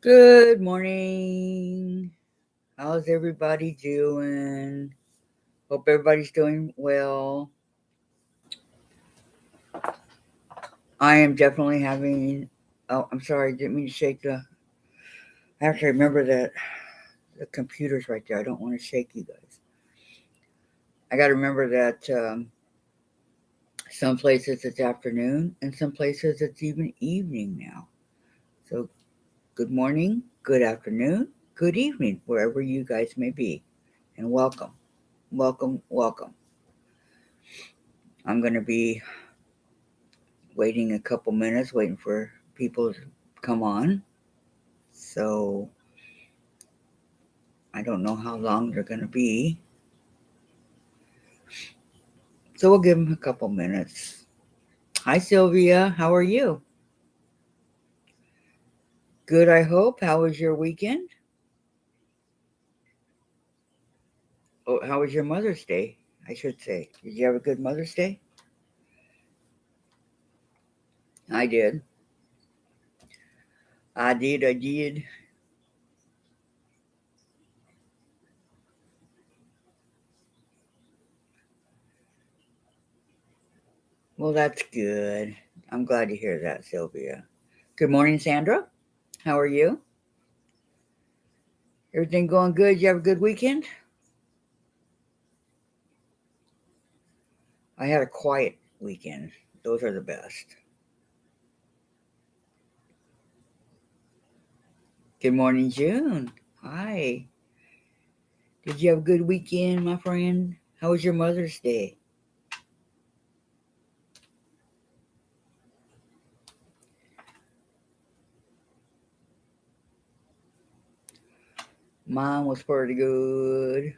Good morning. How's everybody doing? Hope everybody's doing well. I am definitely having. Oh, I'm sorry. Didn't mean to shake the. I have to remember that the computer's right there. I don't want to shake you guys. I got to remember that some places it's afternoon and some places it's even evening now. So, good morning, good afternoon, good evening, wherever you guys may be. And welcome, welcome, welcome. I'm going to be waiting a couple minutes, waiting for people to come on. So I don't know how long they're going to be. So we'll give them a couple minutes. Hi, Sylvia. How are you? Good, I hope. How was your weekend? Oh, how was your Mother's Day? I should say. Did you have a good Mother's Day? I did. I did. Well, that's good. I'm glad to hear that, Sylvia. Good morning, Sandra. How are you? Everything going good? You have a good weekend? I had a quiet weekend. Those are the best. Good morning, June. Hi. Did you have a good weekend, my friend? How was your Mother's Day? Mine was pretty good.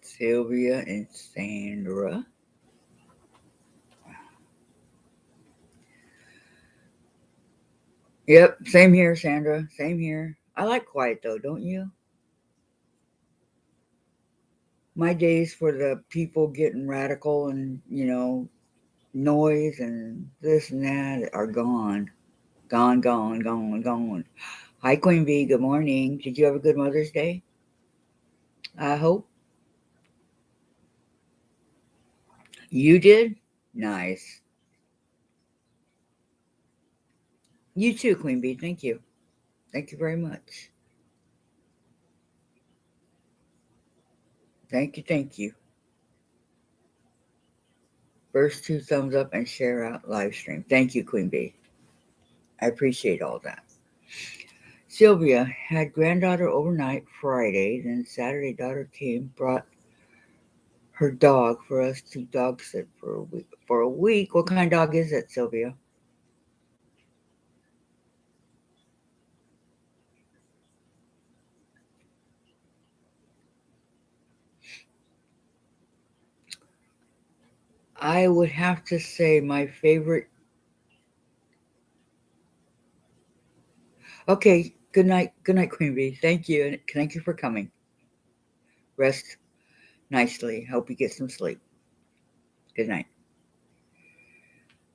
Sylvia and Sandra. Yep, same here, Sandra. Same here. I like quiet though, don't you? My days for the people getting radical and, noise and this and that are gone. Gone, gone, gone, gone. Hi, Queen Bee. Good morning. Did you have a good Mother's Day? I hope you did. Nice. You too, Queen Bee. Thank you. Thank you very much. Thank you. Thank you. First two thumbs up and share out live stream. Thank you, Queen Bee. I appreciate all that. Sylvia had granddaughter overnight Friday, then Saturday daughter came, brought her dog for us to dog sit for a week. For a week? What kind of dog is it, Sylvia? I would have to say my favorite. Okay, good night. Good night, Queen Bee. Thank you. And thank you for coming. Rest nicely. Hope you get some sleep. Good night.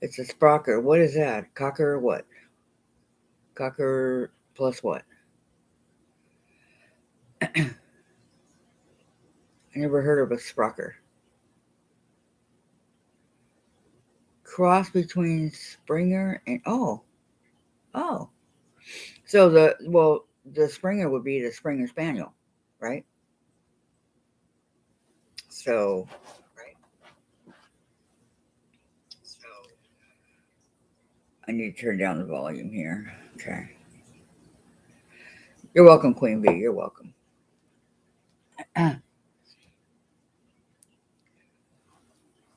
It's a sprocker. What is that? Cocker or what? Cocker plus what? I never heard of a sprocker. Cross between Springer and oh. So the Springer would be the Springer Spaniel, right? So I need to turn down the volume here. Okay. You're welcome, Queen Bee. You're welcome.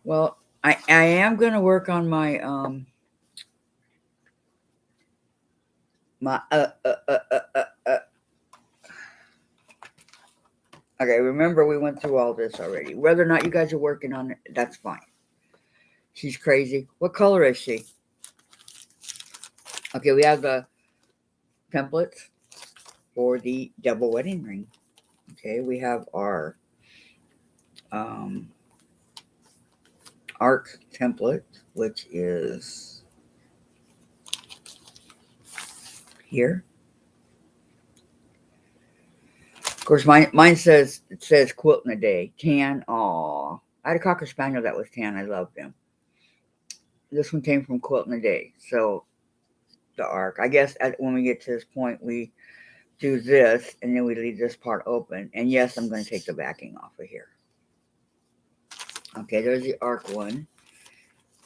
Well, I am gonna work on my okay, remember we went through all this already. Whether or not you guys are working on it, that's fine. She's crazy. What color is she? Okay, we have the templates for the double wedding ring. Okay, we have our um, arc template, which is here. Of course, mine says quilting a day. Tan. Aw. I had a Cocker Spaniel that was tan. I loved him. This one came from Quilting a Day. So the arc. I guess when we get to this point, we do this and then we leave this part open. And yes, I'm going to take the backing off of here. Okay, there's the arc one.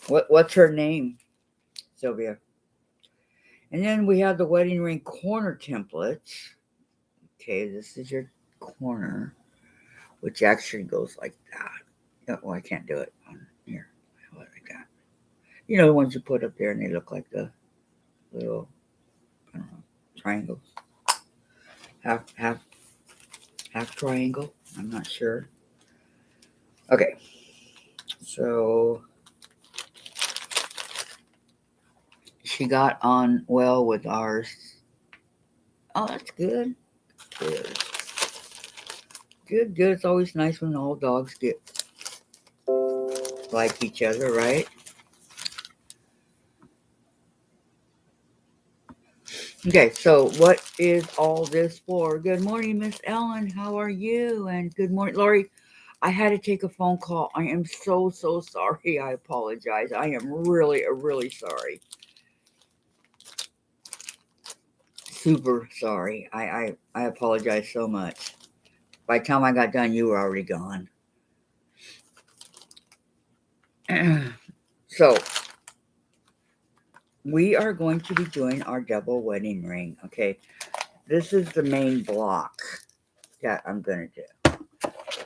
What's her name, Sylvia? And then we have the wedding ring corner templates. Okay, this is your corner, which actually goes like that. Oh, I can't do it on here. Like that. You know the ones you put up there and they look like the little, I don't know, triangles. Half triangle. I'm not sure. Okay. So she got on well with ours. Oh, that's good. Good. Good. It's always nice when all dogs get like each other, right? Okay, so what is all this for? Good morning, Miss Ellen. How are you? And good morning, Lori. I had to take a phone call. I am so sorry. I apologize. I am really sorry. Super sorry. I apologize so much. By the time I got done, you were already gone. So, we are going to be doing our double wedding ring. Okay, this is the main block that I'm going to do.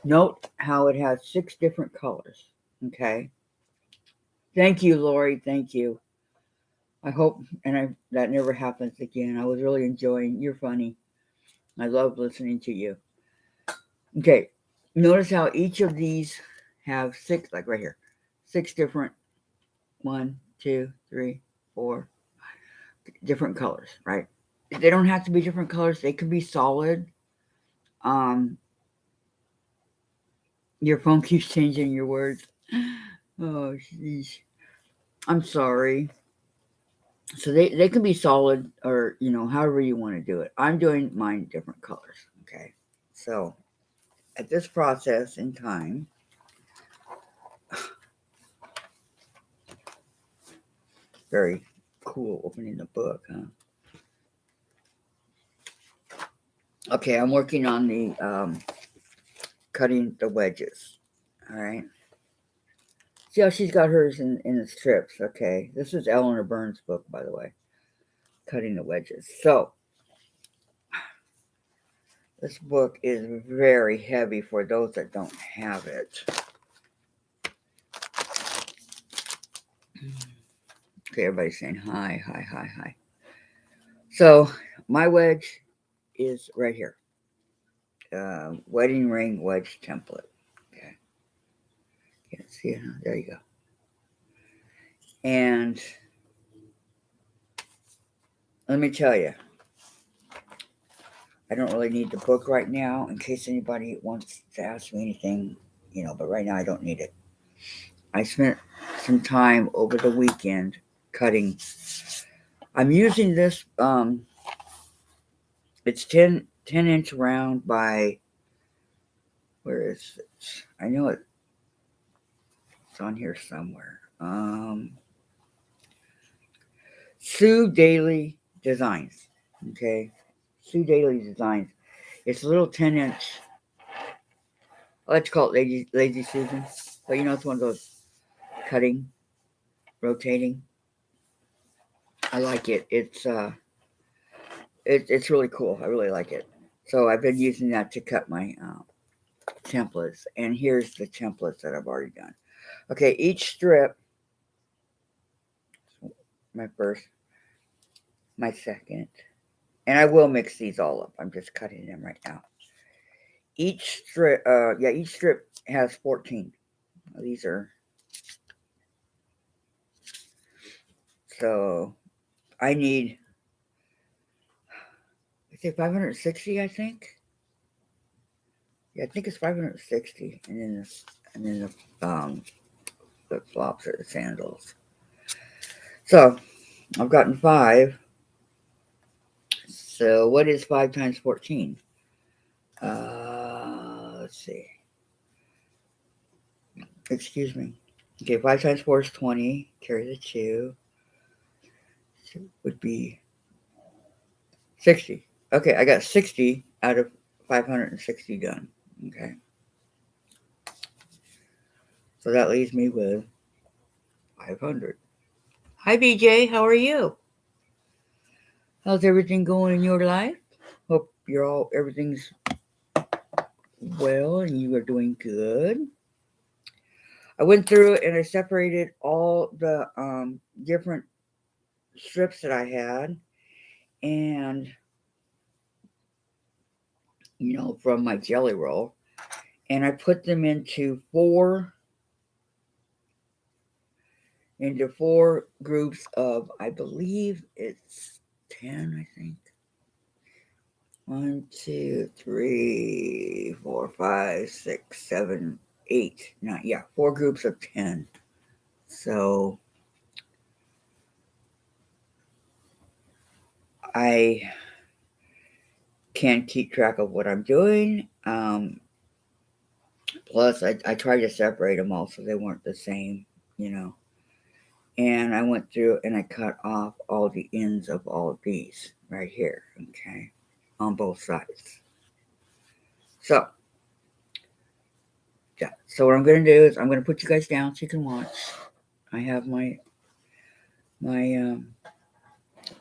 Note how it has 6 different colors. Okay. Thank you, Lori. Thank you. I hope that never happens again. I was really enjoying. You're funny. I love listening to you. Okay. Notice how each of these have 6, like right here, 6 different 1, 2, 3, 4 different colors, right? They don't have to be different colors. They could be solid. Your phone keeps changing your words. Oh, jeez. I'm sorry. So they can be solid or, however you want to do it. I'm doing mine different colors. Okay. So at this process in time, very cool opening the book, huh? Okay, I'm working on the cutting the wedges. All right. See how she's got hers in the strips. Okay. This is Eleanor Burns' book, by the way. Cutting the wedges. So this book is very heavy for those that don't have it. Okay, everybody's saying hi. So my wedge is right here. Wedding ring wedge template. Okay. Can't see it, huh? There you go. And let me tell you, I don't really need the book right now in case anybody wants to ask me anything, but right now I don't need it. I spent some time over the weekend cutting. I'm using this, it's 10 inch round by, where is it? I know it's on here somewhere. Sue Daily Designs. Okay. Sue Daily Designs. It's a little 10 inch. I like to call it Lazy Susan. But it's one of those cutting, rotating. I like it. It's really cool. I really like it. So I've been using that to cut my templates. And here's the templates that I've already done. Okay, each strip, my first, my second, and I will mix these all up. I'm just cutting them right now. Each strip has 14. These are, so I need, I say 560, I think. Yeah, I think it's 560. And then the flip flops or the sandals. So I've gotten 5. So what is 5 times 14? Let's see. Excuse me. Okay, 5 times 4 is 20. Carry the 2. So would be 60. Okay, I got 60 out of 560 done. Okay. So that leaves me with 500. Hi, BJ. How are you? How's everything going in your life? Hope everything's well and you are doing good. I went through and I separated all the different strips that I had, and from my jelly roll, and I put them into four groups of, I believe it's 10, I think. 1, 2, 3, 4, 5, 6, 7, 8, 9. Yeah, 4 groups of 10. So I can't keep track of what I'm doing. Plus, I tried to separate them all so they weren't the same, And I went through and I cut off all the ends of all of these right here, okay, on both sides. So, yeah. So what I'm going to do is I'm going to put you guys down so you can watch. I have my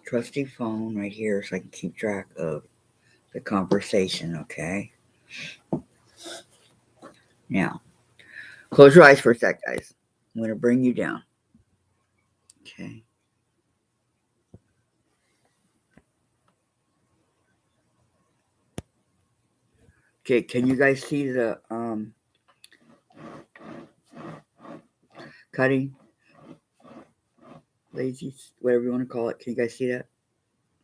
trusty phone right here so I can keep track of the conversation, okay? Now, close your eyes for a sec, guys. I'm going to bring you down, okay? Okay, can you guys see the cutting, lazy, whatever you want to call it? Can you guys see that?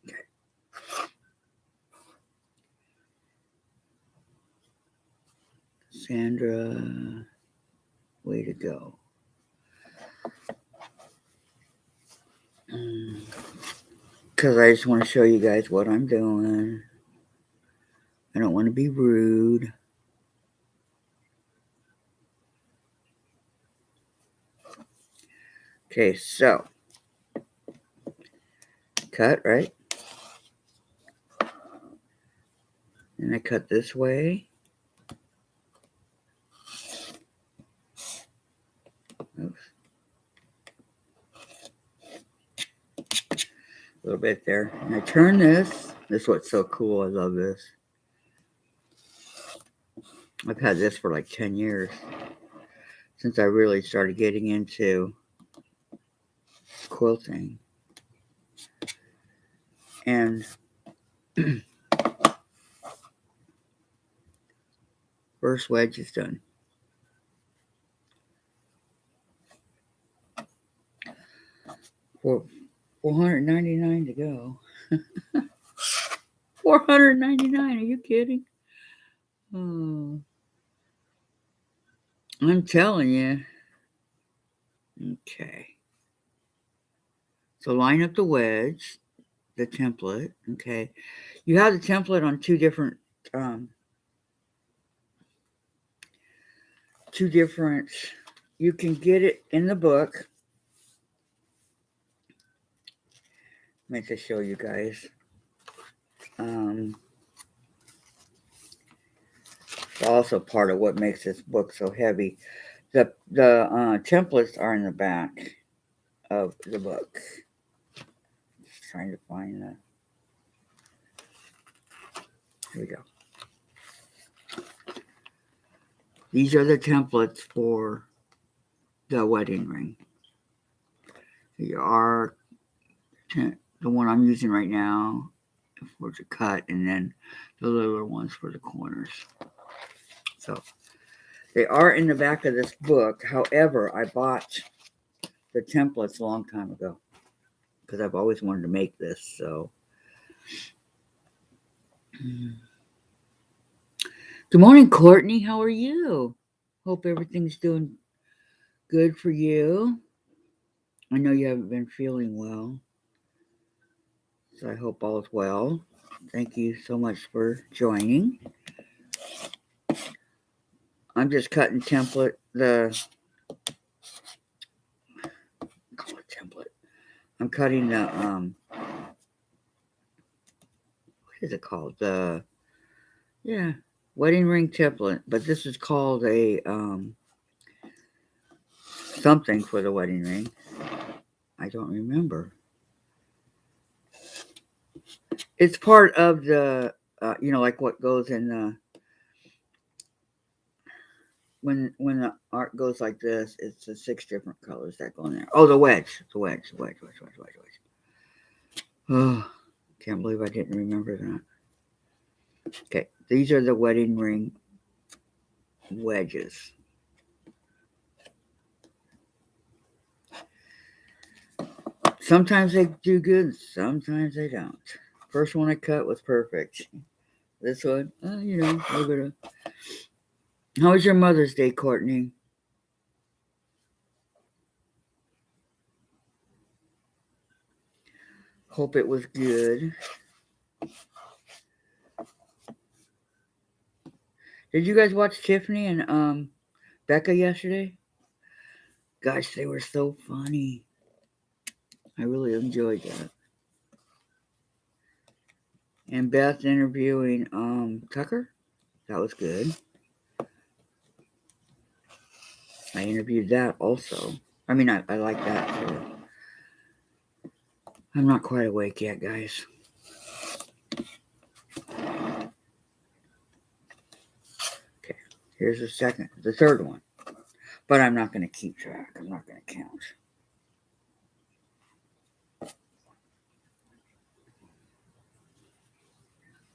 Okay. Sandra, way to go. Because I just want to show you guys what I'm doing. I don't want to be rude. Okay, so cut, right? And I cut this way. Oops. A little bit there. And I turn this. This is what's so cool. I love this. I've had this for like 10 years. Since I really started getting into quilting. And first wedge is done. For $499 to go. $499? Are you kidding? Oh, I'm telling you. Okay. So line up the wedge, the template. Okay. You have the template on two different. You can get it in the book. Let me just show you guys. It's also part of what makes this book so heavy. The templates are in the back of the book. Just trying to find the. Here we go. These are the templates for the wedding ring. Here are the one I'm using right now for the cut, and then the littler ones for the corners. So they are in the back of this book. However, I bought the templates a long time ago because I've always wanted to make this. So good morning, Courtney. How are you? Hope everything's doing good for you. I know you haven't been feeling well. So I hope all is well. Thank you so much for joining. I'm just cutting template, call it template. I'm cutting the, what is it called? Wedding ring template. But this is called a, something for the wedding ring. I don't remember. It's part of the, like what goes in the, when the art goes like this, it's the 6 different colors that go in there. Oh, the wedge. Oh, can't believe I didn't remember that. Okay, these are the wedding ring wedges. Sometimes they do good, sometimes they don't. First one I cut was perfect. This one, a little bit of. How was your Mother's Day, Courtney? Hope it was good. Did you guys watch Tiffany and Becca yesterday? Gosh, they were so funny. I really enjoyed that. And Beth interviewing Tucker. That was good. I interviewed that also. I mean, I like that too. I'm not quite awake yet, guys. Okay, here's the third one. But I'm not going to keep track. I'm not going to count.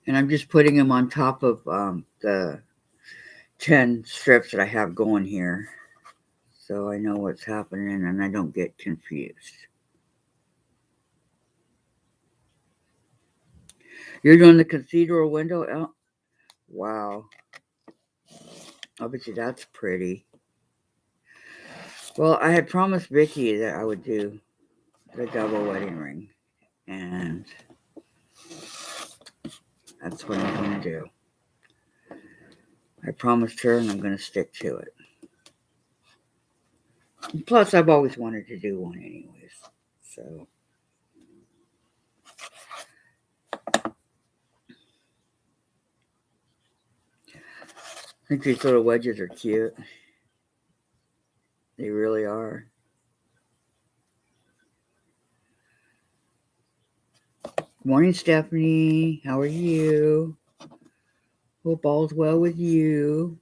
And I'm just putting them on top of the 10 strips that I have going here. So I know what's happening and I don't get confused. You're doing the cathedral window out? Wow. I bet you that's pretty. Well, I had promised Vicky that I would do the double wedding ring. And that's what I'm going to do. I promised her and I'm going to stick to it. And plus, I've always wanted to do one anyways. So. I think these little wedges are cute. They really are. Morning, Stephanie. How are you? Hope all's well with you.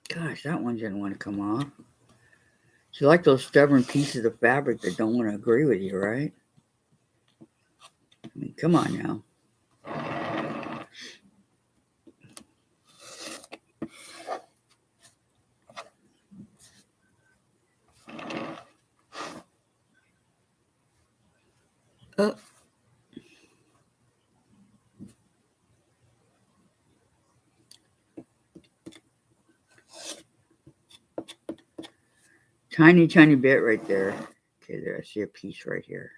Gosh, that one didn't want to come off. You like those stubborn pieces of fabric that don't want to agree with you, right? I mean, come on now. Oh. Tiny, tiny bit right there. Okay, there. I see a piece right here.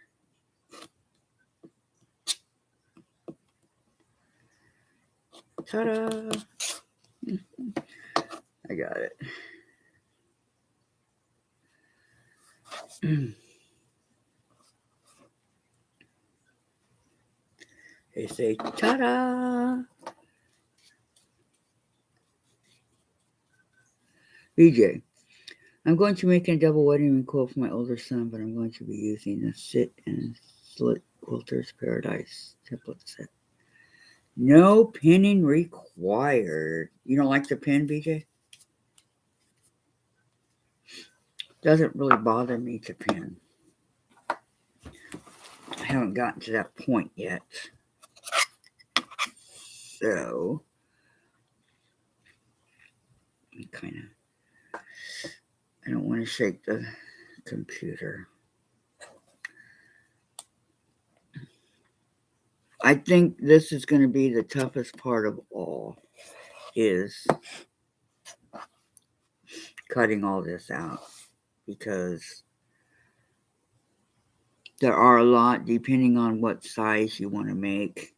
Ta-da! I got it. They say ta-da! BJ, I'm going to make a double wedding ring quilt for my older son, but I'm going to be using the Sit and Slit Quilter's Paradise template set. No pinning required. You don't like the pin, BJ? Doesn't really bother me to pin. I haven't gotten to that point yet. So, I don't want to shake the computer. I think this is going to be the toughest part of all, is cutting all this out, because there are a lot, depending on what size you want to make,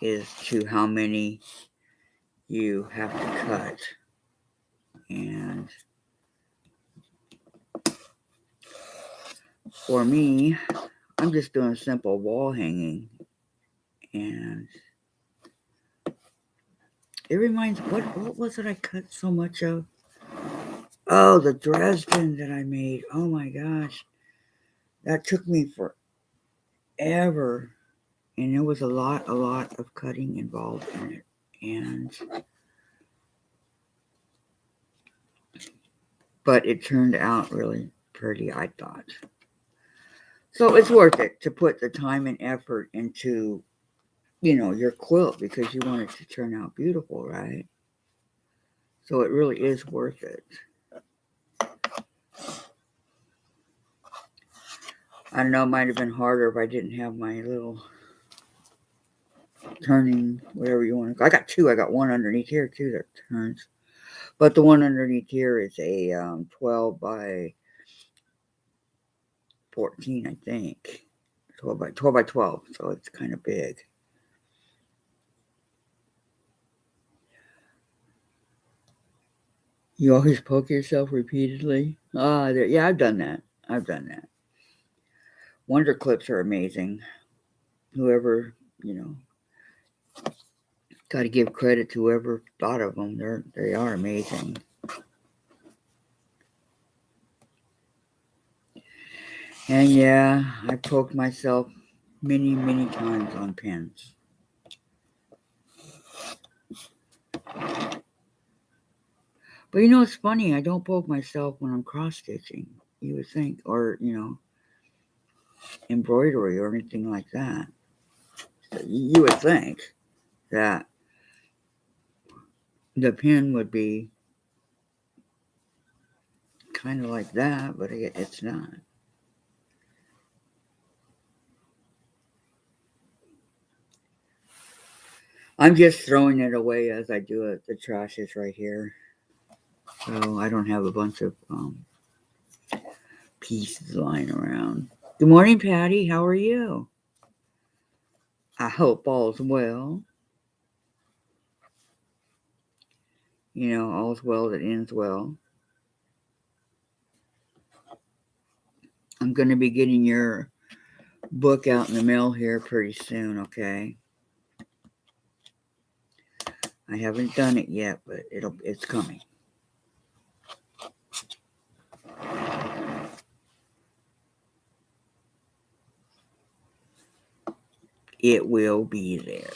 is to how many you have to cut. And for me, I'm just doing a simple wall hanging, and it reminds, what was it I cut so much of? Oh, the Dresden that I made. Oh my gosh. That took me forever. And there was a lot of cutting involved in it. But it turned out really pretty, I thought. So it's worth it to put the time and effort into, your quilt, because you want it to turn out beautiful, right? So it really is worth it. I don't know, it might have been harder if I didn't have my little turning, whatever you want to call it. I got two. I got one underneath here too that turns. But the one underneath here is a 12 by 14, I think. 12 by 12, so it's kind of big. You always poke yourself repeatedly? Yeah, I've done that. Wonder clips are amazing. Whoever, got to give credit to whoever thought of them. They are amazing. And yeah, I poked myself many times on pins. But it's funny, I don't poke myself when I'm cross stitching, you would think, or, embroidery or anything like that. So you would think that the pin would be kind of like that, but it's not. I'm just throwing it away as I do it. The trash is right here. So I don't have a bunch of pieces lying around. Good morning, Patty. How are you? I hope all's well. All's well that ends well. I'm going to be getting your book out in the mail here pretty soon, okay? I haven't done it yet, but it's coming. It will be there.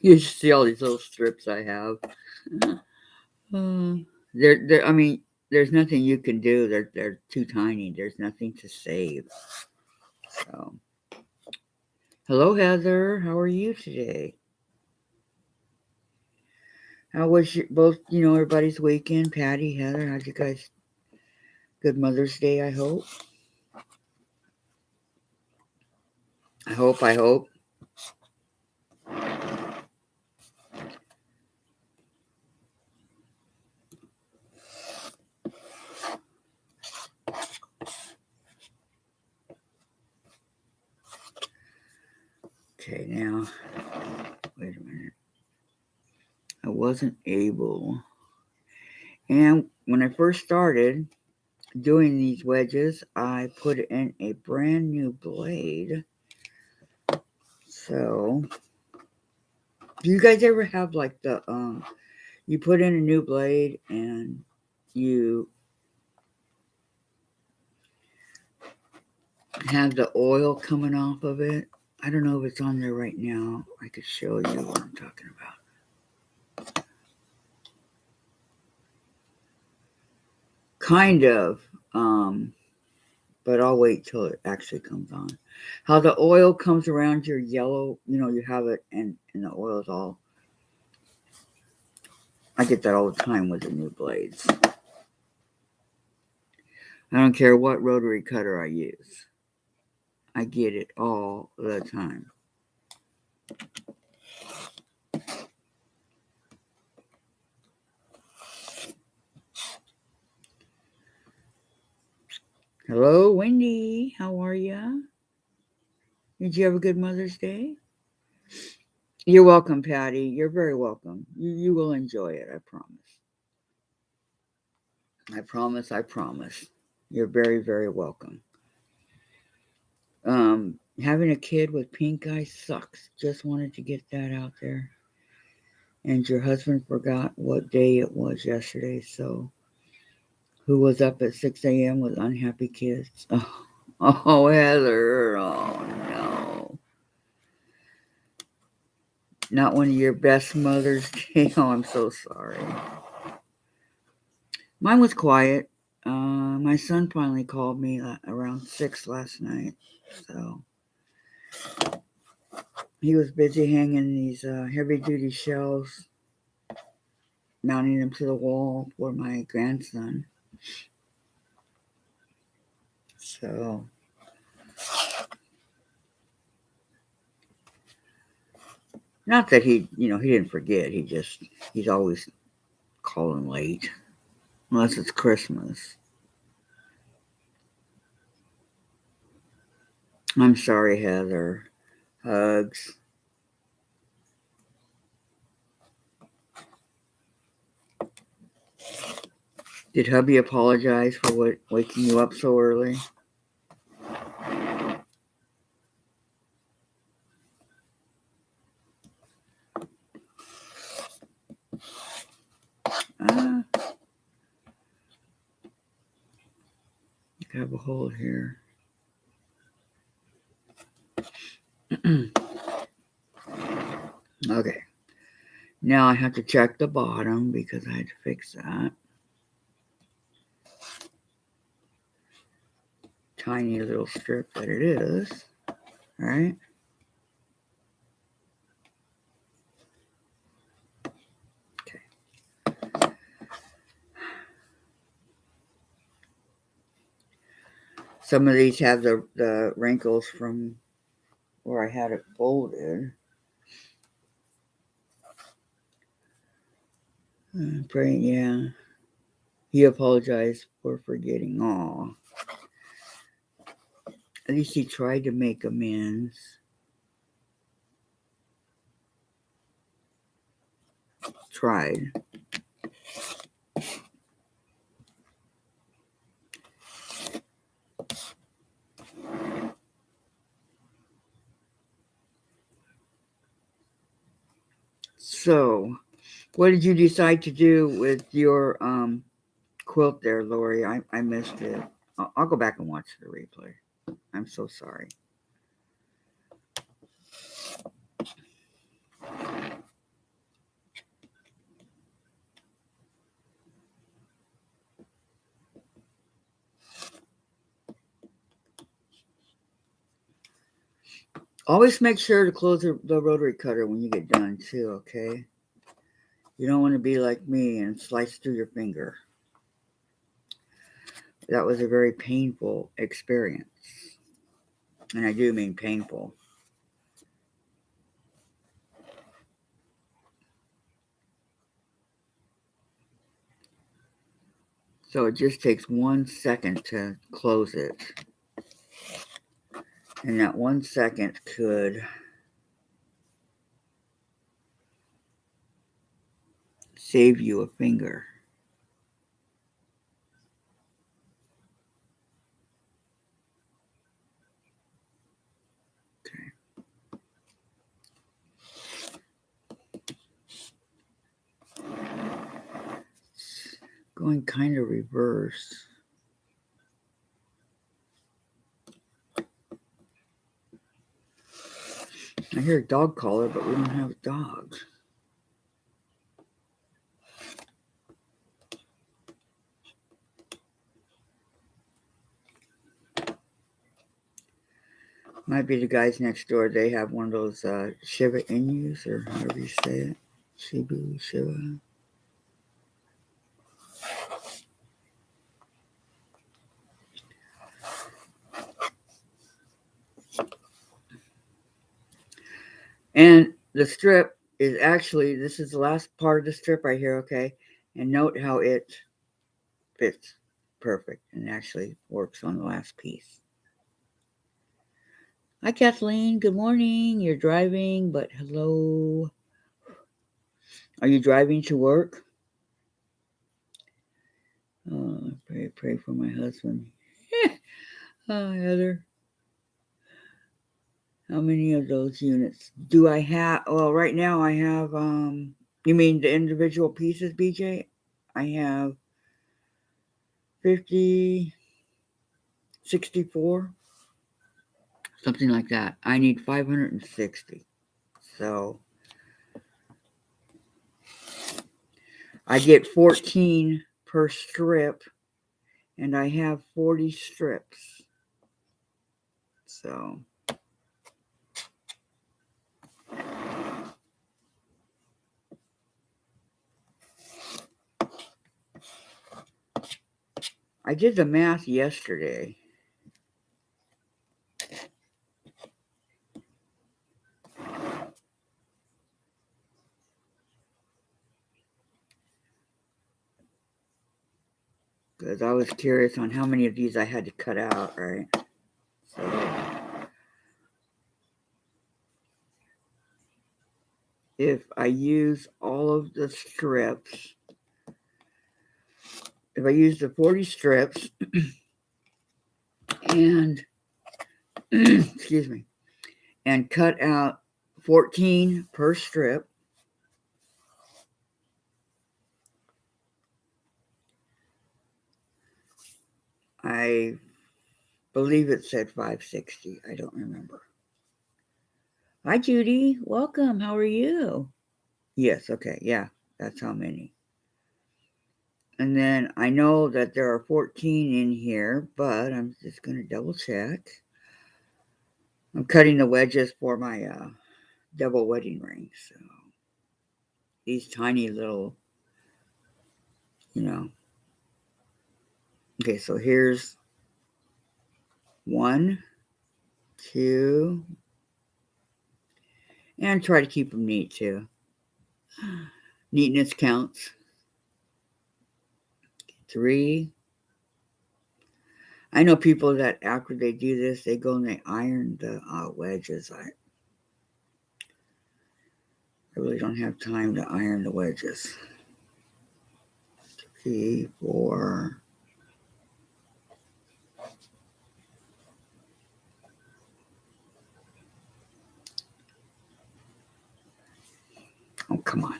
You should see all these little strips I have. I mean, there's nothing you can do. They're too tiny. There's nothing to save. So, hello, Heather. How are you today? How was everybody's weekend? Patty, Heather, how'd you guys? Good Mother's Day, I hope. I hope. Okay, now, wait a minute. I wasn't able. And when I first started doing these wedges, I put in a brand new blade. So, do you guys ever have like you put in a new blade and you have the oil coming off of it? I don't know if it's on there right now. I could show you what I'm talking about. Kind of, but I'll wait till it actually comes on. How the oil comes around your yellow, you have it and the oil's all I get that all the time with the new blades. I don't care what rotary cutter I use. I get it all the time. Hello, Wendy. How are you? Did you have a good Mother's Day? You're welcome, Patty. You're very welcome. You will enjoy it, I promise. I promise, I promise. You're very, very welcome. Having a kid with pink eye sucks. Just wanted to get that out there. And your husband forgot what day it was yesterday, so who was up at 6 a.m. with unhappy kids? Oh, Heather. Oh, no. Not one of your best Mother's Day. Oh, I'm so sorry. Mine was quiet. My son finally called me around 6 last night. So he was busy hanging these heavy-duty shelves, mounting them to the wall for my grandson. So not that he didn't forget. He's always calling late, unless it's Christmas. I'm sorry, Heather. Hugs. Did hubby apologize for waking you up so early? Have a hole here. Okay. Now I have to check the bottom because I had to fix that. Tiny little strip that it is. All right. Okay. Some of these have the wrinkles from where I had it folded. Praying, yeah. He apologized for forgetting. Aw. At least he tried to make amends. Tried. So, what did you decide to do with your quilt there, Lori? I missed it. I'll go back and watch the replay. I'm so sorry. Always make sure to close the rotary cutter when you get done too, okay? You don't want to be like me and slice through your finger. That was a very painful experience. And I do mean painful. So it just takes 1 second to close it. And that 1 second could save you a finger. Okay. Going kind of reverse. I hear a dog collar, but we don't have dogs. Might be the guys next door. They have one of those Shiba Inus, or however you say it. Shiba. And the strip is actually, this is the last part of the strip right here, okay? And note how it fits perfect and actually works on the last piece. Hi, Kathleen. Good morning. You're driving, but hello. Are you driving to work? Pray for my husband. Oh, Heather. How many of those units do I have? Well, right now I have, you mean the individual pieces, BJ? I have 50, 64, something like that. I need 560. So I get 14 per strip, and I have 40 strips. So I did the math yesterday. Because I was curious on how many of these I had to cut out, right? So if I use all of the strips, if I use the 40 strips and, excuse me, and cut out 14 per strip, I believe it said 560. I don't remember. Hi, Judy. Welcome. How are you? Yes, okay. Yeah, that's how many. And then I know that there are 14 in here, but I'm just going to double check. I'm cutting the wedges for my double wedding ring. So these tiny little, you know. Okay, so here's 1, 2, and try to keep them neat too. Neatness counts. 3. I know people that after they do this, they go and they iron the wedges. I really don't have time to iron the wedges. 3, 4. Oh, come on.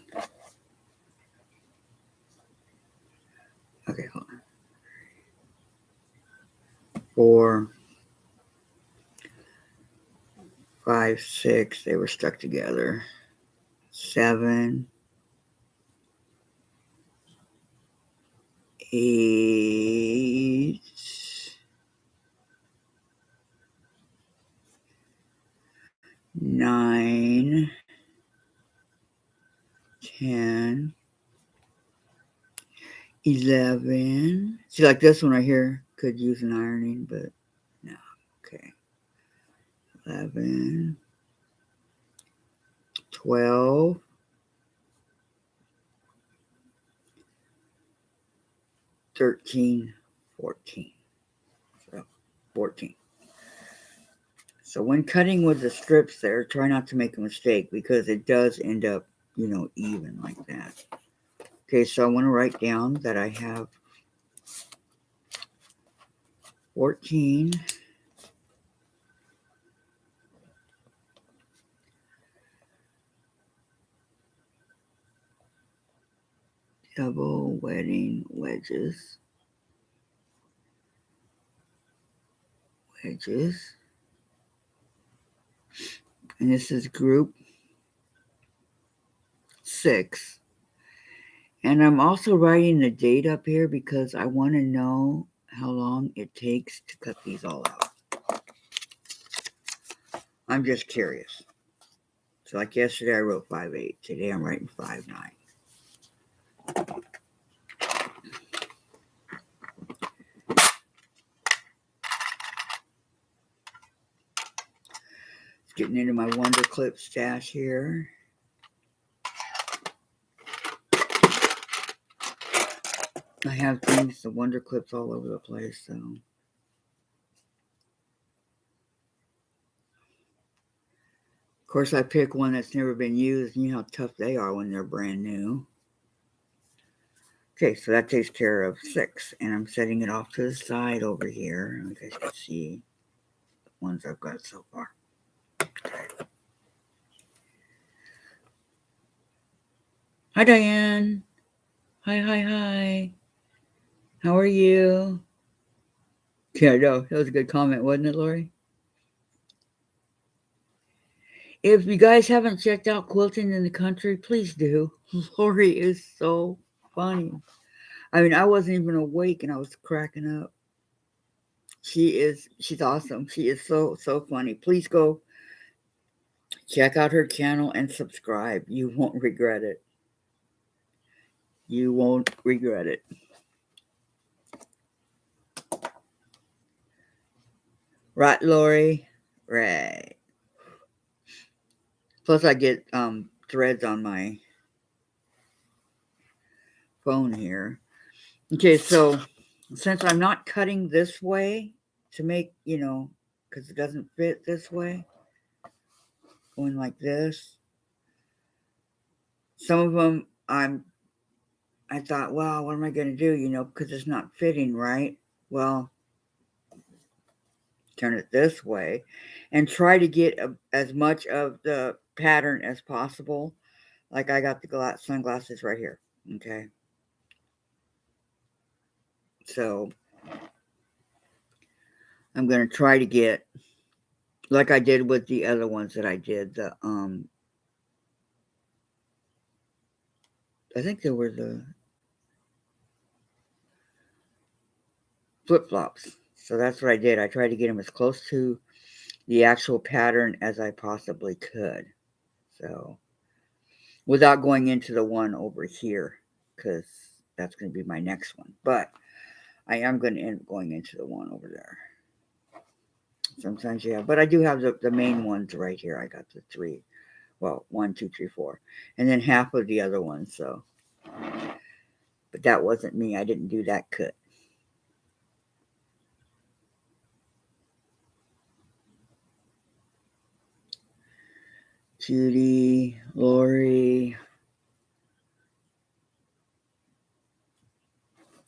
Okay, hold on. 4, 5, 6. They were stuck together. 7, 8, 9, 10, 11. See, like this one right here could use an ironing, but no. Okay. 11, 12, 13, 14. So 14. So when cutting with the strips there, try not to make a mistake because it does end up, even like that. Okay, so I want to write down that I have 14 double wedding wedges. And this is group 6. And I'm also writing the date up here because I want to know how long it takes to cut these all out. I'm just curious. So like yesterday I wrote 5/8. Today I'm writing 5/9. It's Getting into my Wonder Clip stash here. I have things, the Wonder Clips all over the place, so. Of course, I pick one that's never been used, and you know how tough they are when they're brand new. Okay, so that takes care of 6, and I'm setting it off to the side over here. You guys can see the ones I've got so far. Hi, Diane. Hi. How are you? Yeah, I know. That was a good comment, wasn't it, Lori? If you guys haven't checked out Quilting in the Country, please do. Lori is so funny. I mean, I wasn't even awake and I was cracking up. She's awesome. She is so funny. Please go check out her channel and subscribe. You won't regret it. You won't regret it. Right, Lori? Right. Plus, I get threads on my phone here. Okay, so since I'm not cutting this way to make, because it doesn't fit this way, going like this. Some of them I thought, wow, what am I going to do, because it's not fitting right. Well, turn it this way and try to get as much of the pattern as possible. Like I got the sunglasses right here. Okay. So I'm going to try to get, like I did with the other ones that I did, I think they were the flip-flops. So that's what I did. I tried to get them as close to the actual pattern as I possibly could. So without going into the one over here, because that's going to be my next one. But I am going to end up going into the one over there. Sometimes, yeah. But I do have the main ones right here. I got the 3. Well, 1, 2, 3, 4. And then half of the other ones. So, but that wasn't me. I didn't do that cut. Judy, Lori.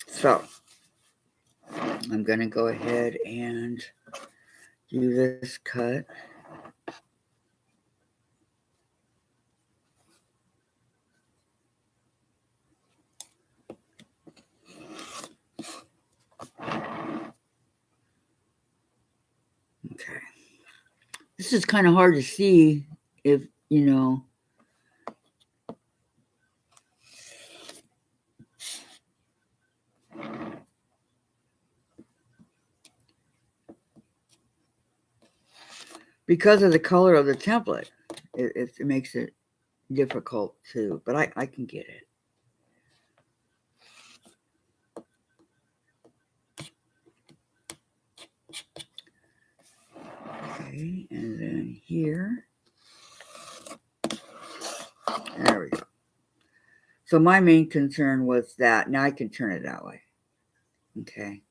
So, I'm going to go ahead and do this cut. Okay. This is kind of hard to see if, because of the color of the template. It makes it difficult too, but I can get it. Okay, and then here. There we go. So my main concern was that now I can turn it that way. Okay.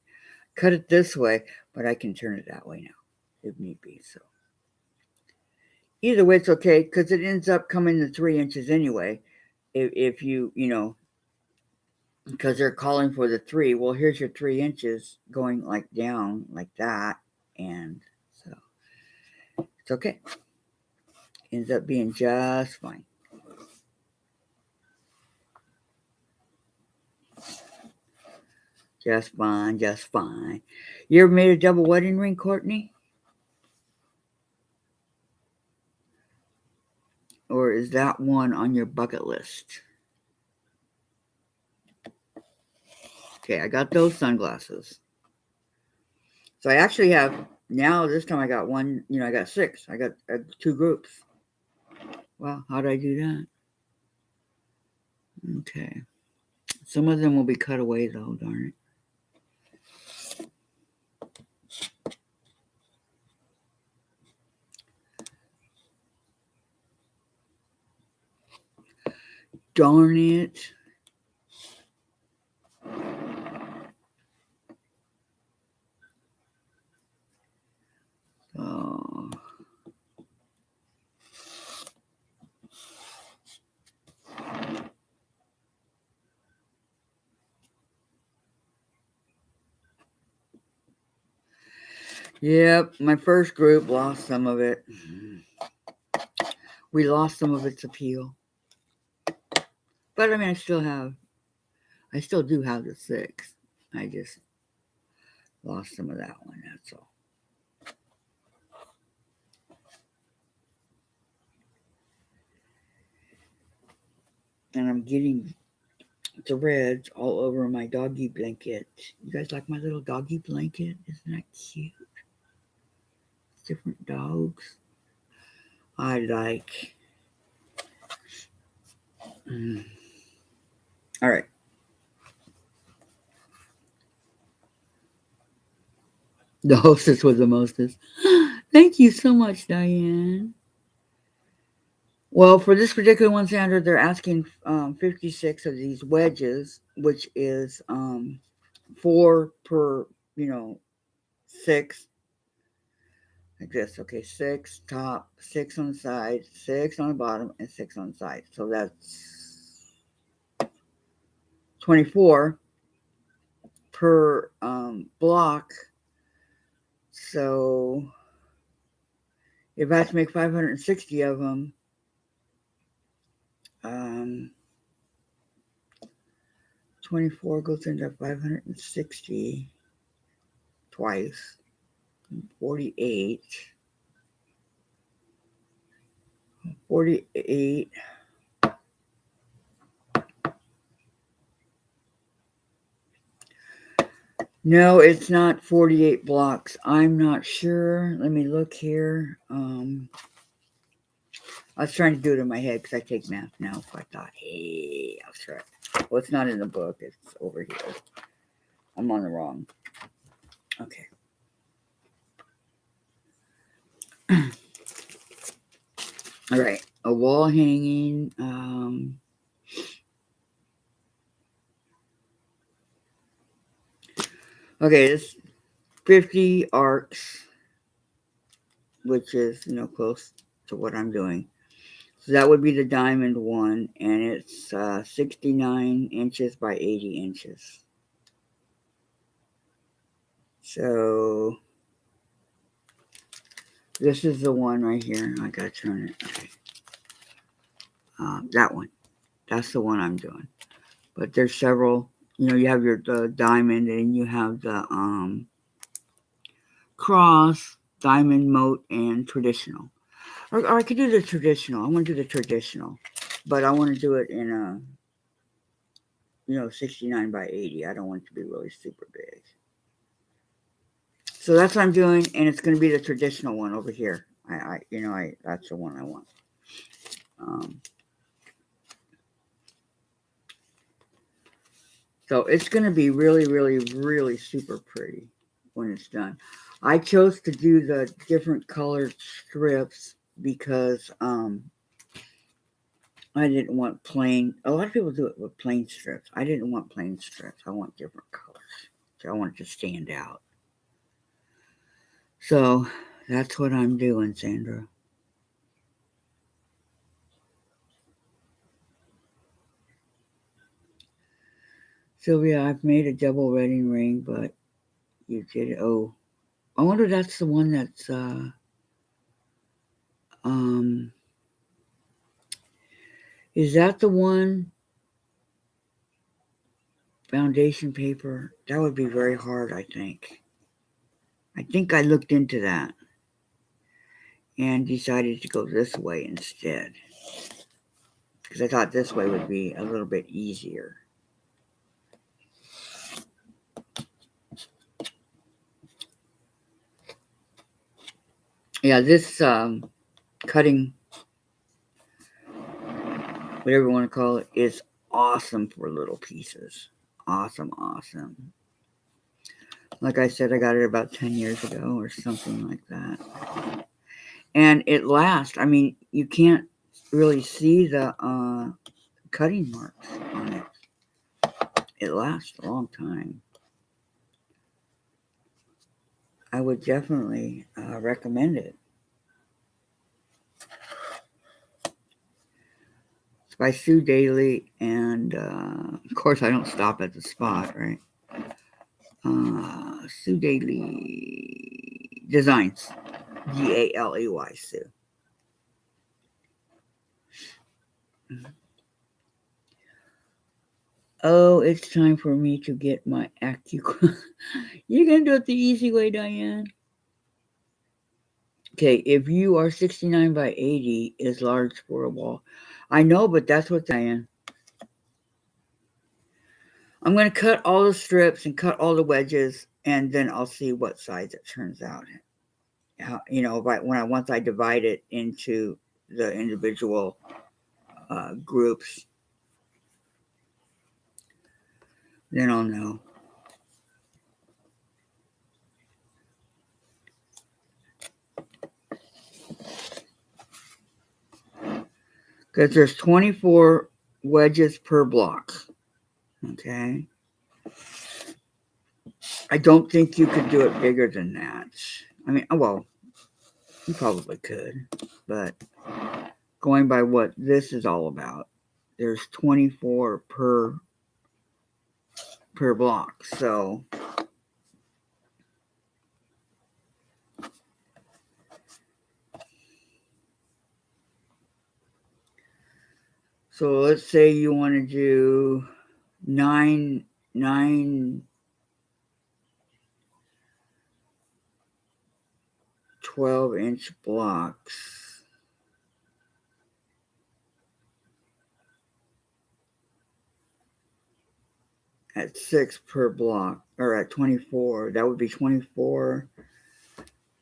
Cut it this way, but I can turn it that way now if need be. So either way, it's okay because it ends up coming to 3 inches anyway. If you, because they're calling for the 3. Well, here's your 3 inches going like down like that. And so it's okay. Ends up being just fine. Just fine. You ever made a double wedding ring, Courtney? Or is that one on your bucket list? Okay, I got those sunglasses. So I actually have, now this time I got one, I got 6. I got 2 groups. Well, how did I do that? Okay. Some of them will be cut away though, darn it. Darn it. Oh. Yep, my first group lost some of it. We lost some of its appeal. But I mean, I still do have the 6. I just lost some of that one, that's all. And I'm getting threads all over my doggy blanket. You guys like my little doggy blanket? Isn't that cute? Different dogs. I like. All right. The hostess was the mostest. Thank you so much, Diane. Well, for this particular one, Sandra, they're asking 56 of these wedges, which is 4 per, 6. Like this. Okay, 6 top, 6 on the side, 6 on the bottom, and 6 on the side. So that's 24 per block. So if I have to make 560 of them, 24 goes into 560 twice. 48. 48. No, it's not 48 blocks. I'm not sure. Let me look here. I was trying to do it in my head because I take math now. So I thought, hey, I'll try. Well, it's not in the book. It's over here. I'm on the wrong. Okay. All right. A wall hanging. Okay, it's 50 arcs, which is, close to what I'm doing. So that would be the diamond one, and it's 69 inches by 80 inches. So this is the one right here. I gotta turn it. Okay. That one. That's the one I'm doing. But there's several. You have the diamond, and you have the cross, diamond, moat, and traditional. Or I could do the traditional. I want to do the traditional, but I want to do it in a 69 by 80. I don't want it to be really super big. So that's what I'm doing, and it's going to be the traditional one over here. That's the one I want. So it's going to be really, really, really super pretty when it's done. I chose to do the different colored strips because I didn't want plain. A lot of people do it with plain strips. I didn't want plain strips. I want different colors. So I want it to stand out. So that's what I'm doing, Sandra. Sylvia, I've made a double wedding ring, but you did it. Oh, I wonder if that's the one that's is that the one foundation paper? That would be very hard, I think. I think I looked into that and decided to go this way instead. Because I thought this way would be a little bit easier. Yeah, this cutting, whatever you want to call it, is awesome for little pieces. Awesome. Like I said, I got it about 10 years ago or something like that. And it lasts. I mean, you can't really see the cutting marks on it. It lasts a long time. I would definitely recommend it. It's by Sue Daly, and of course I don't stop at the spot, right? Sue Daly Designs, Galey, Sue. Oh, it's time for me to get my You're gonna do it the easy way, Diane. Okay, if you are 69 by 80 is large for a wall. I know, but that's what Diane. I'm going to cut all the strips and cut all the wedges, and then I'll see what size it turns out. Once I divide it into the individual groups, then I'll know. Because there's 24 wedges per block. Okay. I don't think you could do it bigger than that. I mean, well, you probably could, but going by what this is all about, there's 24 per block. So let's say you want to do nine 12-inch blocks. At 6 per block, or at 24, that would be 24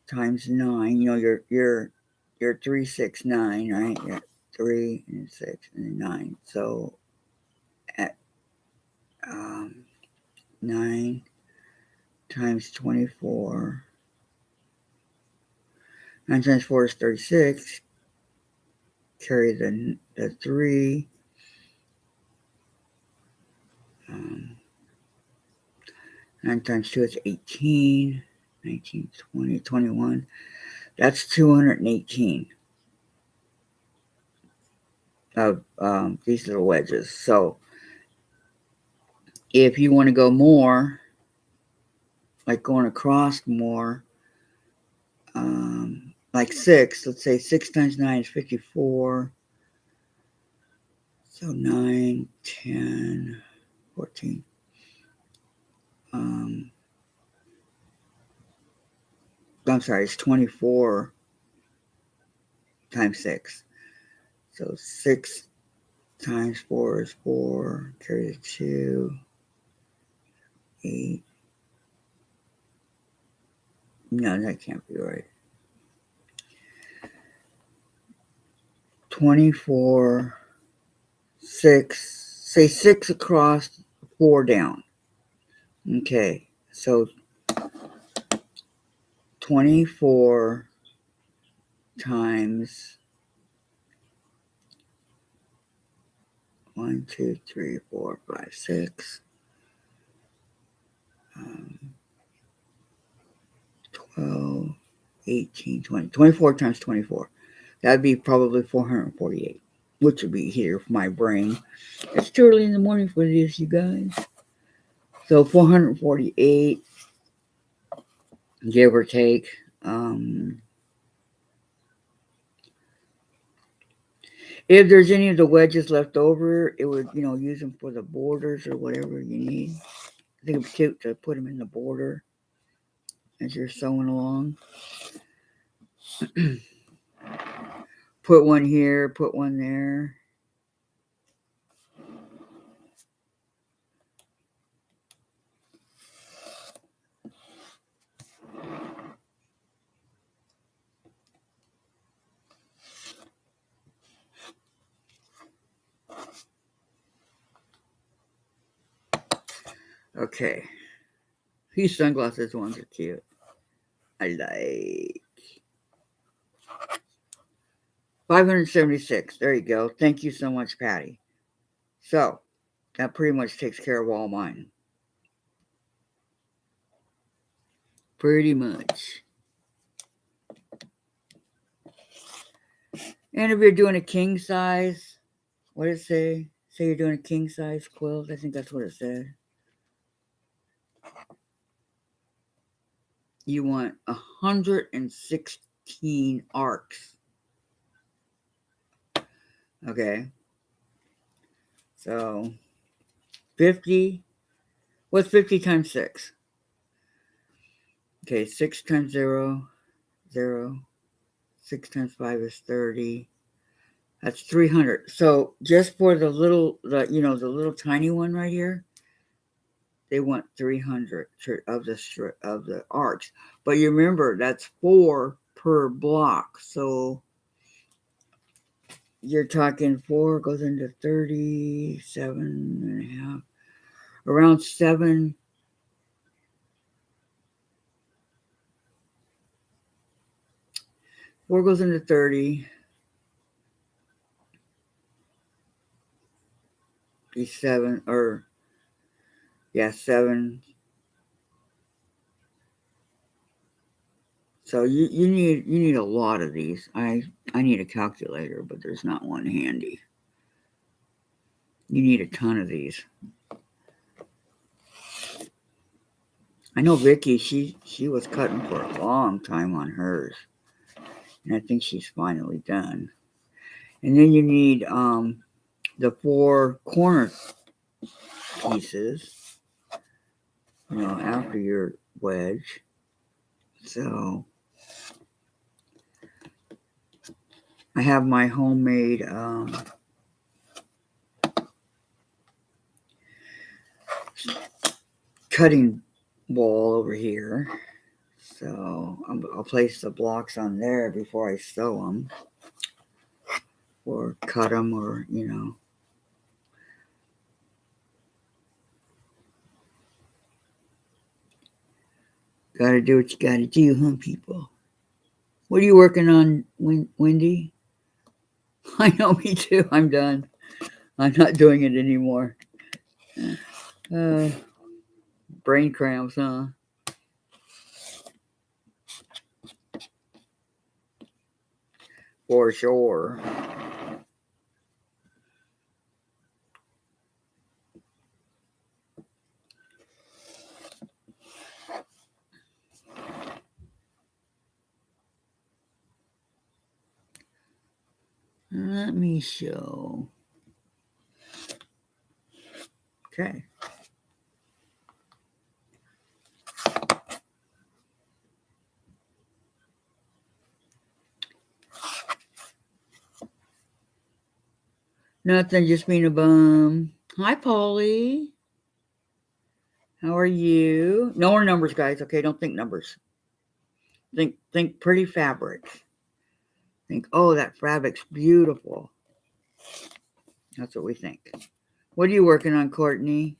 times 9. You know, you're 3, 6, 9, right? You're 3 and 6 and 9. So at 9 times 24. 9 times 4 is 36. Carry the 3. 9 times 2 is 18. 19, 20, 21. That's 218 of these little wedges. So if you want to go more, like going across more, like 6, let's say 6 times 9 is 54. So 9, 10, 14. I'm sorry, it's 24 times 6. So 6 times 4 is 4. Carry the 2. 8. No, that can't be right. 24, 6. Say 6 across, 4 down. Okay, so 24 times 1, 2, 3, 4, 5, 6. 12, 18, 20. 24 times 24. That'd be probably 448, which would be here for my brain. It's too early in the morning for this, you guys. So 448, give or take. If there's any of the wedges left over, it would, use them for the borders or whatever you need. I think it's cute to put them in the border as you're sewing along. Put one here, put one there. Okay. These sunglasses ones are cute. I like. 576. There you go. Thank you so much, Patty. So that pretty much takes care of all mine. Pretty much. And if you're doing a king size, what did it say? Say you're doing a king size quilt. I think that's what it said. You want 116 arcs. Okay. So 50. What's 50 times 6? Okay, 6 times 0, 0. 6 times 5 is 30. That's 300. So just for the little tiny one right here, they want 300 of the arcs. But you remember that's 4 per block. So you're talking 4 goes into 37 and a half. Around 7. 4 goes into 30. 7 or yeah, 7. So you need a lot of these. I need a calculator, but there's not one handy. You need a ton of these. I know Vicky, she was cutting for a long time on hers. And I think she's finally done. And then you need the 4 corner pieces, after your wedge. So I have my homemade cutting wall over here. So I'll place the blocks on there before I sew them or cut them or. Gotta do what you gotta do, huh, people? What are you working on, Wendy? I know, me too. I'm done. I'm not doing it anymore. Brain cramps, huh? For sure. Let me show. Okay. Nothing, just being a bum. Hi, Polly. How are you? No more numbers, guys. Okay, don't think numbers. Think pretty fabric. Think, oh, that fabric's beautiful. That's what we think. What are you working on, Courtney?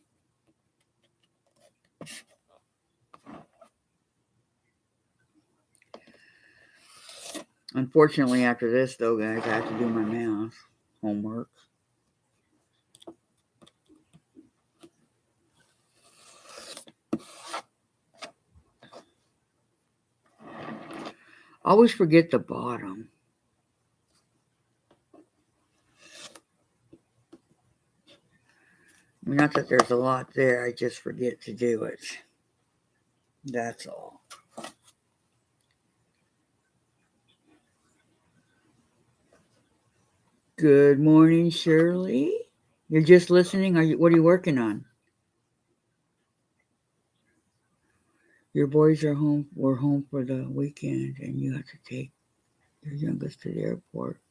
Unfortunately, after this, though, guys, I have to do my math homework. Always forget the bottom. Not that there's a lot there, I just forget to do it. That's all. Good morning, Shirley. You're just listening? What are you working on? Your boys were home for the weekend and you have to take your youngest to the airport.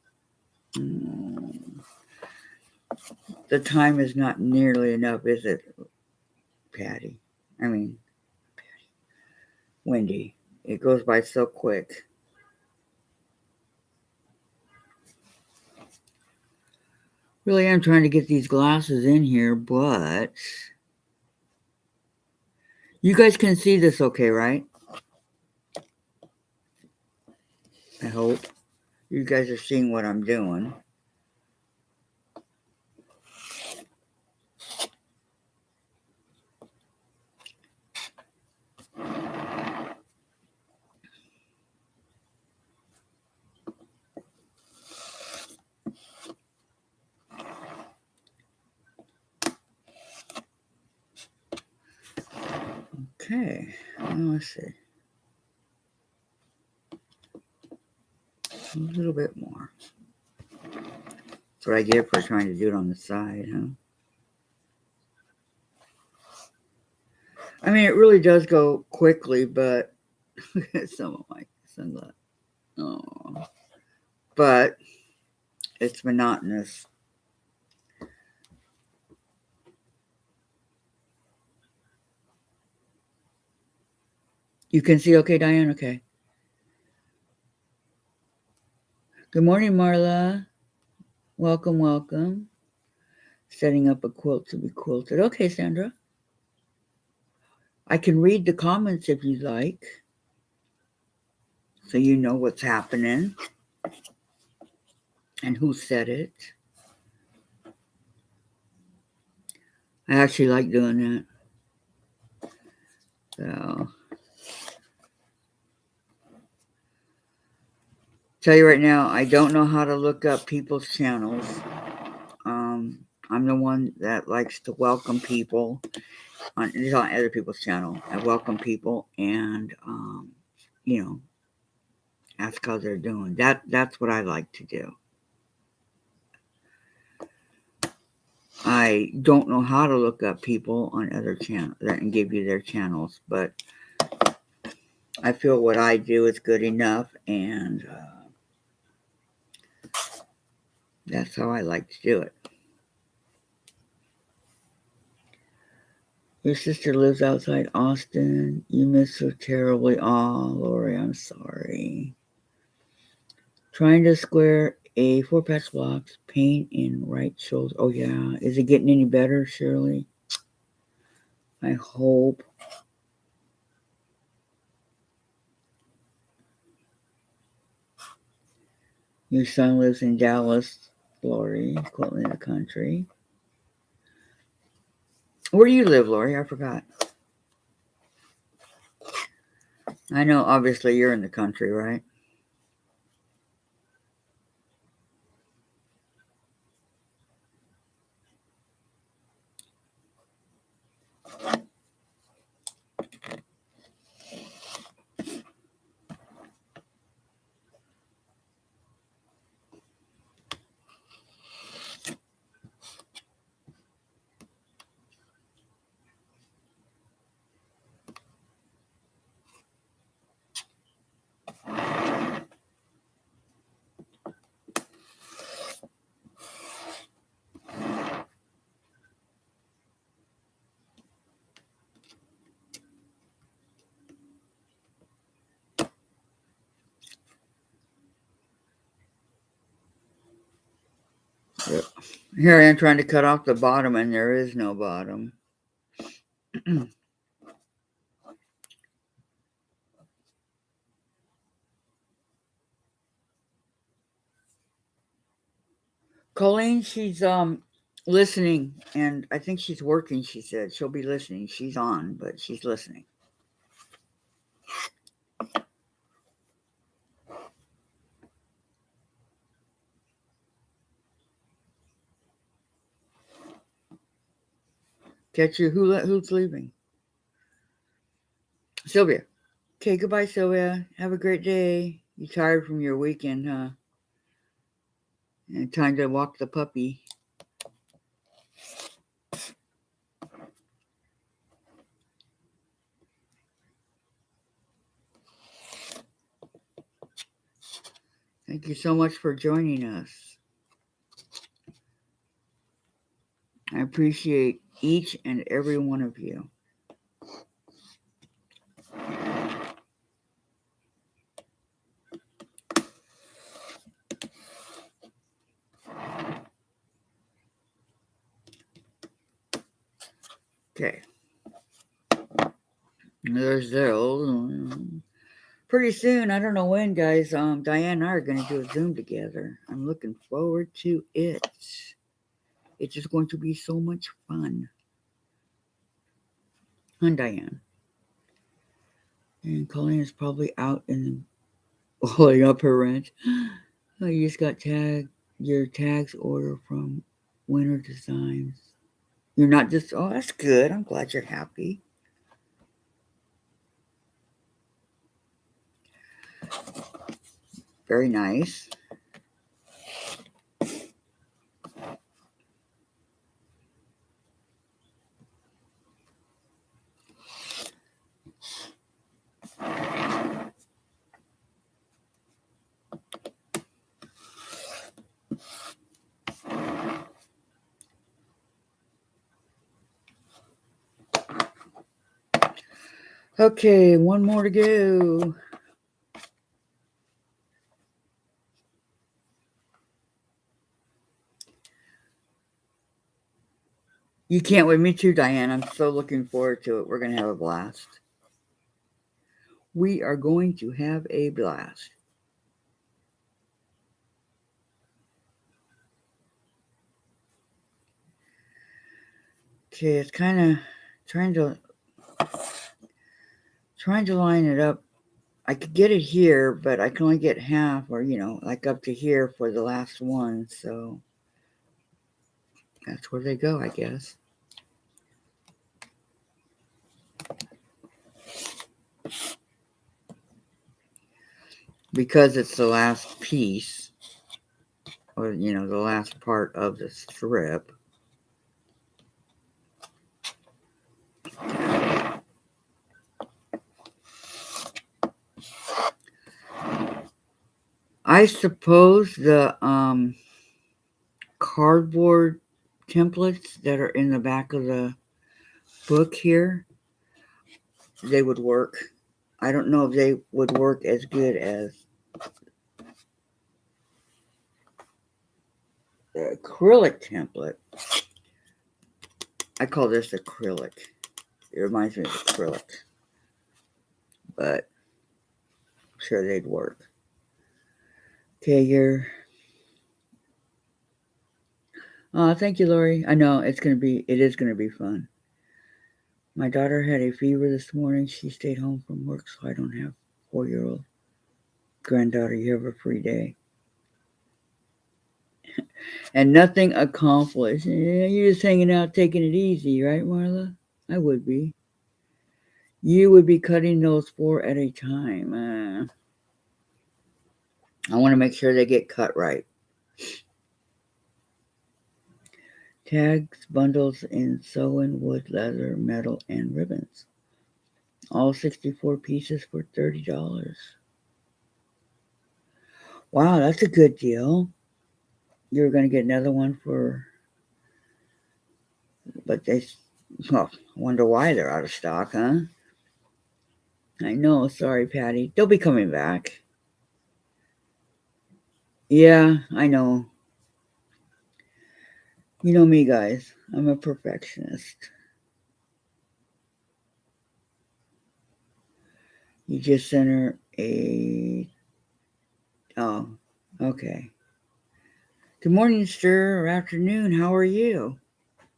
The time is not nearly enough, is it, Patty? Wendy. It goes by so quick. Really am trying to get these glasses in here, but you guys can see this okay, right? I hope. You guys are seeing what I'm doing. Okay, well, let's see. A little bit more. That's what I get for trying to do it on the side, huh? I mean, it really does go quickly, but some of my sunglasses. Oh, but it's monotonous. You can see okay, Diane? Okay. Good morning, Marla. Welcome, welcome. Setting up a quilt to be quilted. Okay, Sandra. I can read the comments if you'd like, so you know what's happening and who said it. I actually like doing that. So, tell you right now, I don't know how to look up people's channels. I'm the one that likes to welcome people it's on other people's channel. I welcome people and you know, ask how they're doing. That's what I like to do. I don't know how to look up people on other channels and give you their channels, but I feel what I do is good enough, and that's how I like to do it. Your sister lives outside Austin. You miss her terribly. Aw, Lori, I'm sorry. Trying to square a 4-patch blocks, pain in right shoulder. Oh, yeah. Is it getting any better, Shirley? I hope. Your son lives in Dallas, Lori, quilting in the country. Where do you live, Lori? I forgot. I know, obviously, you're in the country, right? Yep. Here I am trying to cut off the bottom, and there is no bottom. Colleen, she's listening, and I think she's working. She said she'll be listening. She's on, but she's listening. Catch you. Who's leaving? Sylvia. Okay, goodbye, Sylvia. Have a great day. You tired from your weekend, huh? And time to walk the puppy. Thank you so much for joining us. I appreciate each and every one of you. Okay. There's those. Pretty soon, I don't know when, guys, Diane and I are going to do a Zoom together. I'm looking forward to it. It's just going to be so much fun. And Diane. And Colleen is probably out in holding up her wrench. Oh, you just got your tags order from Winter Designs. You're not just, oh, that's good. I'm glad you're happy. Very nice. Okay, one more to go. You can't wait. Me too, Diane. I'm so looking forward to it. We're going to have a blast. We are going to have a blast. Okay, it's kind of trying to line it up. I could get it here, but I can only get half, or like up to here for the last one. So that's where they go, I guess. Because it's the last piece, or the last part of the strip. I suppose the cardboard templates that are in the back of the book here, they would work. I don't know if they would work as good as the acrylic template. I call this acrylic. It reminds me of acrylic. But I'm sure they'd work. Okay, thank you, Lori. I know it is gonna be fun. My daughter had a fever this morning. She stayed home from work, so I don't have 4-year-old granddaughter. You have a free day. And nothing accomplished. Yeah, you're just hanging out, taking it easy, right, Marla? I would be. You would be cutting those 4 at a time. I want to make sure they get cut right. Tags, bundles in sew-in wood, leather, metal, and ribbons. All 64 pieces for $30. Wow, that's a good deal. You're going to get another one but I wonder why they're out of stock, huh? I know, sorry, Patty. They'll be coming back. Yeah, I know. You know me, guys. I'm a perfectionist. You just sent her a... Oh, okay. Good morning, sir, or afternoon. How are you?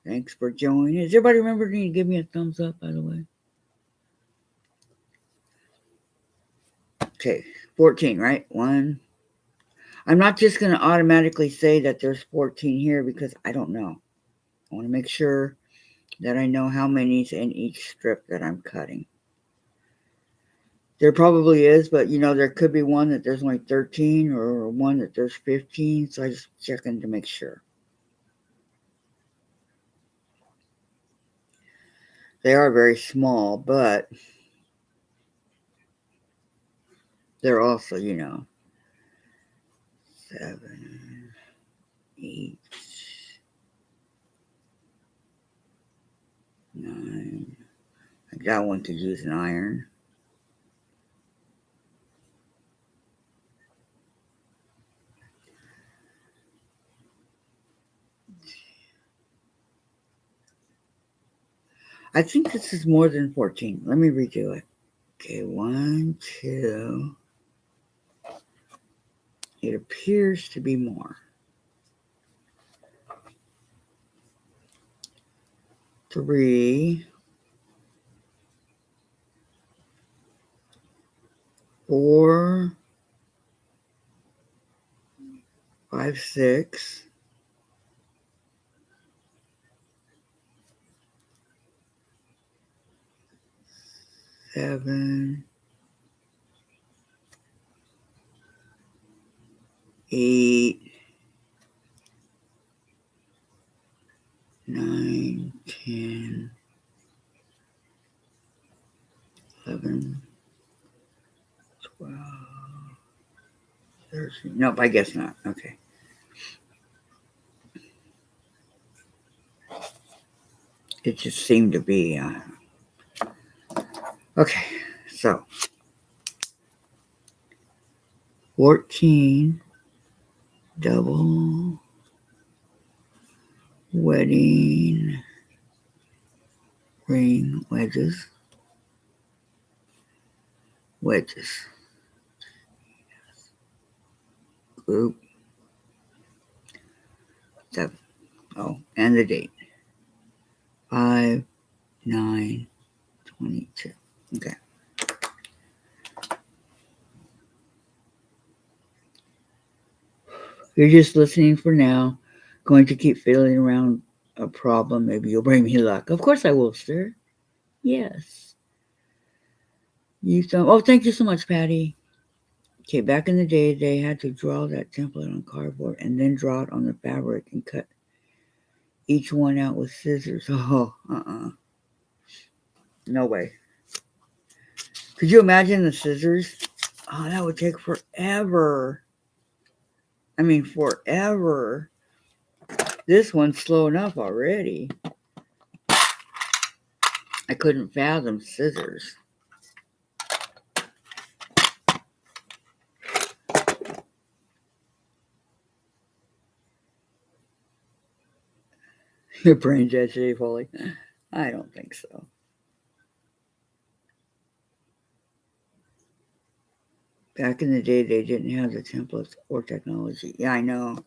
Thanks for joining. Does everybody remember to give me a thumbs up, by the way? Okay, 14, right? One. I'm not just going to automatically say that there's 14 here because I don't know. I want to make sure that I know how many's in each strip that I'm cutting. There probably is, but there could be one that there's only 13 or one that there's 15, so I just checking to make sure. They are very small, but they're also, 7, 8, 9. Like that one could use an iron. I think this is more than 14. Let me redo it. Okay, 1, 2. It appears to be more. 3, 4, 5, 6. 7, 8, 9, 10, 11, 12, 13. Nope, I guess not. Okay. It just seemed to be. Okay, so 14 double wedding ring wedges. Group 7. Oh, and the date 5/9/22. Okay. You're just listening for now. Going to keep fiddling around a problem. Maybe you'll bring me luck. Of course I will, sir. Yes. Oh, thank you so much, Patty. Okay, back in the day, they had to draw that template on cardboard and then draw it on the fabric and cut each one out with scissors. Oh, no way. Could you imagine the scissors? Oh, that would take forever. I mean, forever. This one's slow enough already. I couldn't fathom scissors. Your brain dead today, Polly? I don't think so. Back in the day, they didn't have the templates or technology. Yeah, I know.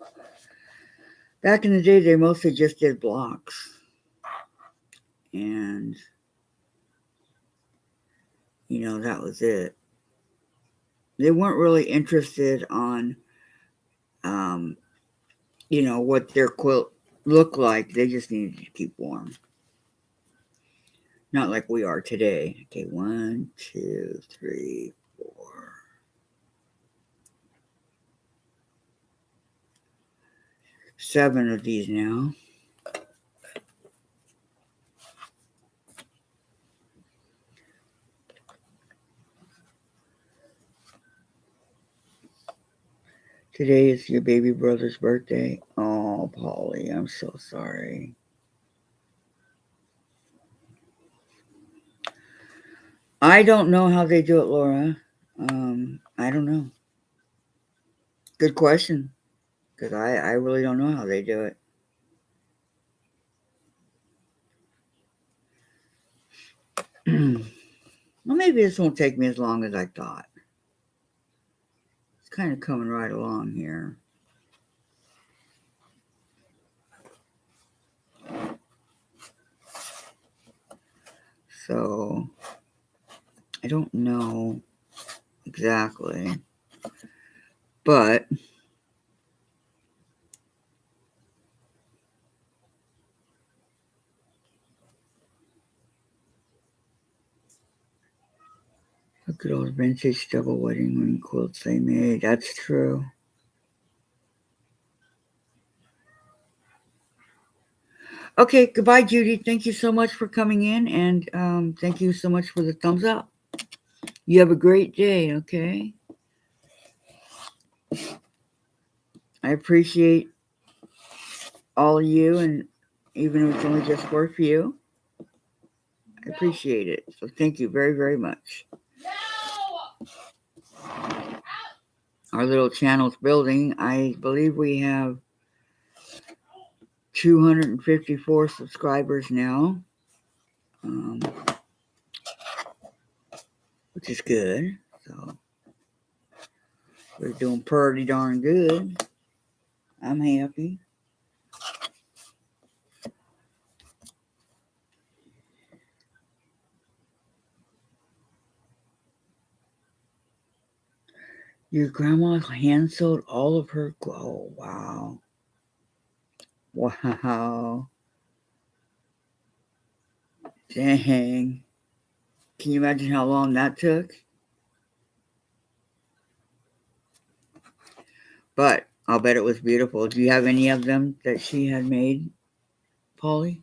Back in the day, they mostly just did blocks. And, that was it. They weren't really interested on, what their quilt looked like. They just needed to keep warm. Not like we are today. Okay, 1, 2, 3, 4. Seven of these now. Today is your baby brother's birthday. Oh, Polly, I'm so sorry. I don't know how they do it, Laura. I don't know. Good question. Because I really don't know how they do it. Well, maybe this won't take me as long as I thought. It's kind of coming right along here. So, I don't know exactly. But look at all the vintage double wedding ring quilts they made. That's true. Okay, goodbye, Judy. Thank you so much for coming in, and thank you so much for the thumbs up. You have a great day, okay? I appreciate all of you, and even if it's only just for a few, I appreciate it. So thank you very, very much. Our little channel's building. I believe we have 254 subscribers now, which is good. So we're doing pretty darn good. I'm happy. Your grandma hand sewed all of her. Oh, wow. Wow. Dang. Can you imagine how long that took? But I'll bet it was beautiful. Do you have any of them that she had made, Polly?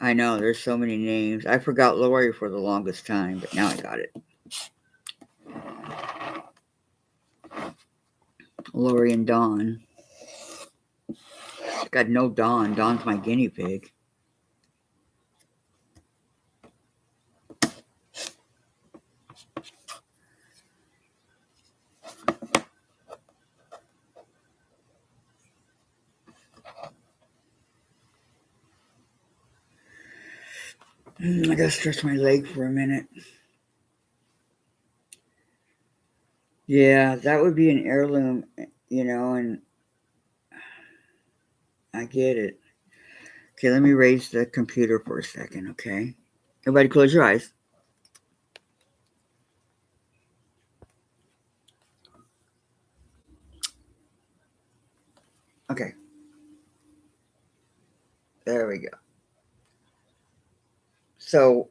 I know, there's so many names. I forgot Lori for the longest time, but now I got it. Lori and Dawn. Got no Dawn. Dawn's my guinea pig. I gotta stretch my leg for a minute. Yeah, that would be an heirloom, and I get it. Okay, let me raise the computer for a second, okay? Everybody close your eyes. Okay, there we go. So,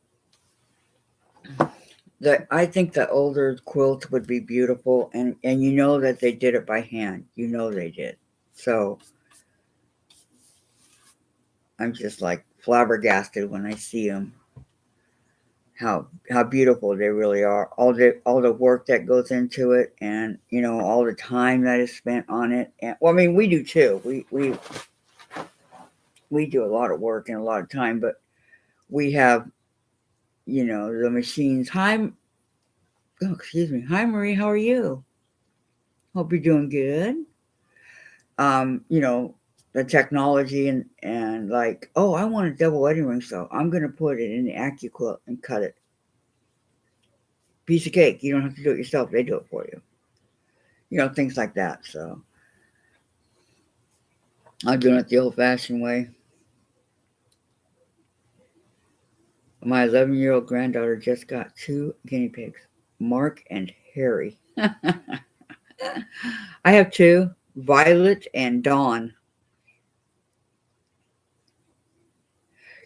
I think the older quilt would be beautiful, and you know that they did it by hand. You know they did. So, I'm just like flabbergasted when I see them. How beautiful they really are. All the work that goes into it, and all the time that is spent on it. And well, I mean, we do too. We do a lot of work and a lot of time, but we have the machines. Hi, oh, excuse me. Hi, Marie. How are you? Hope you're doing good. You know, the technology and like, oh, I want a double wedding ring, so I'm gonna put it in the AccuQuilt and cut it. Piece of cake. You don't have to do it yourself. They do it for you. Things like that. So I'm doing it the old-fashioned way. My 11-year-old granddaughter just got two guinea pigs, Mark and Harry. I have two, Violet and Dawn.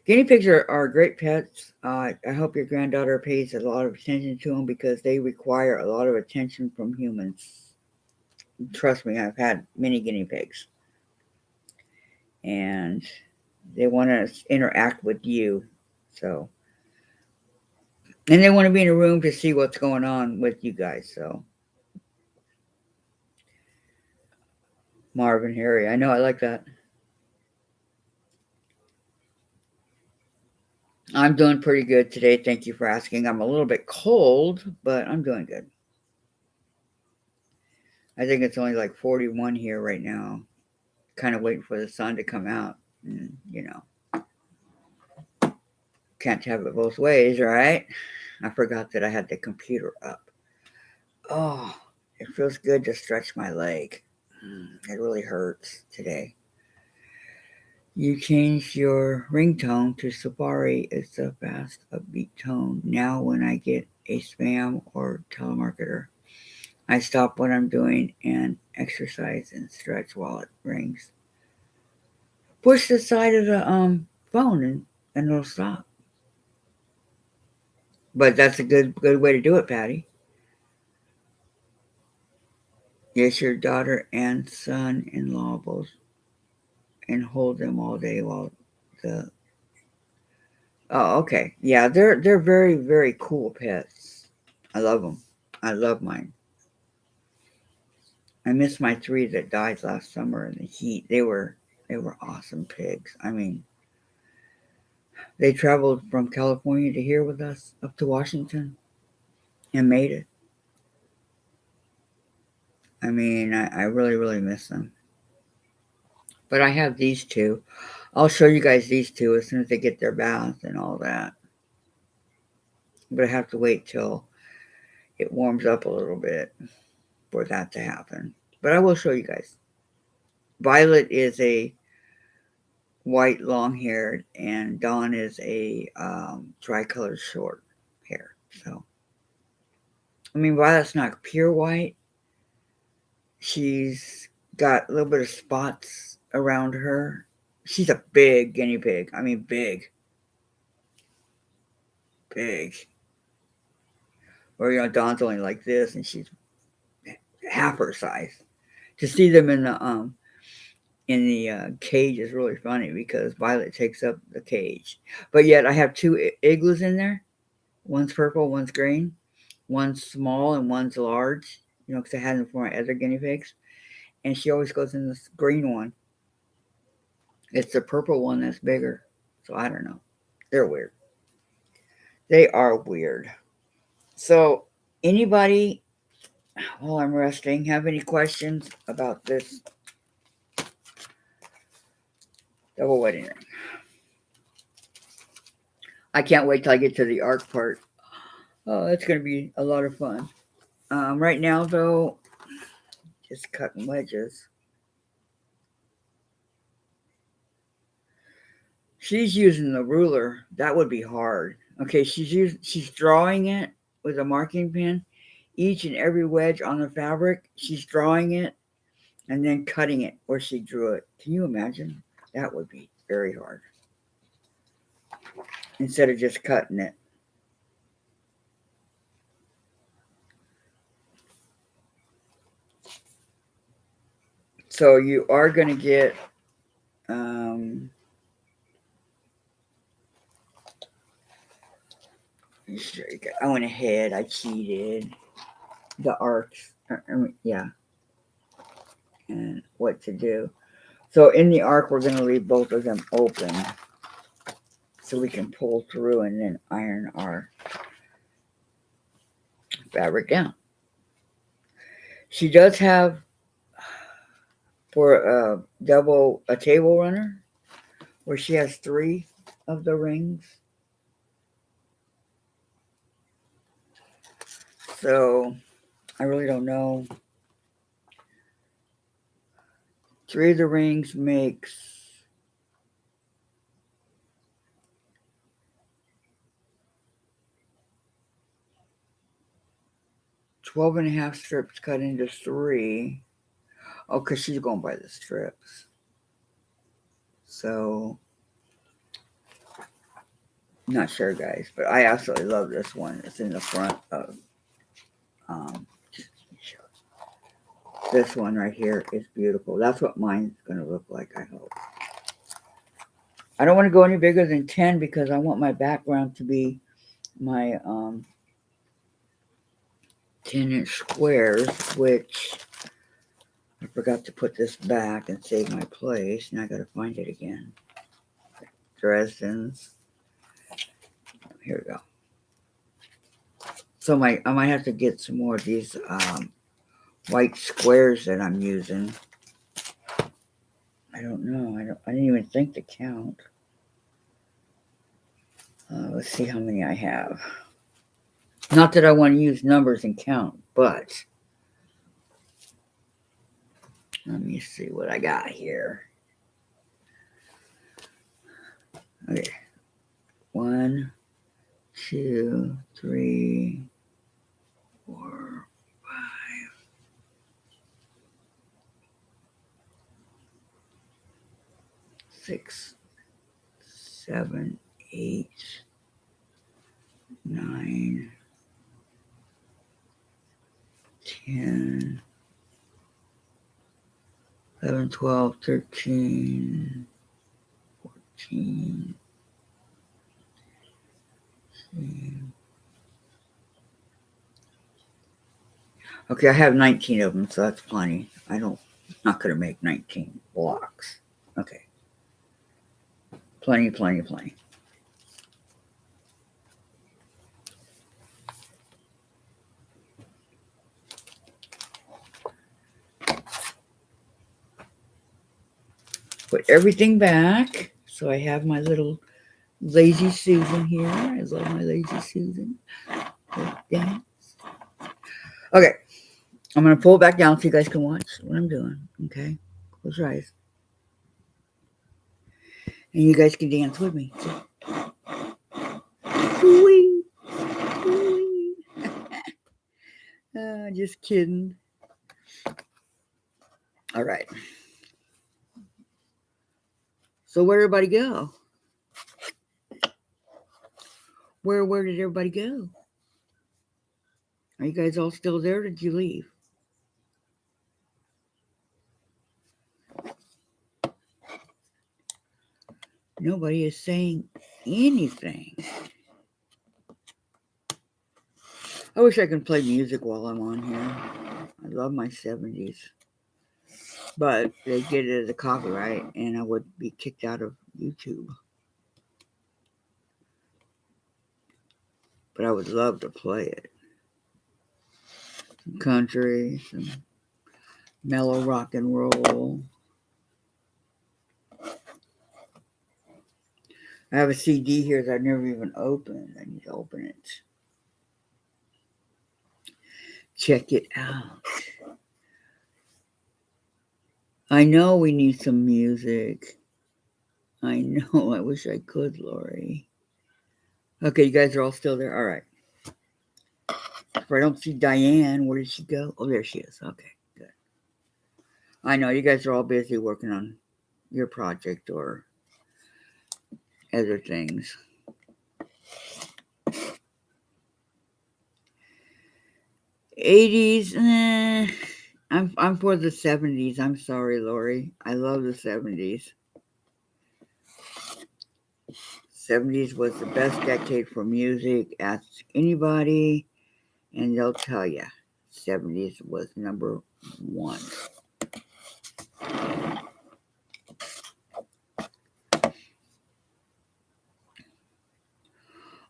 Guinea pigs are great pets. I hope your granddaughter pays a lot of attention to them because they require a lot of attention from humans. Trust me, I've had many guinea pigs. And they want to interact with you. So, and they want to be in a room to see what's going on with you guys. So, Marvin, Harry, I know I like that. I'm doing pretty good today. Thank you for asking. I'm a little bit cold, but I'm doing good. I think it's only like 41 here right now. Kind of waiting for the sun to come out. And, can't have it both ways, right? I forgot that I had the computer up. Oh, it feels good to stretch my leg. It really hurts today. You changed your ringtone to Safari. It's a fast, upbeat tone. Now, when I get a spam or telemarketer, I stop what I'm doing and exercise and stretch while it rings. Push the side of the phone and it'll stop. But that's a good way to do it, Patty. Yes, your daughter and son-in-law both, and hold them all day while the. Oh, okay. Yeah, they're very very cool pets. I love them. I love mine. I miss my three that died last summer in the heat. They were awesome pigs. I mean, they traveled from California to here with us up to Washington and made it. I mean, I really really miss them. But I have these two. I'll show you guys these two as soon as they get their bath and all that. But I have to wait till it warms up a little bit for that to happen. But I will show you guys. Violet is a white long haired, and Dawn is a tricolored short hair. So, I mean, Violet's not pure white. She's got a little bit of spots around her. She's a big guinea pig. I mean, big. Big. Or, Dawn's only like this, and she's half her size. To see them in the cage is really funny because Violet takes up the cage. But yet I have two igloos in there. One's purple, one's green. One's small and one's large. Because I had them for my other guinea pigs. And she always goes in this green one. It's the purple one that's bigger. So I don't know. They're weird. They are weird. So anybody, while I'm resting, have any questions about this double wedding ring? I can't wait till I get to the arc part. Oh, that's going to be a lot of fun. Right now, though, just cutting wedges. She's using the ruler. That would be hard. Okay, she's drawing it with a marking pen. Each and every wedge on the fabric, she's drawing it and then cutting it where she drew it. Can you imagine? That would be very hard. Instead of just cutting it. So you are going to get I went ahead. I cheated. The arcs. Yeah. And what to do. So in the arc, we're going to leave both of them open so we can pull through and then iron our fabric down. She does have for a table runner where she has 3 of the rings. So I really don't know. 3 of the rings makes 12.5 strips cut into 3. Oh, because she's going by the strips. So, not sure, guys, but I absolutely love this one. It's in the front of, this one right here is beautiful. That's what mine's going to look like, I hope. I don't want to go any bigger than 10 because I want my background to be my 10-inch squares, which I forgot to put this back and save my place. Now I got to find it again. Dresden's. Here we go. So I might have to get some more of these white squares that I'm using. I don't know. I didn't even think to count. Let's see how many I have. Not that I want to use numbers and count, but let me see what I got here. Okay. 1, 2, 3, 4, 5, 6, 7, 8, 9, 10, 11, 12, 13, 14, 15. Okay, I have 19 of them, so that's plenty. I'm not going to make 19 blocks. Okay. Plenty. Put everything back. So I have my little lazy Susan here. I love my lazy Susan. Okay. I'm going to pull it back down so you guys can watch what I'm doing. Okay. Close your eyes. And you guys can dance with me. Wee. Just kidding. All right. So where'd everybody go? Where did everybody go? Are you guys all still there? Or did you leave? Nobody is saying anything. I wish I could play music while I'm on here. I love my 70s. But they get it as a copyright, and I would be kicked out of YouTube. But I would love to play it. Some country, some mellow rock and roll. I have a CD here that I've never even opened. I need to open it. Check it out. I know we need some music. I know. I wish I could, Lori. Okay, you guys are all still there? All right. If I don't see Diane, where did she go? Oh, there she is. Okay, good. I know you guys are all busy working on your project or other things. '80s, I'm for the '70s. I'm sorry, Lori. I love the '70s. '70s was the best decade for music. Ask anybody, and they'll tell you. '70s was number one.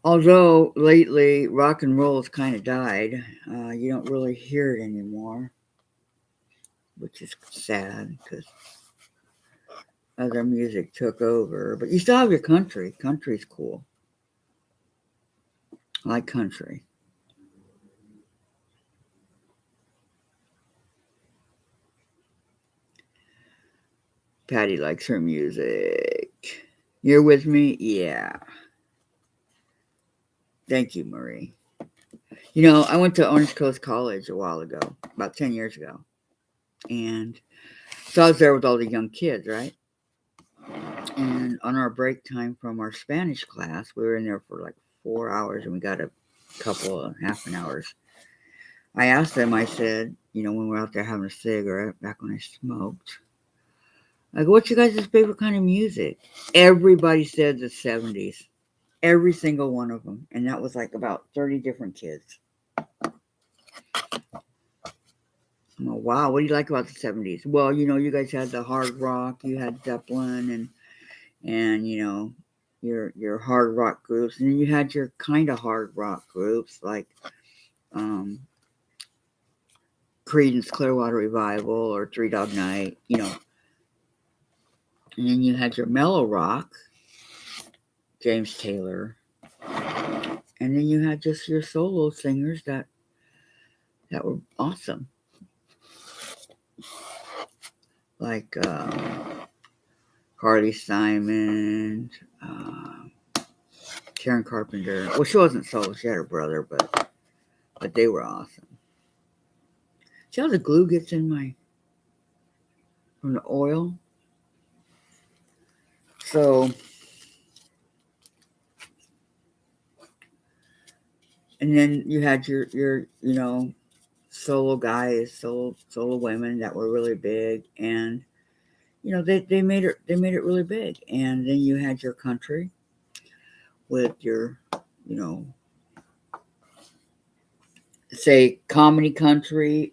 Although lately rock and roll has kind of died, you don't really hear it anymore, which is sad because other music took over. But you still have your country. Country's cool. I like country. Patty likes her music. You're with me? Yeah. Thank you, Marie. You know, I went to Orange Coast College a while ago, about 10 years ago. And so I was there with all the young kids, right? And on our break time from our Spanish class, we were in there for like 4 hours and we got a couple of half an hours. I asked them, I said, you know, when we were out there having a cigarette, back when I smoked, I go, what's your guys' favorite kind of music? Everybody said the 70s. Every single one of them. And that was like about 30 different kids. Oh, wow, what do you like about the 70s? Well, you know, you guys had the hard rock, you had Zeppelin and you know, your hard rock groups, and then you had your kind of hard rock groups like Creedence Clearwater Revival or Three Dog Night, you know. And then you had your mellow rock, James Taylor. And then you had just your solo singers that were awesome. Like Carly Simon, Karen Carpenter. Well, she wasn't solo; she had her brother, but they were awesome. See how the glue gets in from the oil? So, and then you had your you know, solo guys, solo women that were really big, and you know they made it really big. And then you had your country with your, you know, say comedy country,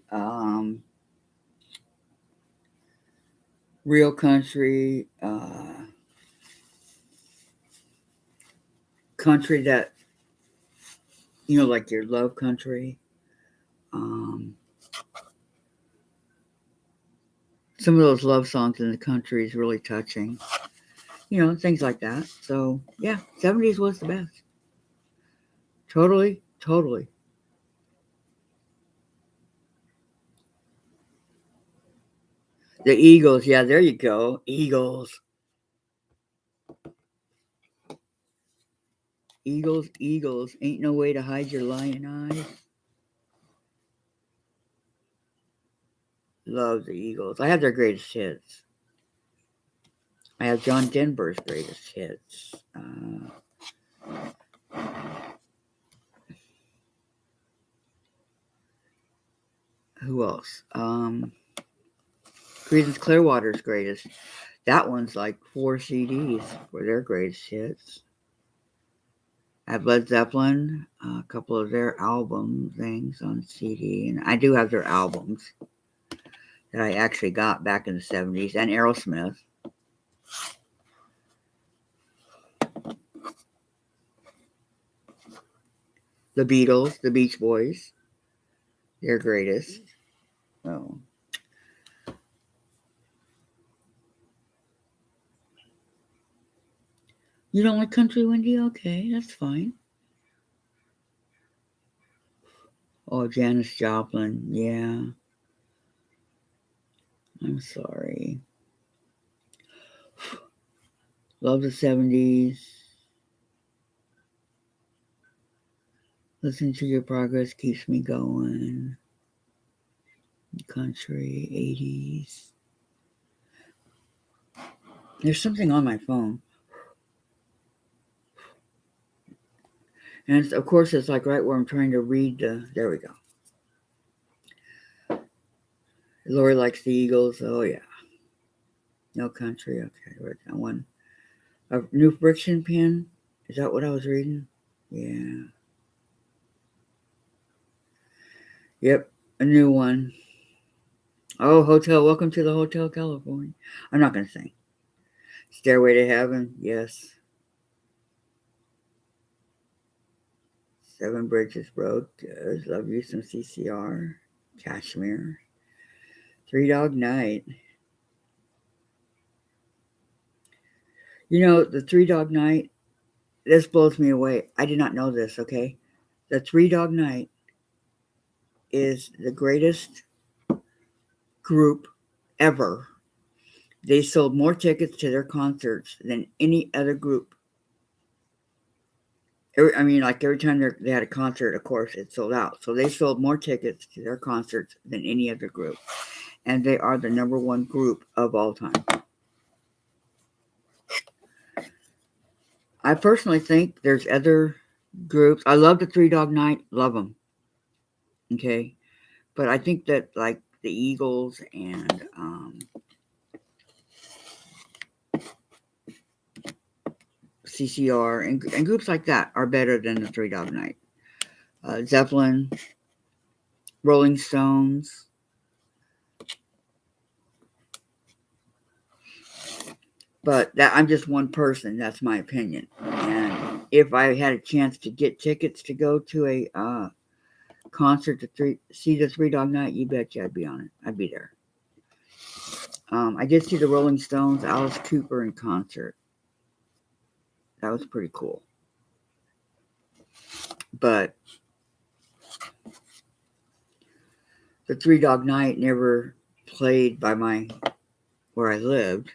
real country, country that, you know, like your love country. Some of those love songs in the country is really touching. You know, things like that. So yeah, '70s was the best. Totally, totally. The Eagles, yeah, there you go. Eagles. Eagles, Eagles. Ain't no way to hide your lion eyes. Love the Eagles. I have their greatest hits. I have John Denver's greatest hits. Who else? Creedence Clearwater's greatest. That one's like 4 CDs for their greatest hits. I have Led Zeppelin, a couple of their album things on CD, and I do have their albums that I actually got back in the 70s, and Aerosmith. The Beatles, the Beach Boys, their greatest. Oh. You don't like country, Wendy? Okay, that's fine. Oh, Janis Joplin, yeah. I'm sorry. Love the 70s. Listen to Your Progress keeps me going. Country, 80s. There's something on my phone. And it's, of course, it's like right where I'm trying to read the. There we go. Lori likes the Eagles. Oh, yeah. No country. Okay, where's that one? A new friction pen. Is that what I was reading? Yeah. Yep, a new one. Oh, Hotel. Welcome to the Hotel California. I'm not going to sing. Stairway to Heaven. Yes. Seven Bridges Road. Good. Love you some CCR. Kashmir. Three Dog Night. You know, the Three Dog Night, this blows me away. I did not know this, okay? The Three Dog Night is the greatest group ever. They sold more tickets to their concerts than any other group. Every time they had a concert, of course, it sold out. So they sold more tickets to their concerts than any other group. And they are the number one group of all time. I personally think there's other groups. I love the Three Dog Night. Love them. Okay. But I think that, like, the Eagles and CCR and groups like that are better than the Three Dog Night. Zeppelin, Rolling Stones. But that I'm just one person. That's my opinion. And if I had a chance to get tickets to go to a concert to see the Three Dog Night, you betcha I'd be on it. I'd be there. I did see the Rolling Stones, Alice Cooper in concert. That was pretty cool. But the Three Dog Night never played by where I lived.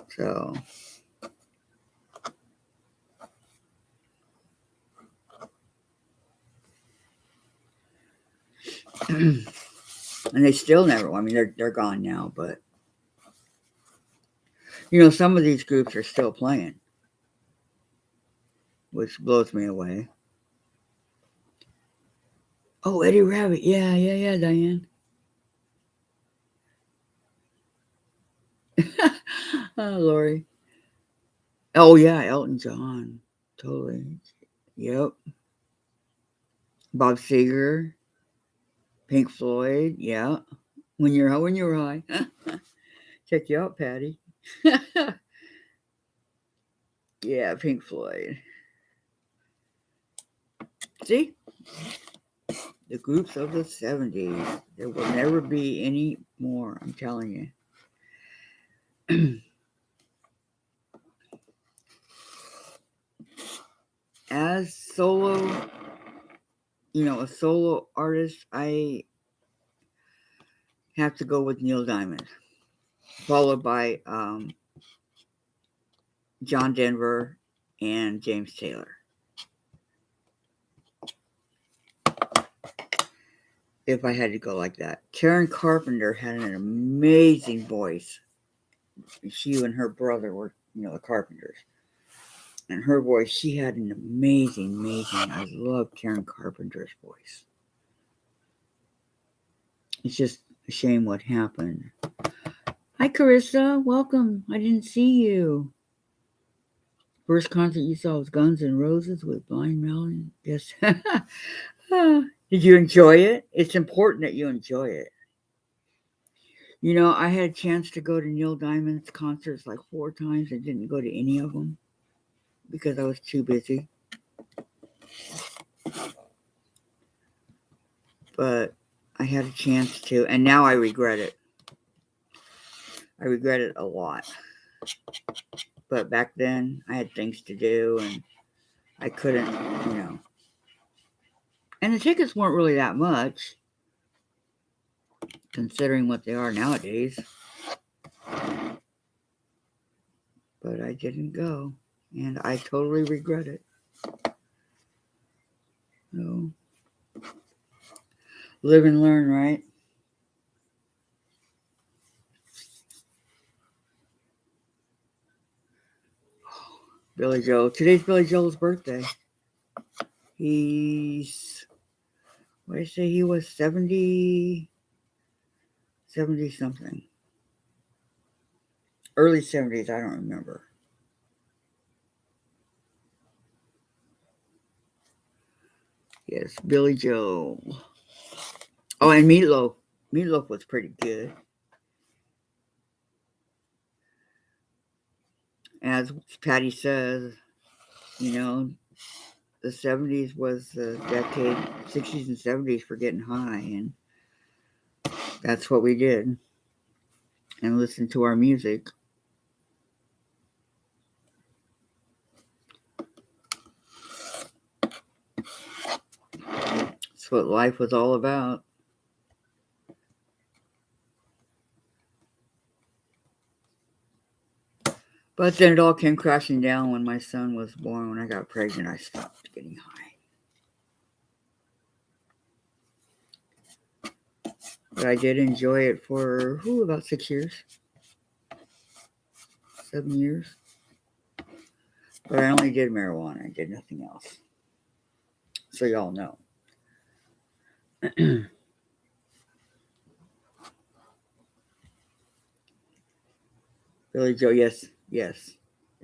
So and they still never. I mean, they're gone now, but you know, some of these groups are still playing, which blows me away. Oh, Eddie Rabbit. Yeah, Diane. Oh, Lori. Oh, yeah, Elton John. Totally. Yep. Bob Seger. Pink Floyd. Yeah. When you're high. Check you out, Patty. Yeah, Pink Floyd. See? The groups of the 70s. There will never be any more, I'm telling you. As a solo artist, I have to go with Neil Diamond, followed by John Denver and James Taylor. If I had to go like that. Karen Carpenter had an amazing voice. She and her brother were, the Carpenters. And her voice, she had an amazing. I love Karen Carpenter's voice. It's just a shame what happened. Hi, Carissa. Welcome. I didn't see you. First concert you saw was Guns N' Roses with Blind Melon. Yes. Did you enjoy it? It's important that you enjoy it. I had a chance to go to Neil Diamond's concerts like 4 times and didn't go to any of them because I was too busy. But I had a chance to, and now I regret it. I regret it a lot. But back then, I had things to do, and I couldn't, And the tickets weren't really that much, considering what they are nowadays. But I didn't go, and I totally regret it. So, live and learn, right? Billy Joel. Today's Billy Joel's birthday. What did I say? He was 70 something. Early 70s, I don't remember. Yes, Billy Joel. Oh, and Meatloaf. Meatloaf was pretty good. As Patty says, the 70s was the decade, 60s and 70s for getting high, and that's what we did. And listen to our music. That's what life was all about. But then it all came crashing down when my son was born. When I got pregnant, I stopped getting high. But I did enjoy it for, about 6 years. 7 years. But I only did marijuana. I did nothing else. So y'all know. Billy Joe, yes.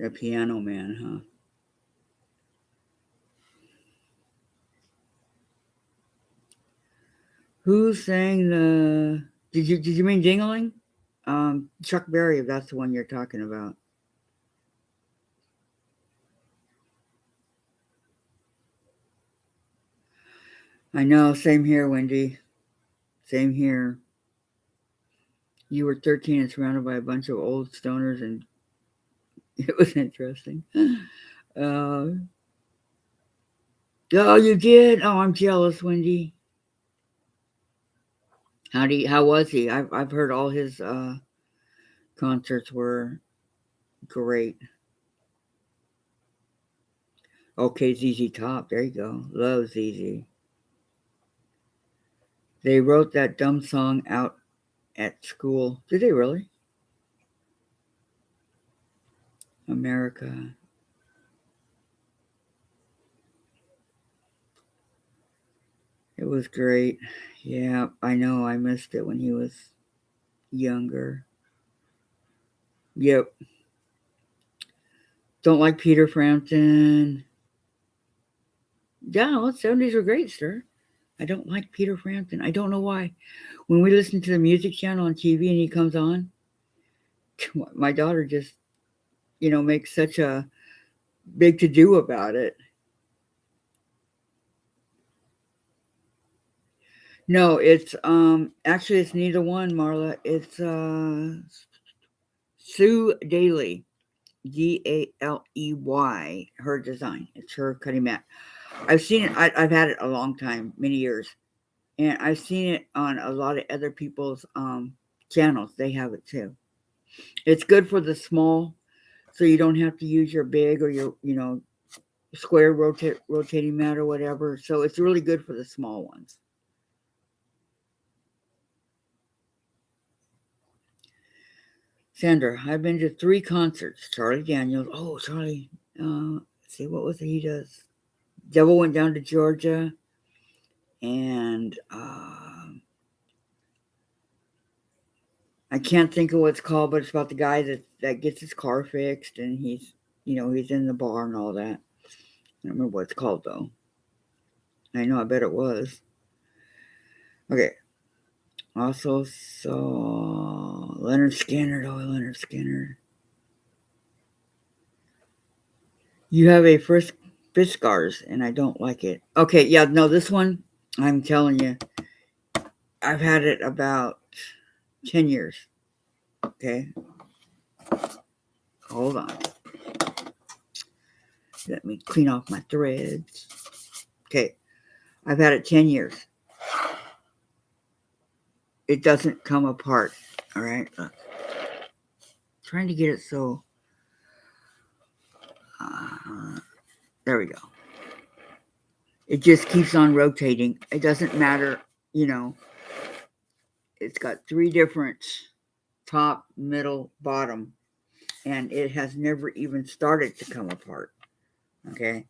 A piano man, huh? Who sang the? Did you mean Dingling? Chuck Berry, if that's the one you're talking about. I know. Same here, Wendy. Same here. You were 13 and surrounded by a bunch of old stoners, and it was interesting. Oh, you did? Oh, I'm jealous, Wendy. How was he? I've heard all his concerts were great. Okay, ZZ Top. There you go. Love ZZ. They wrote that dumb song out at school. Did they really? America. It was great. Yeah, I know. I missed it when he was younger. Yep. Don't like Peter Frampton. Yeah, the 70s were great, sir. I don't like Peter Frampton. I don't know why. When we listen to the music channel on TV and he comes on, my daughter just, makes such a big to do about it. No, it's actually it's neither one, Marla. It's Sue Daly. Daley, her design. It's her cutting mat. I've seen it. I've had it a long time, many years, and I've seen it on a lot of other people's channels. They have it too. It's good for the small, so you don't have to use your big or your square rotating mat or whatever. So it's really good for the small ones. Sandra, I've been to 3 concerts. Charlie Daniels. Oh, Charlie. Let's see, what was it he does? Devil Went Down to Georgia. And I can't think of what it's called, but it's about the guy that gets his car fixed, and he's in the bar and all that. I don't remember what it's called though. I know, I bet it was. Okay. Also saw Leonard Skinner. Oh, Leonard Skinner. You have a first fish scars, and I don't like it. Okay, yeah, no, this one, I'm telling you, I've had it about 10 years. Okay. Hold on. Let me clean off my threads. Okay. I've had it 10 years. It doesn't come apart. All right. Trying to get it so. There we go. It just keeps on rotating. It doesn't matter, it's got 3 different top, middle, bottom, and it has never even started to come apart. Okay.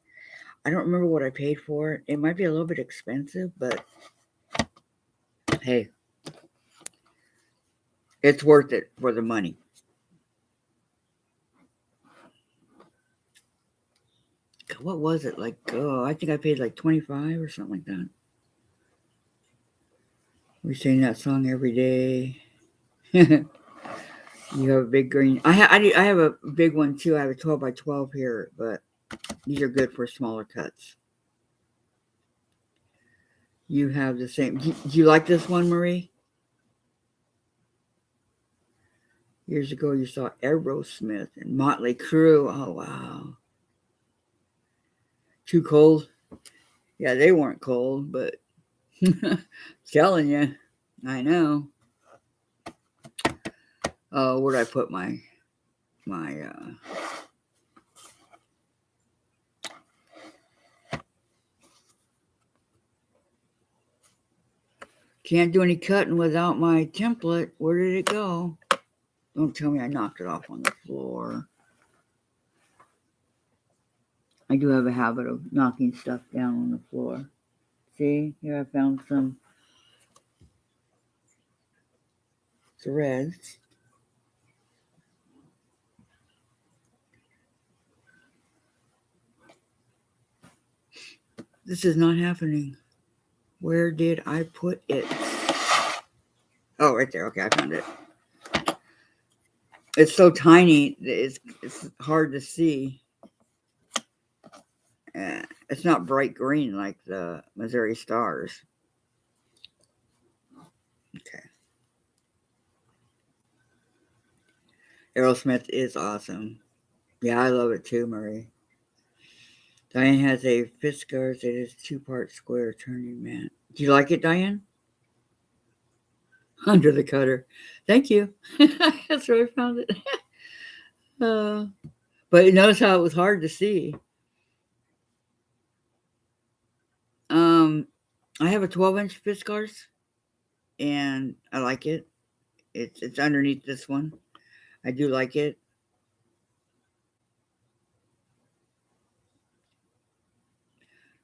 I don't remember what I paid for it. It might be a little bit expensive, but hey, it's worth it for the money. What was it? I think I paid like $25 or something like that. We sing that song every day. You have a big green. I have a big one too. I have a 12 by 12 here, but these are good for smaller cuts. You have the same. Do you like this one, Marie? Years ago, you saw Aerosmith and Motley Crue. Oh, wow. Too cold? Yeah, they weren't cold, but telling you, I know. Oh, where'd I put my can't do any cutting without my template. Where did it go? Don't tell me I knocked it off on the floor. I do have a habit of knocking stuff down on the floor. See, here I found some threads. This is not happening. Where did I put it? Oh, right there. Okay, I found it. It's so tiny, it's hard to see. It's not bright green like the Missouri Stars. Okay. Aerosmith is awesome. Yeah, I love it too, Marie. Diane has a Fiskars. It is 2-part square turning mat. Do you like it, Diane? Under the cutter. Thank you. That's where I found it. But notice how it was hard to see. I have a 12-inch Fiskars, and I like it. It's underneath this one. I do like it.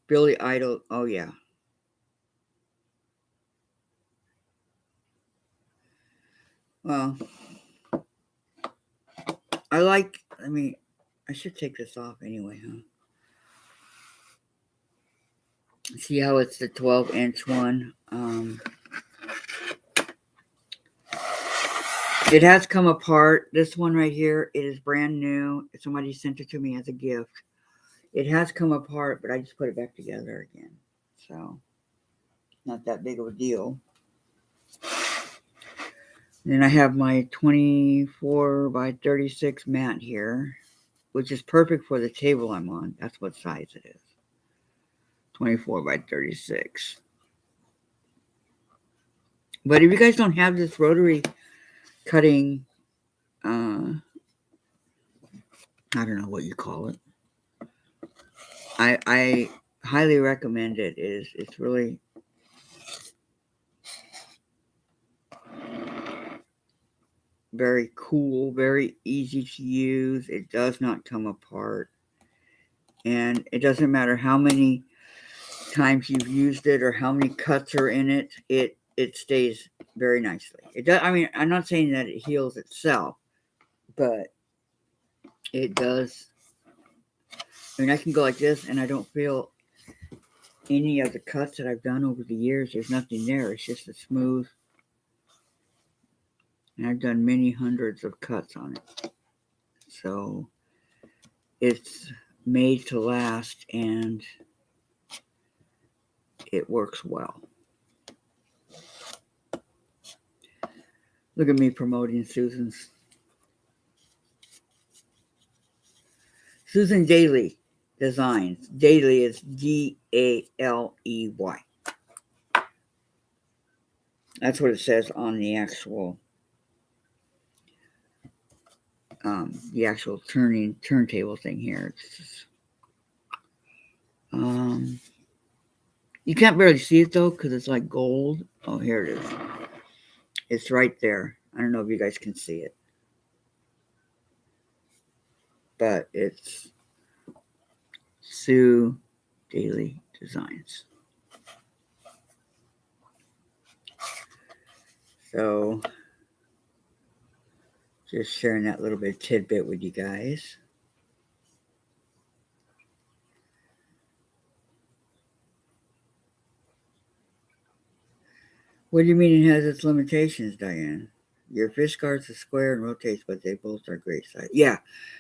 Billy Idol. Oh yeah. Well, I should take this off anyway, huh? See how it's the 12-inch one. It has come apart. This one right here, it is brand new. Somebody sent it to me as a gift. It has come apart, but I just put it back together again. So, not that big of a deal. And then I have my 24 by 36 mat here, which is perfect for the table I'm on. That's what size it is. 24 by 36. But if you guys don't have this rotary cutting, I don't know what you call it. I highly recommend it. It's really very cool, very easy to use. It does not come apart. And it doesn't matter how many times you've used it or how many cuts are in it, it stays very nicely. It does. I mean, I'm not saying that it heals itself, but it does. I mean, I can go like this, and I don't feel any of the cuts that I've done over the years. There's nothing there. It's just a smooth. And I've done many hundreds of cuts on it. So it's made to last, and it works well. Look at me promoting Susan's. Susan Daly Designs. Daly is Daley. That's what it says on the actual turntable thing here. It's you can't barely see it though because it's like gold. Oh, here it is. It's right there. I don't know if you guys can see it, but it's Sue Daly Designs. So, just sharing that little bit of tidbit with you guys. What do you mean it has its limitations, Diane? Your fish guard's a square and rotates, but they both are great size. Yeah.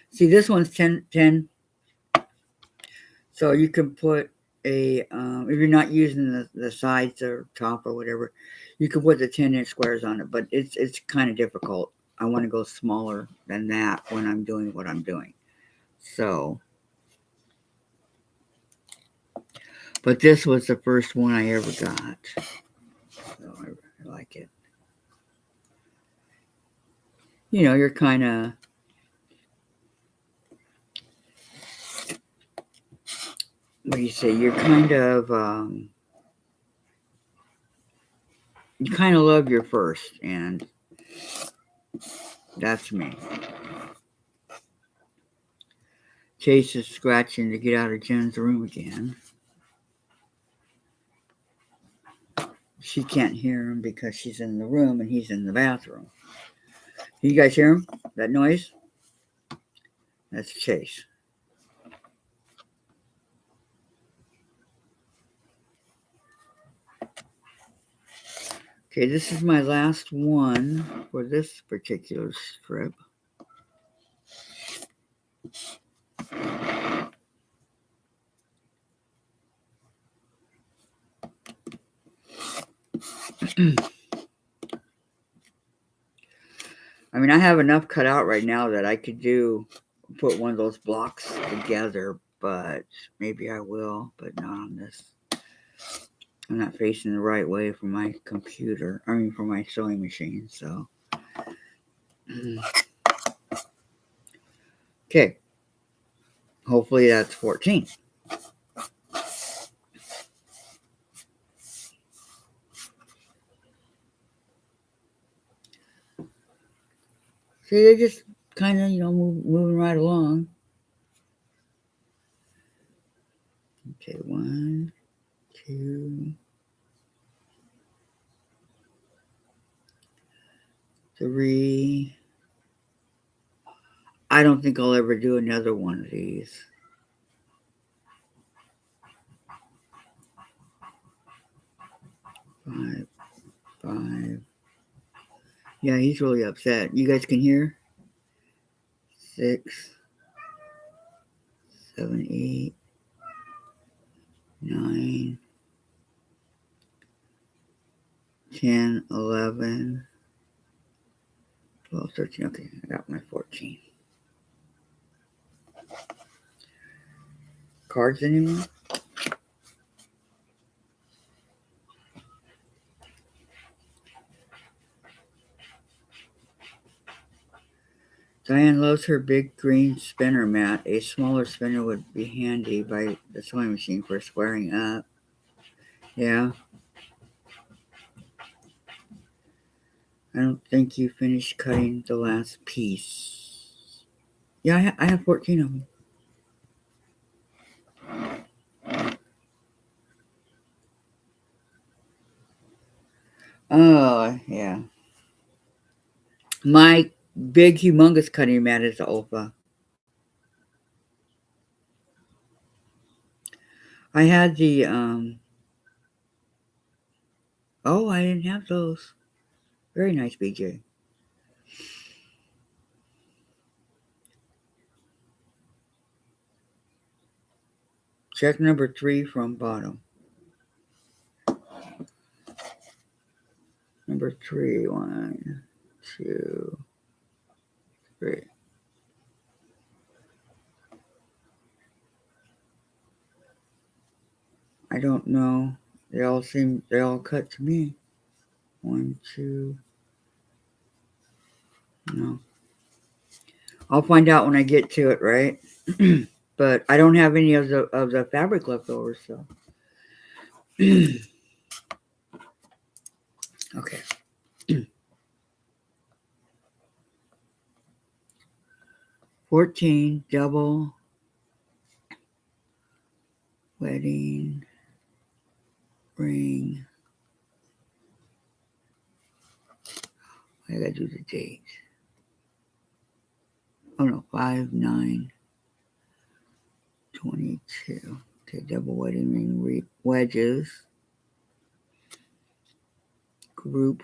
See, this one's 10. So you can put a, if you're not using the sides or top or whatever, you can put the 10-inch squares on it, but it's kind of difficult. I want to go smaller than that when I'm doing what I'm doing. So, but this was the first one I ever got. So I like it. You know, you're kind of, what do you say? You're kind of, you kind of love your first, and that's me. Chase is scratching to get out of Jen's room again. She can't hear him because she's in the room and he's in the bathroom. You guys hear him? That noise? That's Chase. Okay, this is my last one for this particular strip. I mean, I have enough cut out right now that I could put one of those blocks together, but maybe I will, but not on this. I'm not facing the right way for my computer. I mean, for my sewing machine, so. Okay. Hopefully that's 14. See, they're just kind of, moving right along. Okay, 1, 2, 3. I don't think I'll ever do another one of these. 5, 5. Yeah, he's really upset. You guys can hear? 6, 7, 8, 9, 10, 11, 12, 13. Okay, I got my 14. Cards anymore? Diane loves her big green spinner mat. A smaller spinner would be handy by the sewing machine for squaring up. Yeah. I don't think you finished cutting the last piece. Yeah, I have 14 of them. Oh, yeah. My big, humongous cutting mat is the Olfa. I had the, oh, I didn't have those. Very nice, BJ. Check number 3 from bottom. Number 3, 1, 2, 3. I don't know. They all cut to me. 1, 2. No. I'll find out when I get to it, right? But I don't have any of the fabric left over, so. Okay. 14 double wedding ring. I gotta do the date. Oh no, 5/9/22. Okay, double wedding ring wedges. Group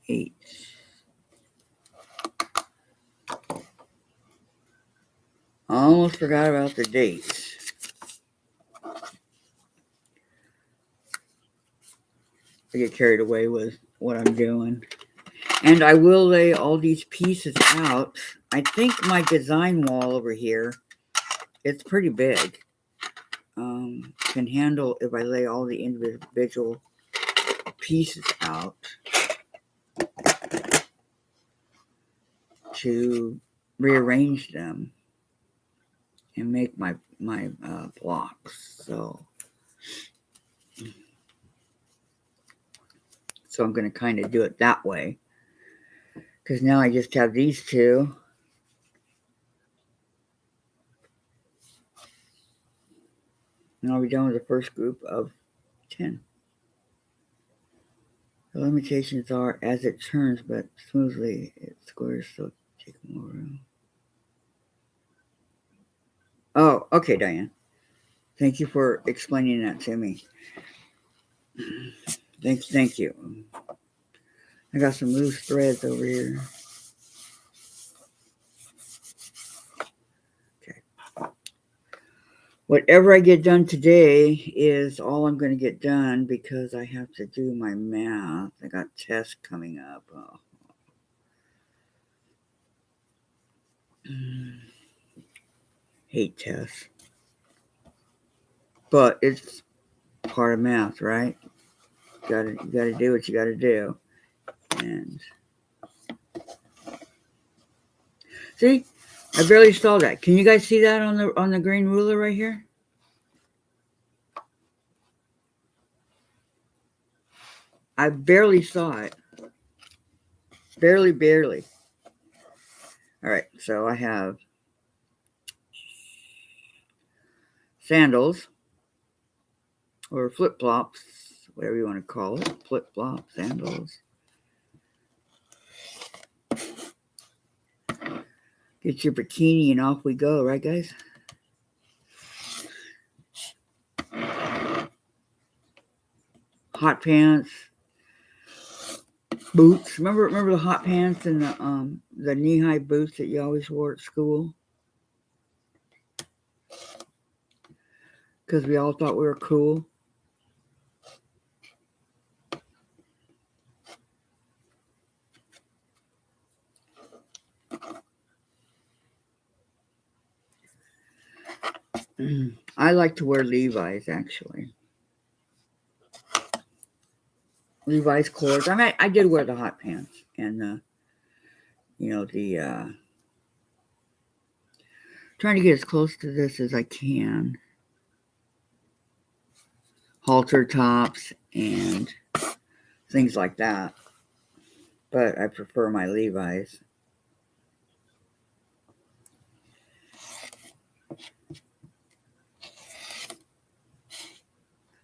8. I almost forgot about the dates. I get carried away with what I'm doing. And I will lay all these pieces out. I think my design wall over here, it's pretty big. Can handle if I lay all the individual pieces out to rearrange them and make my blocks. So I'm going to kind of do it that way because now I just have these two. And I'll be done with the first group of 10. The limitations are as it turns, but smoothly it squares, so take more room. Oh, okay, Diane. Thank you for explaining that to me. Thank you. I got some loose threads over here. Okay. Whatever I get done today is all I'm going to get done because I have to do my math. I got tests coming up. Oh. Hate tests. But it's part of math, right? You gotta do what you gotta do. And see, I barely saw that. Can you guys see that on the green ruler right here? I barely saw it. Barely. All right, so I have sandals or flip-flops, whatever you want to call it. Flip-flops, sandals. Get your bikini and off we go, right, guys? Hot pants, boots. Remember the hot pants and the knee-high boots that you always wore at school? Because we all thought we were cool. I like to wear Levi's, actually. Levi's cords. I mean, I did wear the hot pants and the trying to get as close to this as I can. Halter tops and things like that. But I prefer my Levi's.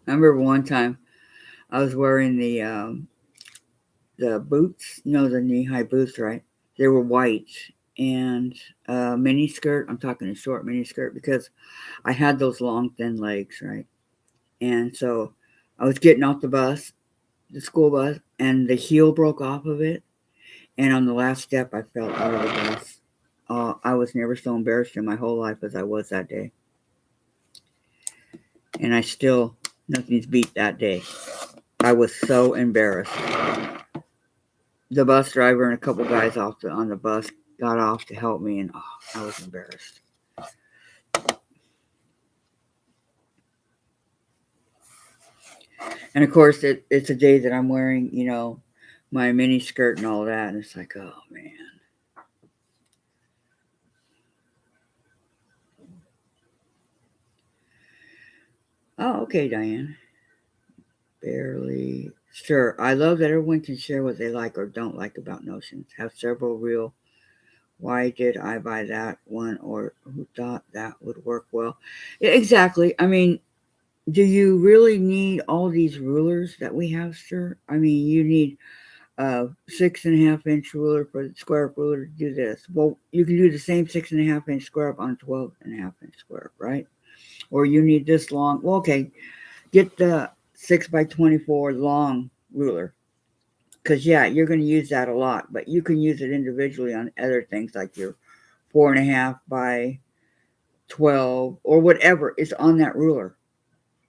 I remember one time I was wearing the boots, the knee-high boots, right? They were white and mini skirt. I'm talking a short mini skirt because I had those long, thin legs, right? And so I was getting off the school bus, and the heel broke off of it. And on the last step, I fell out of the bus. I was never so embarrassed in my whole life as I was that day. And I still, nothing's beat that day. I was so embarrassed. The bus driver and a couple guys on the bus got off to help me, and I was embarrassed. And of course, it's a day that I'm wearing, my mini skirt and all that, and it's like, oh man. Oh, okay, Diane. Barely. Sure. I love that everyone can share what they like or don't like about notions. Have several real. Why did I buy that one, or who thought that would work well? Yeah, exactly. I mean, do you really need all these rulers that we have, sir? I mean, you need a 6.5 inch ruler for the square up ruler to do this. Well, you can do the same 6.5 inch square up on a 12.5 inch square up, right? Or you need this long. Well, okay, get the 6 by 24 long ruler, because yeah, you're going to use that a lot, but you can use it individually on other things like your 4.5 by 12 or whatever is on that ruler.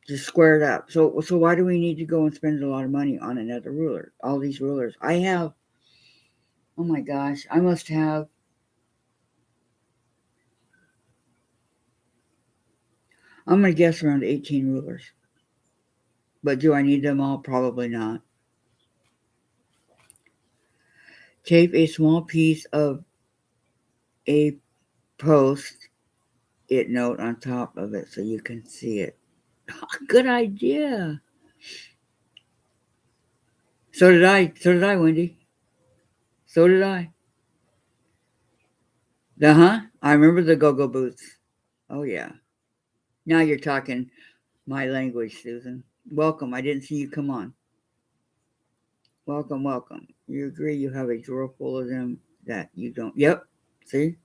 Just square it up. So why do we need to go and spend a lot of money on another ruler? All these rulers. I have, oh my gosh, I must have, I'm going to guess around 18 rulers. But do I need them all? Probably not. Tape a small piece of a post it note on top of it so you can see it. Good idea. So did I. So did I, Wendy. So did I. I remember the go-go boots. Oh yeah. Now you're talking my language, Susan. Welcome. I didn't see you come on. Welcome, welcome. You agree you have a drawer full of them that you don't. Yep. See?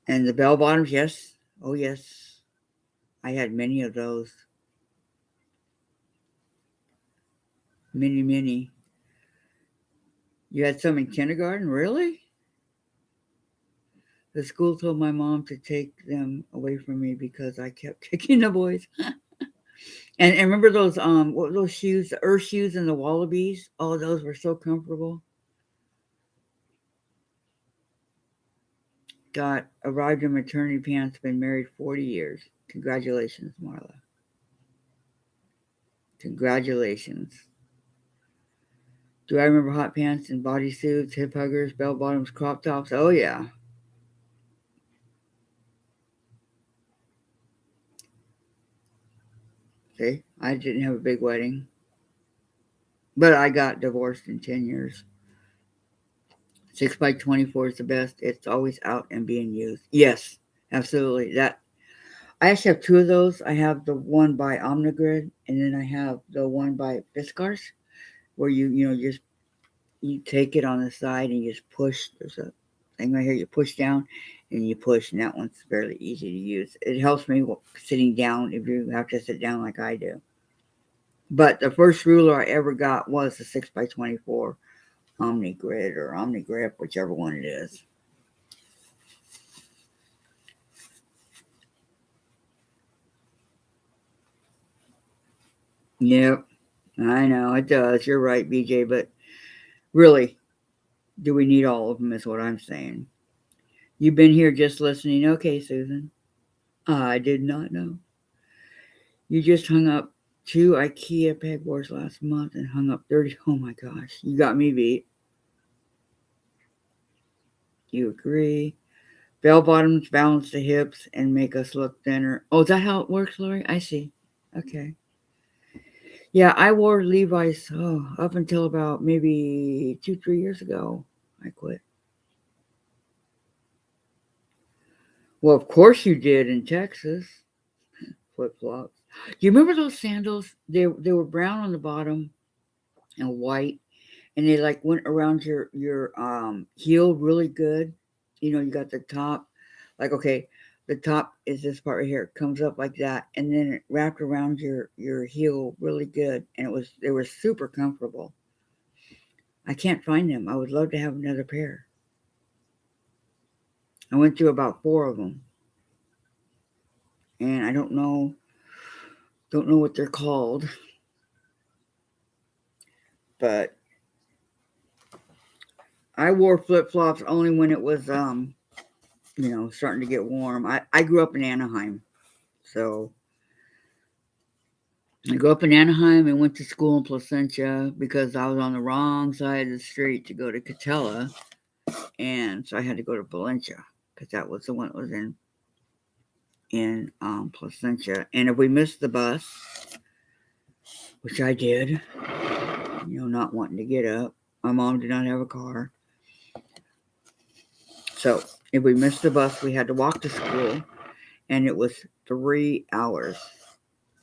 And the bell bottoms, yes. Oh yes. I had many of those. Many, many. You had some in kindergarten? Really? The school told my mom to take them away from me because I kept kicking the boys. And remember those what were those shoes, the earth shoes and the wallabies? Oh, those were so comfortable. Got arrived in maternity pants, been married 40 years. Congratulations, Marla. Congratulations. Do I remember hot pants and bodysuits, hip huggers, bell bottoms, crop tops? Oh yeah. See, I didn't have a big wedding, but I got divorced in 10 years. 6 by 24 is the best. It's always out and being used. Yes, absolutely. That I actually have two of those. I have the one by Omnigrid, and then I have the one by Fiskars, where just you take it on the side and you just push. There's a thing right here. You push down, and you push, and that one's fairly easy to use. It helps me sitting down if you have to sit down like I do. But the first ruler I ever got was the 6 by 24 Omnigrid or Omnigrip, whichever one it is. Yep, I know it does. You're right, BJ. But really, do we need all of them? Is what I'm saying. You've been here just listening. Okay, Susan. I did not know. You just hung up 2 IKEA pegboards last month and hung up 30. Oh my gosh, you got me beat. You agree? Bell bottoms balance the hips and make us look thinner. Oh, is that how it works, Lori? I see. Okay. Yeah, I wore Levi's up until about maybe 2, 3 years ago. I quit. Well, of course you did in Texas. Flip flops. Do you remember those sandals? They were brown on the bottom and white, and they like went around your heel really good. You know, you got the top, like okay, the top is this part right here. It comes up like that, and then it wrapped around your heel really good, and they were super comfortable. I can't find them. I would love to have another pair. I went through about four of them, and I don't know what they're called, but I wore flip flops only when it was starting to get warm. I grew up in Anaheim, so I grew up in Anaheim and went to school in Placentia because I was on the wrong side of the street to go to Catella, and so I had to go to Valencia because that was the one that was in Placentia. And if we missed the bus, which I did, not wanting to get up, my mom did not have a car, so if we missed the bus, we had to walk to school, and it was 3 hours.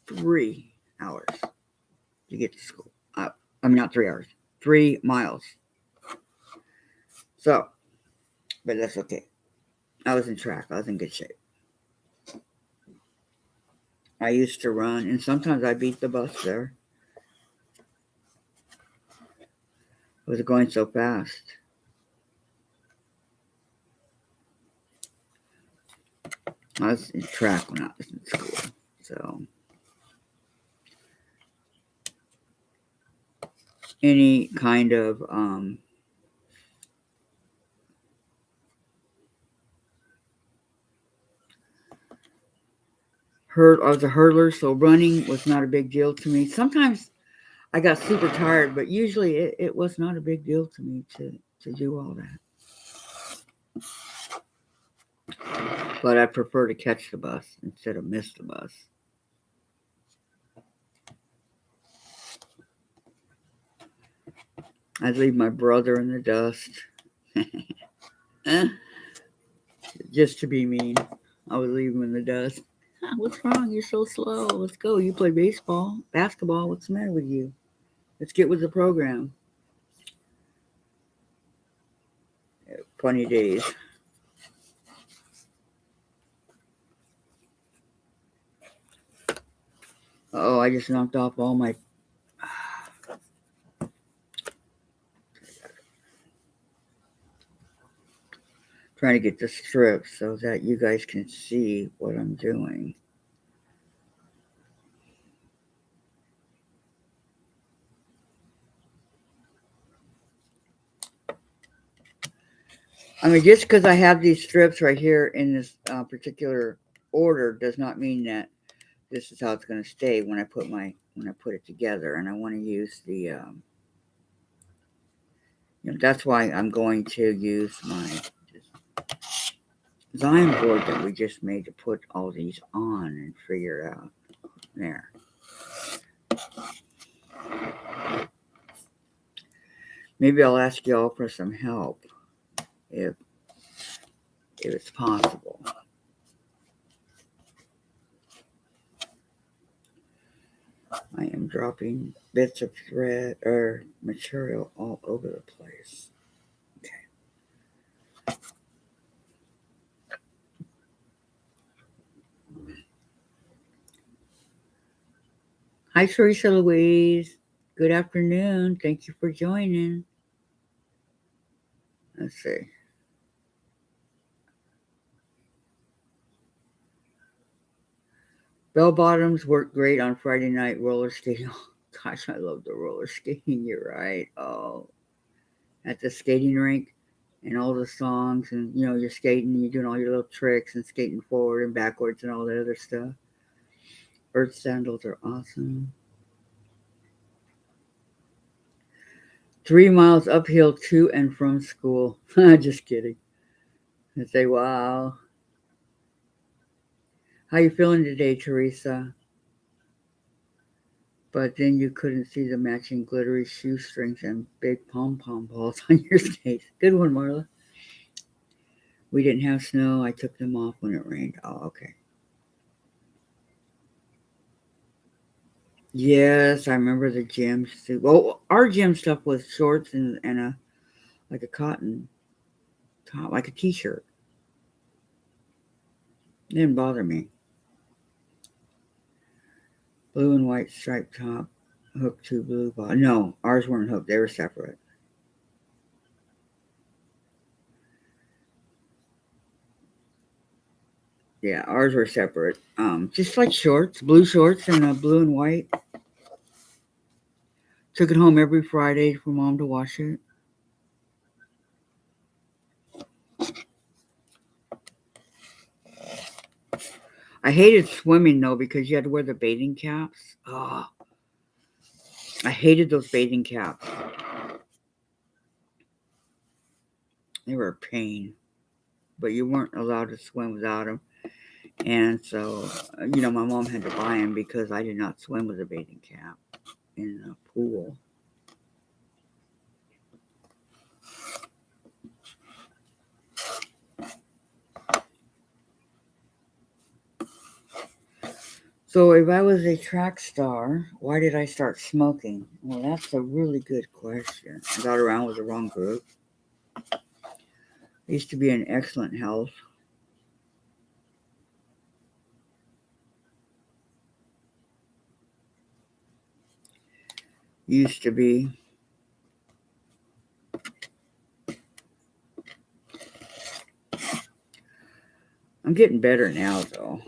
3 hours to get to school. I mean, not 3 hours, 3 miles. So, but that's okay. I was in track. I was in good shape. I used to run, and sometimes I beat the bus there. It was going so fast. I was in track when I was in school. So, any kind of I was a hurdler, so running was not a big deal to me. Sometimes I got super tired, but usually it was not a big deal to me to do all that. But I prefer to catch the bus instead of miss the bus. I'd leave my brother in the dust. Just to be mean. I would leave him in the dust. What's wrong? You're so slow. Let's go. You play basketball. What's the matter with you? Let's get with the program. Funny days. Oh, I just knocked off all my. Trying to get the strip so that you guys can see what I'm doing. I mean, just because I have these strips right here in this particular order does not mean that this is how it's going to stay when I put it together. And I want to use the that's why I'm going to use my design board that we just made to put all these on and figure out there. Maybe I'll ask y'all for some help if it's possible. I am dropping bits of thread or material all over the place. Okay. Hi, Teresa Louise. Good afternoon. Thank you for joining. Let's see. Bell bottoms work great on Friday night roller skating. Oh, gosh, I love the roller skating. You're right. Oh, at the skating rink and all the songs, and you're skating, and you're doing all your little tricks and skating forward and backwards and all that other stuff. Earth sandals are awesome. 3 miles uphill to and from school. Just kidding. I say, wow. How you feeling today, Teresa? But then you couldn't see the matching glittery shoestrings and big pom-pom balls on your skates. Good one, Marla. We didn't have snow. I took them off when it rained. Oh, okay. Yes, I remember the gym suit. Well, our gym stuff was shorts and a like a cotton top, like a t-shirt. It didn't bother me. Blue and white striped top, hook to blue bottom. No, ours weren't hooked. They were separate. Yeah, ours were separate. Just like shorts, blue shorts and blue and white. Took it home every Friday for mom to wash it. I hated swimming though because you had to wear the bathing caps. Oh, I hated those bathing caps. They were a pain, but you weren't allowed to swim without them. And so, my mom had to buy them because I did not swim with a bathing cap in the pool. So, if I was a track star, why did I start smoking? Well, that's a really good question. I got around with the wrong group. I used to be in excellent health. Used to be. I'm getting better now, though.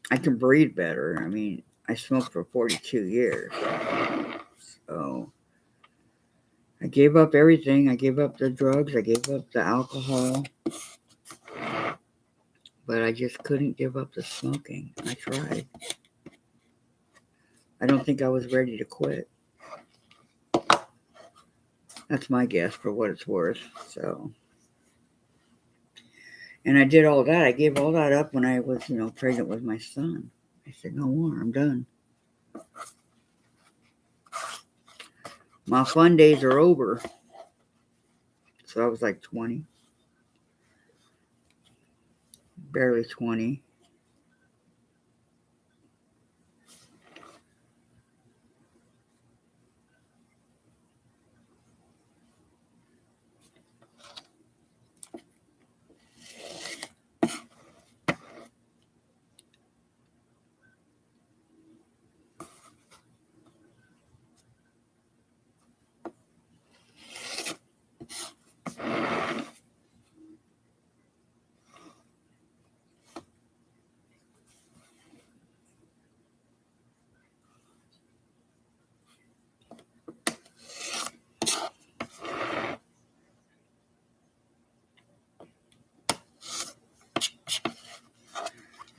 I can breathe better. I mean, I smoked for 42 years. So, I gave up everything. I gave up the drugs. I gave up the alcohol. But I just couldn't give up the smoking. I tried. I don't think I was ready to quit. That's my guess for what it's worth. So, and I did all that. I gave all that up when I was, pregnant with my son. I said, no more. I'm done. My fun days are over. So I was like 20, barely 20.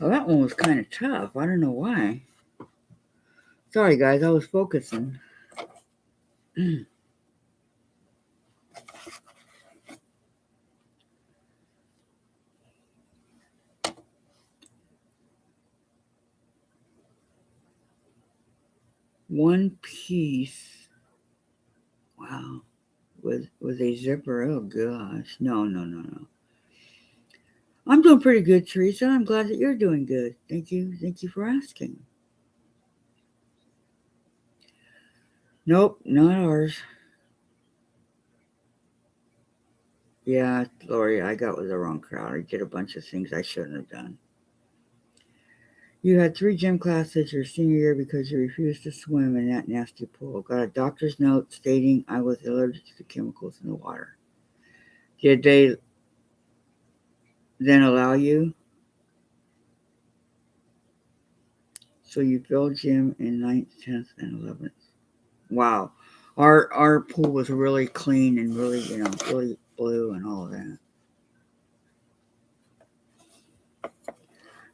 Well, that one was kind of tough. I don't know why. Sorry, guys. I was focusing. One piece. Wow. With a zipper. Oh, gosh. No, no, no, no. I'm doing pretty good, Teresa. I'm glad that you're doing good. Thank you. Thank you for asking. Nope, not ours. Yeah, Lori, I got with the wrong crowd. I did a bunch of things I shouldn't have done. You had 3 gym classes your senior year because you refused to swim in that nasty pool. Got a doctor's note stating I was allergic to the chemicals in the water. Did they then allow you? So you failed gym in 9th, 10th, and 11th. Wow. Our pool was really clean and really, really blue and all of that.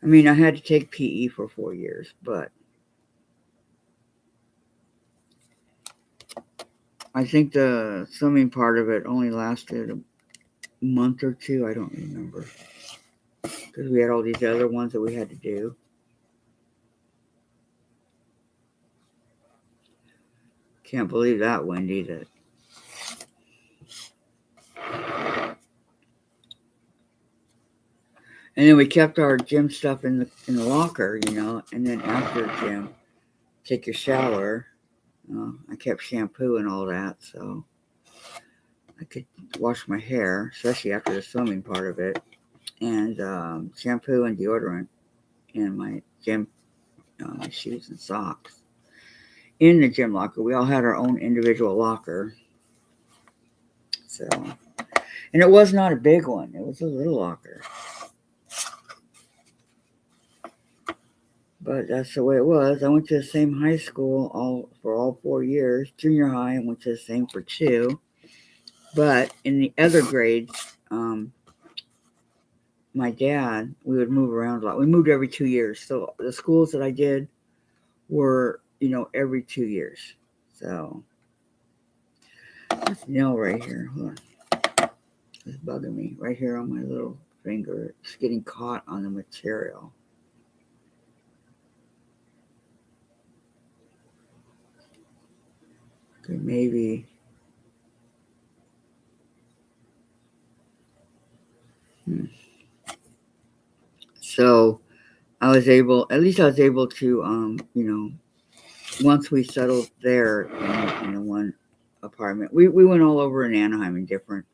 I mean, I had to take PE for 4 years, but I think the swimming part of it only lasted a month or two. I don't remember because we had all these other ones that we had to do. Can't believe that, Wendy. That and then we kept our gym stuff in the locker, and then after gym, take your shower. I kept shampoo and all that, so I could wash my hair, especially after the swimming part of it, and shampoo and deodorant in my gym, my shoes and socks. In the gym locker, we all had our own individual locker. So, and it was not a big one; it was a little locker. But that's the way it was. I went to the same high school for all 4 years. Junior high, I went to the same for 2. But in the other grades, my dad, we would move around a lot. We moved every 2 years. So the schools that I did were, every 2 years. So this nail right here, hold on. It's bugging me right here on my little finger. It's getting caught on the material. Okay, maybe. So I was able to, once we settled there in the one apartment, we went all over in Anaheim in different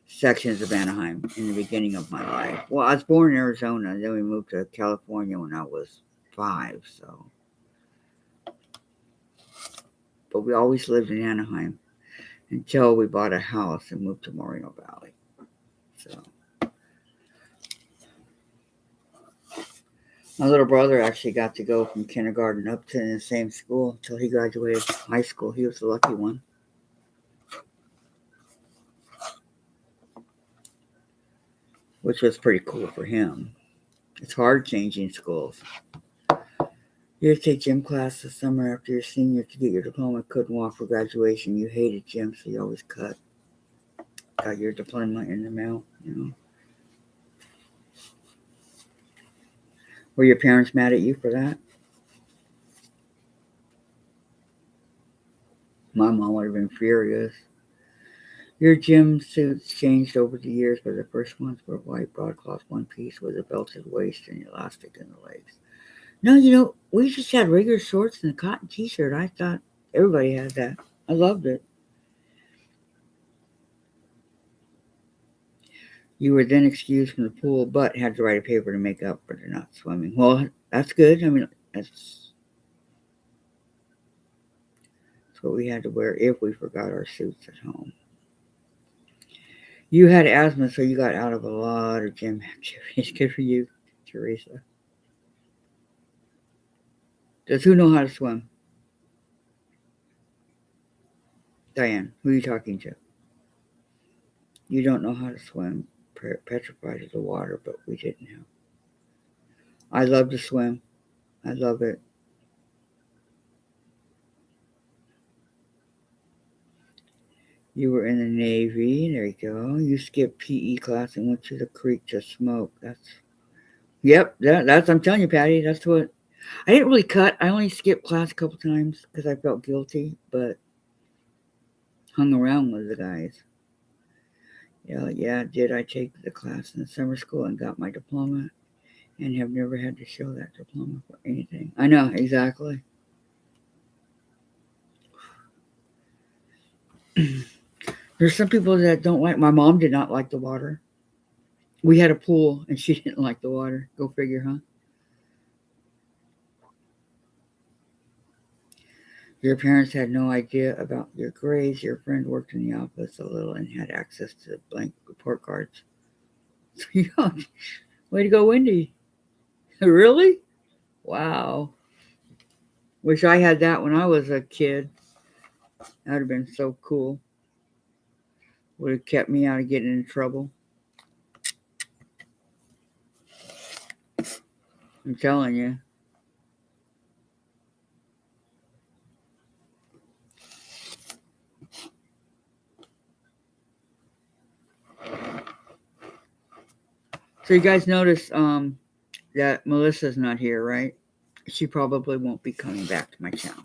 sections of Anaheim in the beginning of my life. Well, I was born in Arizona, then we moved to California when I was 5, so. But we always lived in Anaheim until we bought a house and moved to Moreno Valley. So. My little brother actually got to go from kindergarten up to the same school until he graduated high school. He was the lucky one. Which was pretty cool for him. It's hard changing schools. You had to take gym class this summer after your senior to get your diploma. Couldn't walk for graduation. You hated gym, so you always got your diploma in the mail, Were your parents mad at you for that? My mom would have been furious. Your gym suits changed over the years, but the first ones were white broadcloth one piece with a belted waist and elastic in the legs. No, we just had regular shorts and a cotton t-shirt. I thought everybody had that. I loved it. You were then excused from the pool, but had to write a paper to make up for the not swimming. Well, that's good. I mean, that's what we had to wear if we forgot our suits at home. You had asthma, so you got out of a lot of gym activities. Good for you, Teresa. Does who know how to swim? Diane, who are you talking to? You don't know how to swim. Petrified of the water, but we didn't have. I love to swim. I love it. You were in the Navy. There you go. You skipped PE class and went to the creek to smoke. That's I'm telling you, Patty. That's what. I didn't really cut. I only skipped class a couple times because I felt guilty, but hung around with the guys. Yeah. Did I take the class in the summer school and got my diploma, and have never had to show that diploma for anything. I know exactly. There's some people that don't like. My mom did not like the water. We had a pool, and she didn't like the water. Go figure, huh? Your parents had no idea about your grades. Your friend worked in the office a little and had access to blank report cards. Yeah, way to go, Wendy. Really? Wow. Wish I had that when I was a kid. That would have been so cool. Would have kept me out of getting in trouble. I'm telling you. So you guys notice that Melissa's not here, right? She probably won't be coming back to my channel.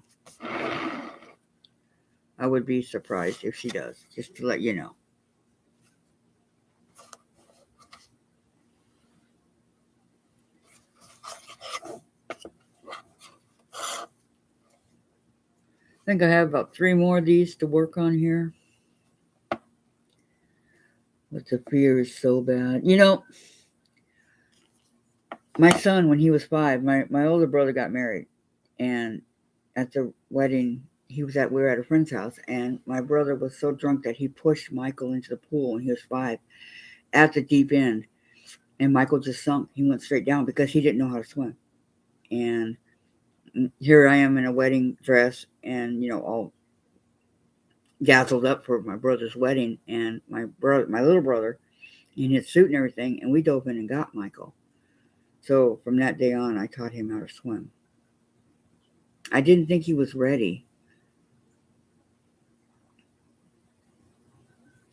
I would be surprised if she does, just to let you know. think I have about 3 more of these to work on here. But the fear is so bad. My son, when he was 5, my older brother got married. And at the wedding, we were at a friend's house. And my brother was so drunk that he pushed Michael into the pool when he was 5 at the deep end. And Michael just sunk. He went straight down because he didn't know how to swim. And here I am in a wedding dress and, all dazzled up for my brother's wedding. And my little brother, in his suit and everything, and we dove in and got Michael. So from that day on, I taught him how to swim. I didn't think he was ready.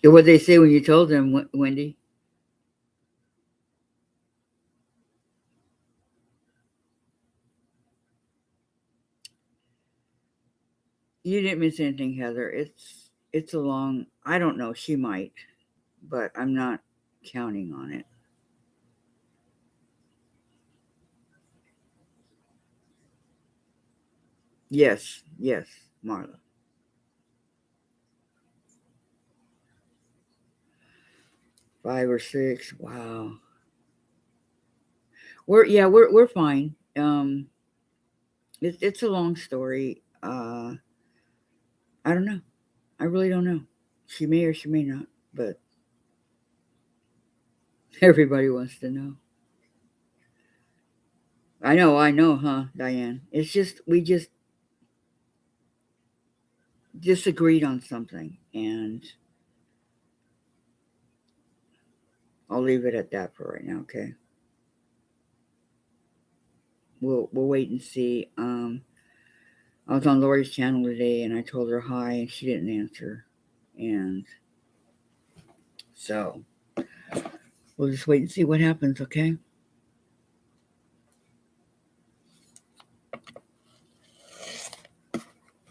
What they say when you told him, Wendy? You didn't miss anything, Heather. It's a long. I don't know. She might, but I'm not counting on it. Yes, Marla. Five or six. Wow. We're fine. It's a long story. I don't know. I really don't know. She may or she may not, but everybody wants to know. I know, huh, Diane? It's just we just disagreed on something, and I'll leave it at that for right now. Okay. We'll wait and see. I was on Lori's channel today, and I told her hi, and she didn't answer, and so we'll just wait and see what happens. Okay.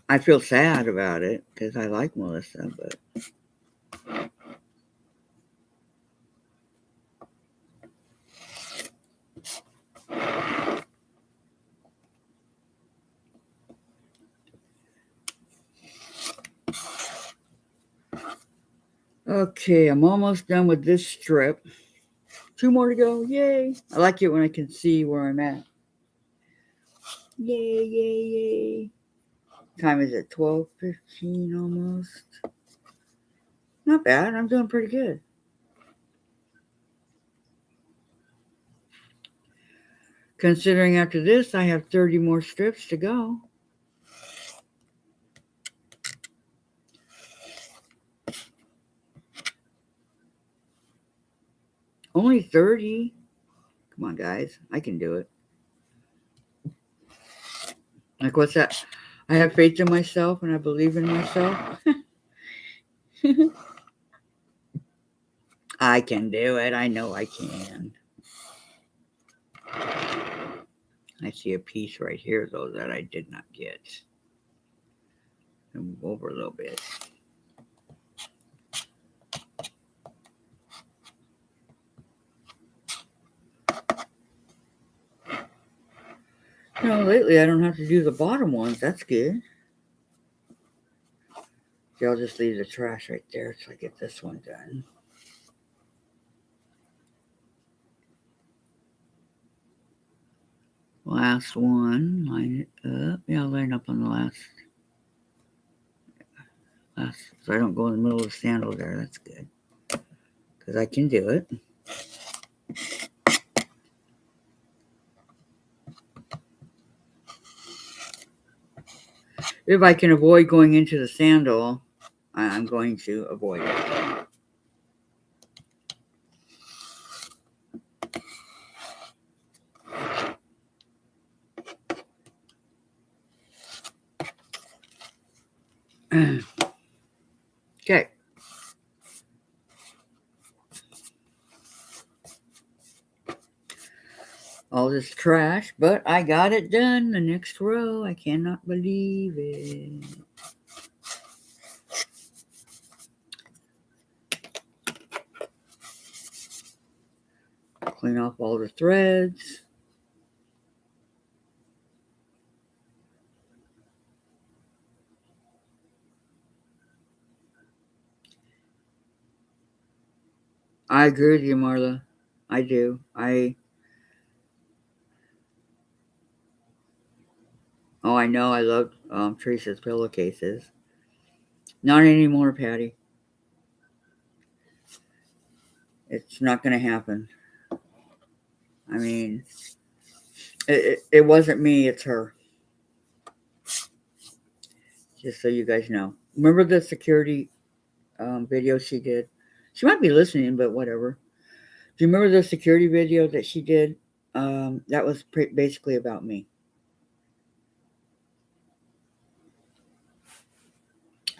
I feel sad about it because I like Melissa, but okay, I'm almost done with this strip. 2 more to go. Yay. I like it when I can see where I'm at. Yay. Time is it? 12:15 almost. Not bad. I'm doing pretty good. Considering after this, I have 30 more strips to go. Only 30. Come on, guys. I can do it. Like, what's that? I have faith in myself and I believe in myself. I can do it. I know I can. I see a piece right here, though, that I did not get. I'll move over a little bit. Lately I don't have to do the bottom ones. That's good. See, I'll just leave the trash right there till I get this one done. Last one, line it up. Yeah, I'll line up on the last, so I don't go in the middle of the sandal there. That's good, because I can do it. If I can avoid going into the sandal, I'm going to avoid it. Okay. All this trash, but I got it done. The next row, I cannot believe it. Clean off all the threads. I agree with you, Marla. I do. I know. I love Teresa's pillowcases. Not anymore, Patty. It's not going to happen. I mean, it wasn't me. It's her. Just so you guys know. Remember the security video she did? She might be listening, but whatever. Do you remember the security video that she did? That was basically about me.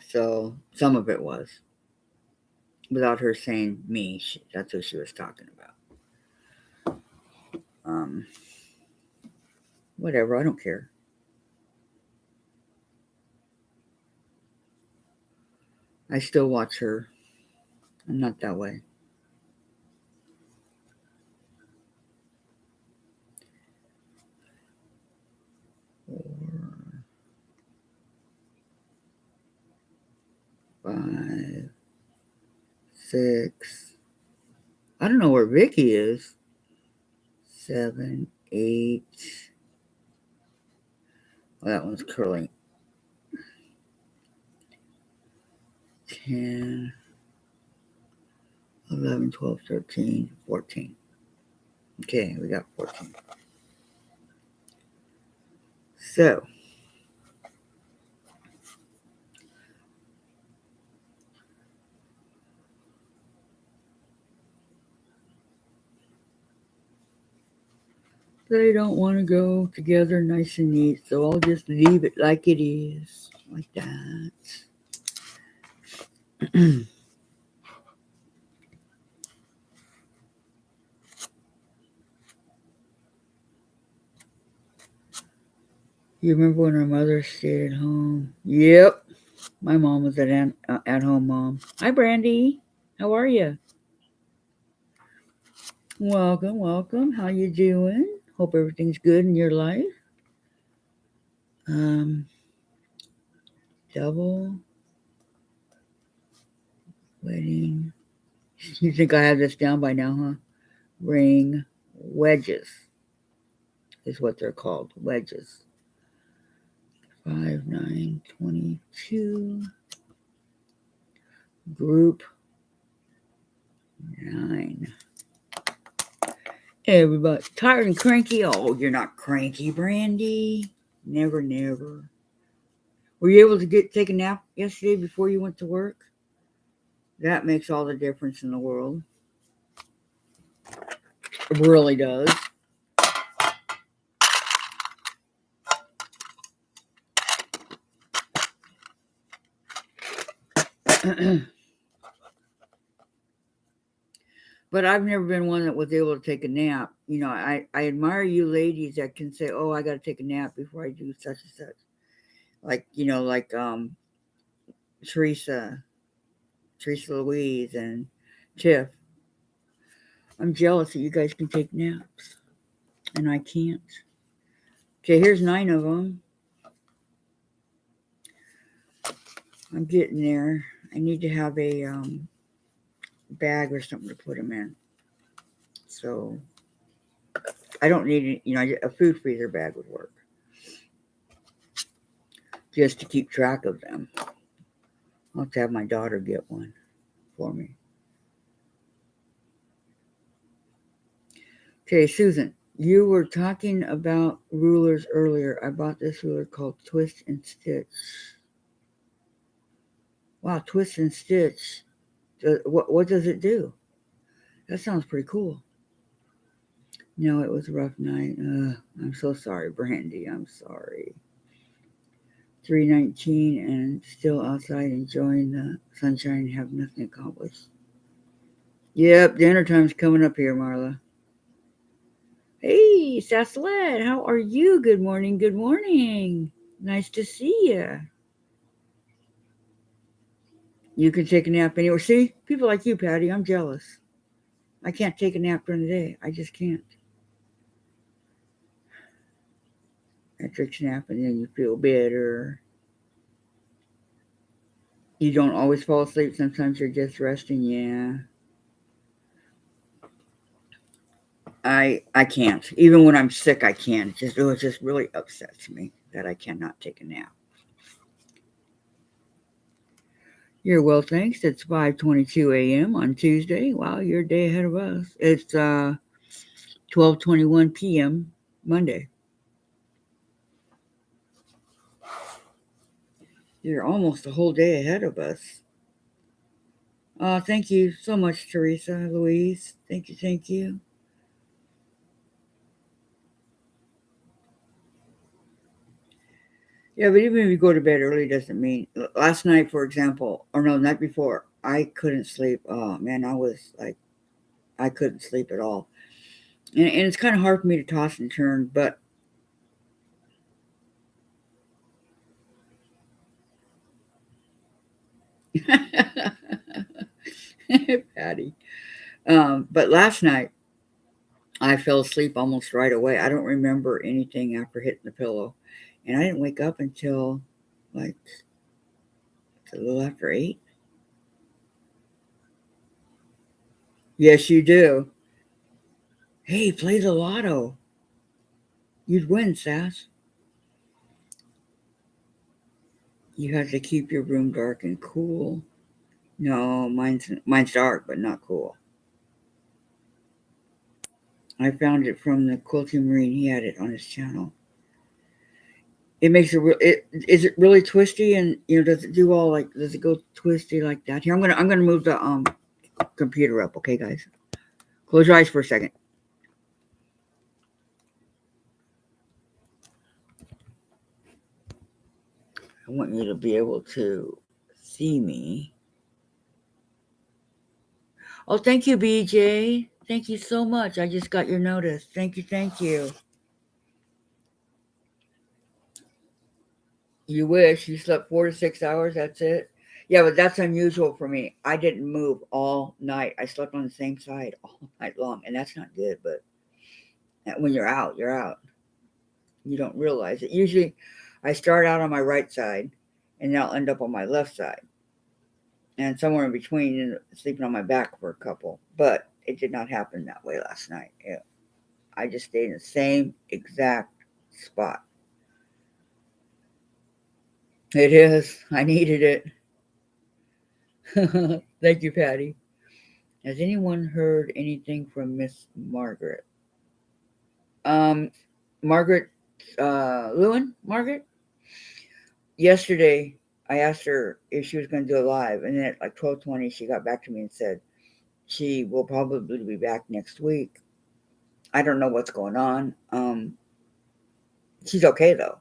So some of it was without her saying me. That's what she was talking about. Whatever. I don't care. I still watch her. I'm not that way. 4, 5, 6. I don't know where Vicky is. 7, 8. Well, that one's curling. 10, 11, 12, 13, 14. Okay, we got 14. So, they don't want to go together nice and neat, so I'll just leave it like it is. Like that. You remember when our mother stayed at home? Yep. My mom was at home mom. Hi, Brandy. How are you? Welcome, welcome. How you doing? Hope everything's good in your life. Double wedding. You think I have this down by now, huh? Ring wedges is what they're called. Wedges. 5, 9, 22. Group 9. Everybody tired and cranky? Oh, you're not cranky, Brandy. Never, never. Were you able to take a nap yesterday before you went to work? That makes all the difference in the world. It really does. But I've never been one that was able to take a nap. I admire you ladies that can say, "Oh, I got to take a nap before I do such and such." Like Teresa Louise, and Tiff. I'm jealous that you guys can take naps, and I can't. Okay, here's 9 of them. I'm getting there. I need to have a bag or something to put them in. So I don't need a food freezer bag would work. Just to keep track of them. I'll have to have my daughter get one for me. Okay, Susan, you were talking about rulers earlier. I bought this ruler called Twist and Stitch. Wow, Twist and Stitch. What does it do? That sounds pretty cool. No, it was a rough night. I'm so sorry, Brandy. I'm sorry. 3:19 and still outside enjoying the sunshine. Have nothing accomplished. Yep, dinner time's coming up here, Marla. Hey, Sassalette, how are you? Good morning, good morning. Nice to see you. You can take a nap anywhere. See, people like you, Patty, I'm jealous. I can't take a nap during the day. I just can't. I take a nap and then you feel better. You don't always fall asleep. Sometimes you're just resting, yeah. I can't. Even when I'm sick, I can't. It just really upsets me that I cannot take a nap. You're well, thanks. It's 5:22 a.m. on Tuesday. Wow, you're a day ahead of us. It's 12:21 p.m. Monday. You're almost a whole day ahead of us. Thank you so much, Teresa, Louise. Thank you, thank you. Yeah, but even if you go to bed early, doesn't mean. Last night, for example, or no, the night before, I couldn't sleep. Oh man, I was like, I couldn't sleep at all, and it's kind of hard for me to toss and turn. But Patty, but last night I fell asleep almost right away. I don't remember anything after hitting the pillow, and I didn't wake up until like a little after 8. Yes, you do. Hey, play the lotto. You'd win, Sass. You have to keep your room dark and cool. No, mine's dark, but not cool. I found it from the Quilting Marine. He had it on his channel. It makes it real. Is it really twisty, and does it do all like, does it go twisty like that? Here, I'm gonna move the computer up. Okay, guys, close your eyes for a second. I want you to be able to see me. Oh, thank you, BJ. Thank you so much. I just got your notice. Thank you, thank you. You wish you slept 4 to 6 hours. That's it. Yeah, but that's unusual for me. I didn't move all night. I slept on the same side all night long, and that's not good. But when you're out, you're out. You don't realize it. Usually, I start out on my right side, and then I'll end up on my left side, and somewhere in between, and sleeping on my back for a couple. But it did not happen that way last night. Yeah, I just stayed in the same exact spot. It is. I needed it. Thank you, Patty. Has anyone heard anything from Miss Margaret? Um, Margaret Lewin? Margaret? Yesterday, I asked her if she was going to do a live, and then at like 12:20, she got back to me and said she will probably be back next week. I don't know what's going on. She's okay though.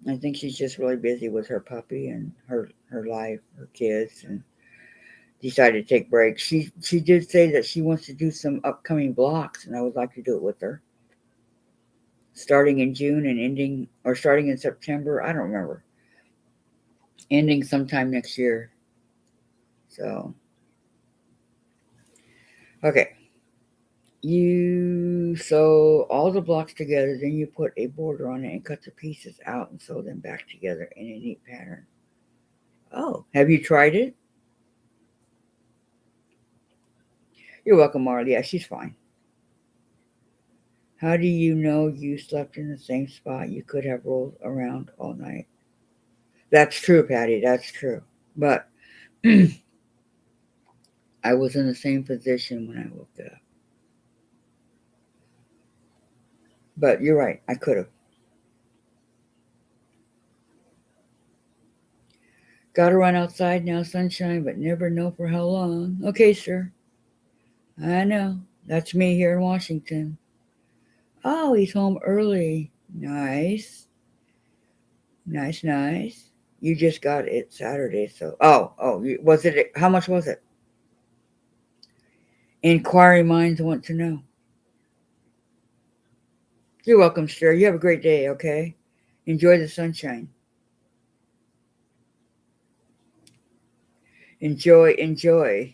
I think she's just really busy with her puppy and her life, her kids, and decided to take breaks. She did say that she wants to do some upcoming blocks, and I would like to do it with her. Starting in June and ending, or starting in September, I don't remember. Ending sometime next year. So, okay. You sew all the blocks together, then you put a border on it and cut the pieces out and sew them back together in a neat pattern. Oh, have you tried it? You're welcome, Marley. Yeah, she's fine. How do you know you slept in the same spot? You could have rolled around all night. That's true, Patty. That's true. But I was in the same position when I woke up. But you're right. I could have. Gotta run outside now, sunshine, but never know for how long. Okay, sir. I know. That's me here in Washington. Oh, he's home early. Nice. Nice, nice. You just got it Saturday, so. Was it? How much was it? Inquiry minds want to know. You're welcome, sir. You have a great day, okay? Enjoy the sunshine. Enjoy, enjoy.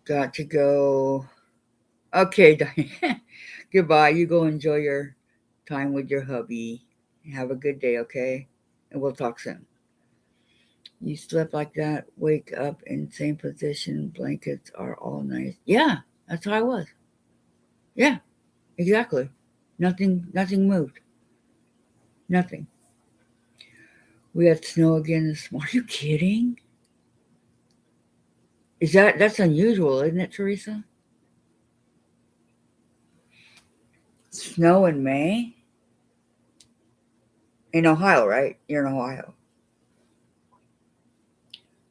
Got to go. Okay, Diane. Goodbye. You go enjoy your time with your hubby. Have a good day, okay? And we'll talk soon. You slept like that, wake up in same position, blankets are all nice. Yeah, that's how I was. Yeah, exactly. Nothing moved. Nothing. We had snow again this morning. Are you kidding? That's unusual, isn't it, Teresa? Snow in May? In Ohio, right? You're in Ohio.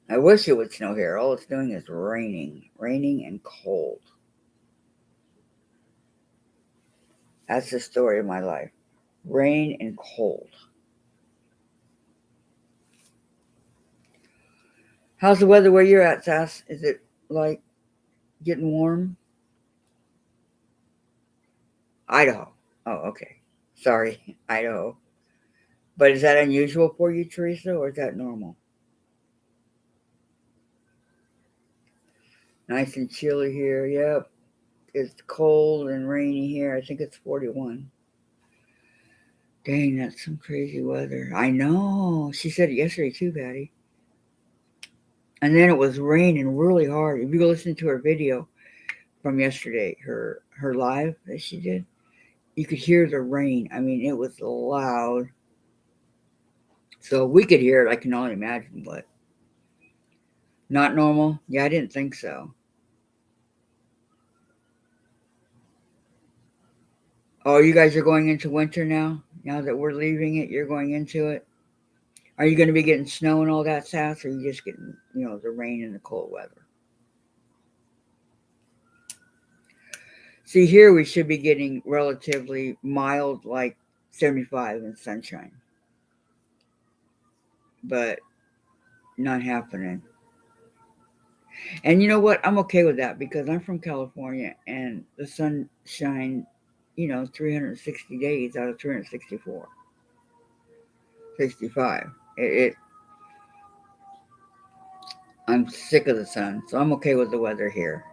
I wish it would snow here. All it's doing is raining and cold. That's the story of my life. Rain and cold. How's the weather where you're at, Sass? Is it like getting warm? Idaho. Oh, okay. Sorry, Idaho. But is that unusual for you, Teresa, or is that normal? Nice and chilly here. Yep. It's cold and rainy here. I think it's 41. Dang, that's some crazy weather. I know. She said it yesterday too, Patty. And then it was raining really hard. If you go listen to her video from yesterday, her live that she did, you could hear the rain. I mean, it was loud. So we could hear it. I can only imagine, but not normal. Yeah, I didn't think so. Oh, you guys are going into winter now. Now that we're leaving it, you're going into it. Are you going to be getting snow and all that, Sass, or are you just getting, the rain and the cold weather? See, here we should be getting relatively mild, like 75 and sunshine, but not happening. And you know what? I'm okay with that because I'm from California and the sun shines, 360 days out of 364, 65. I'm sick of the sun, so I'm okay with the weather here.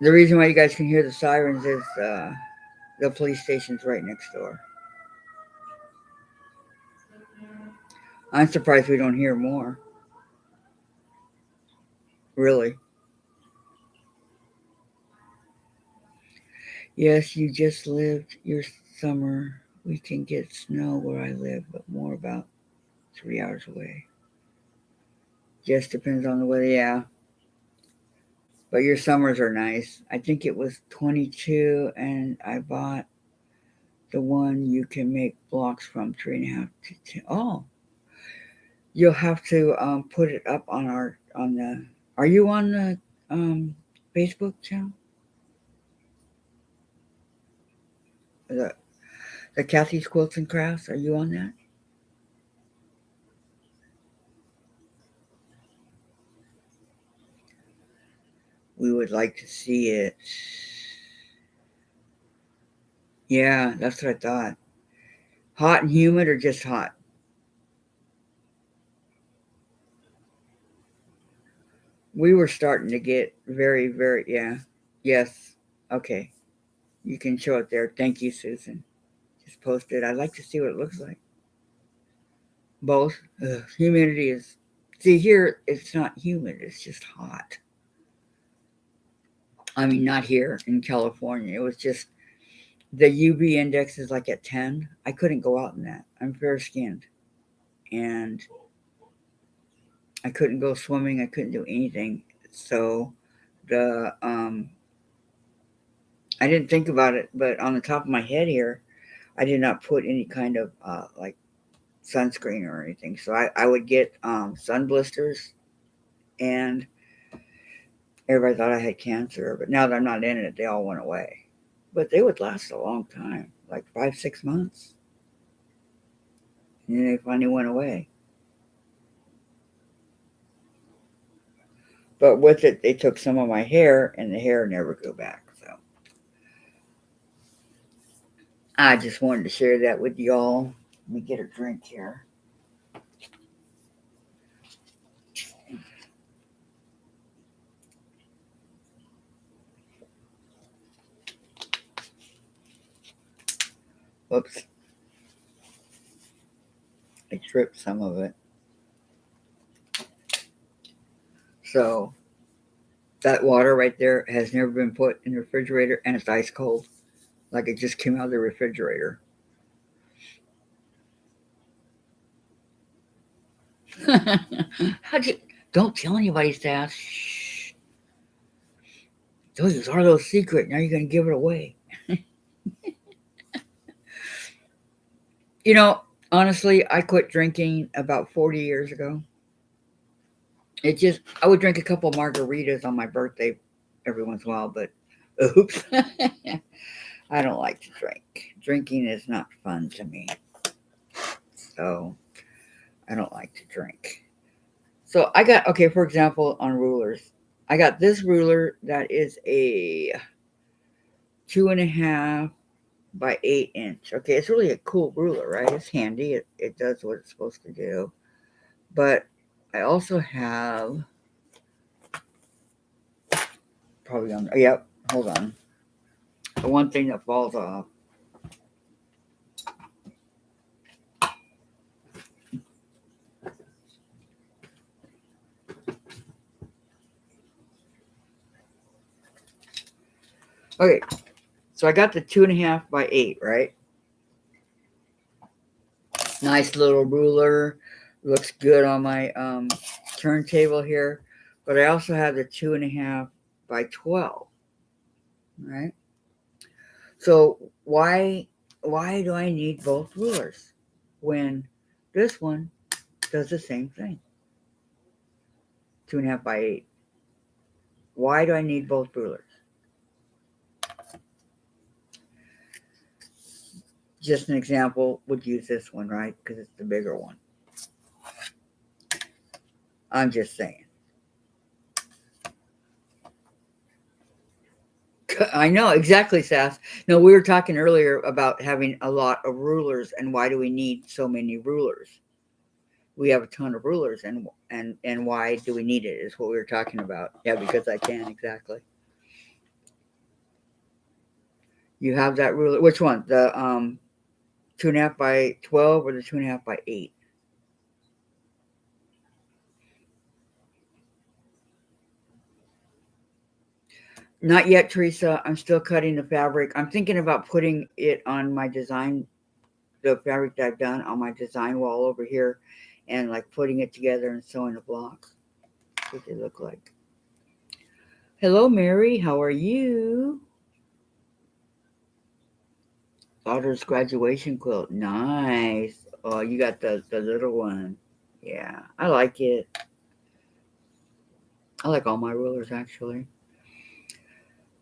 The reason why you guys can hear the sirens is the police station's right next door. I'm surprised we don't hear more. Really. Yes, you just lived your summer. We can get snow where I live, but more about 3 hours away. Just depends on the weather, yeah. But your summers are nice. I think it was 22, and I bought the one you can make blocks from 3.5 to 10. Oh, you'll have to put it up on the. Are you on the Facebook channel? The the Kathy's Quilts and Crafts. Are you on that? We would like to see it. Yeah, that's what I thought. Hot and humid or just hot? We were starting to get very, very, yeah. Yes. Okay. You can show it there. Thank you, Susan. Just post it. I'd like to see what it looks like. Both. Ugh, humidity is, see, here it's not humid, it's just hot. I mean, not here in California. It was just the UV index is like at 10. I couldn't go out in that. I'm fair skinned. And I couldn't go swimming. I couldn't do anything. So the I didn't think about it, but on the top of my head here, I did not put any kind of like sunscreen or anything. So I would get sun blisters, and everybody thought I had cancer. But now that I'm not in it, they all went away. But they would last a long time, like 5, 6 months, and then they finally went away. But with it, they took some of my hair, and the hair never grew back. So I just wanted to share that with y'all. Let me get a drink here. Whoops. I tripped some of it. So that water right there has never been put in the refrigerator and it's ice cold. Like it just came out of the refrigerator. How'd you don't tell anybody, Sass. Shh. Those are those secret. Now you're gonna give it away. You know, honestly, I quit drinking about 40 years ago. I would drink a couple margaritas on my birthday every once in a while, but oops. I don't like to drink. Drinking is not fun to me. So I don't like to drink. So I got, okay, for example, on rulers, I got this ruler that is a 2.5 by 8 inch. Okay, it's really a cool ruler, right? It's handy. It does what it's supposed to do. But I also have probably on. Yep, hold on. The one thing that falls off. Okay, so I got the 2.5 by 8, right? Nice little ruler. Looks good on my turntable here. But I also have the 2.5 by 12, right? So why do I need both rulers when this one does the same thing? 2.5 by 8. Why do I need both rulers? Just an example would use this one, right? Because it's the bigger one. I'm just saying. I know, exactly, Sass. No, we were talking earlier about having a lot of rulers and why do we need so many rulers? We have a ton of rulers and why do we need it is what we were talking about. Yeah, because I can, exactly. You have that ruler. Which one? The 2.5 by 12 or the 2.5 by 8? Not yet, Teresa. I'm still cutting the fabric. I'm thinking about putting it on my design, the fabric that I've done on my design wall over here, and like putting it together and sewing the blocks. What they look like. Hello, Mary. How are you? Daughter's graduation quilt. Nice. Oh, you got the little one. Yeah, I like it. I like all my rulers actually.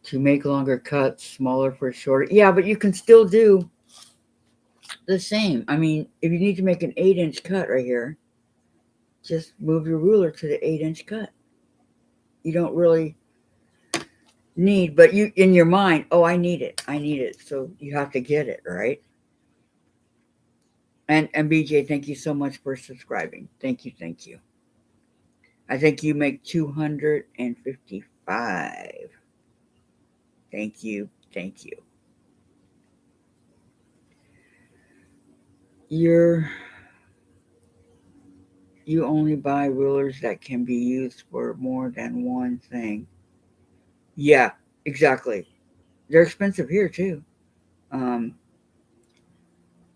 To make longer cuts, smaller for shorter. Yeah, but you can still do the same. I mean, if you need to make an 8-inch cut right here, just move your ruler to the 8-inch cut. You don't really need, but you in your mind, oh, I need it. I need it. So you have to get it, right? And BJ, thank you so much for subscribing. Thank you, thank you. I think you make 255. Thank you, thank you. You're you only buy rulers that can be used for more than one thing. Yeah, exactly. They're expensive here too. Um,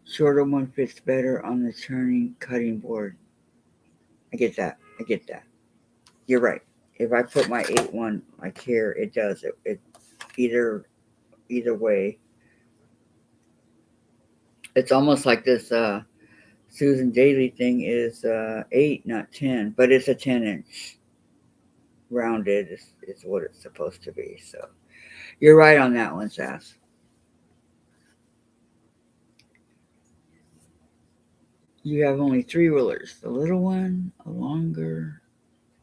Shorter one fits better on the turning cutting board. I get that. I get that. You're right. If I put my 8-1 like here, it does it. It either either way. It's almost like this Susan Daly thing is 8, not 10, but it's a 10-inch rounded is what it's supposed to be. So you're right on that one, Sass. You have only 3 rulers. The little one, a longer.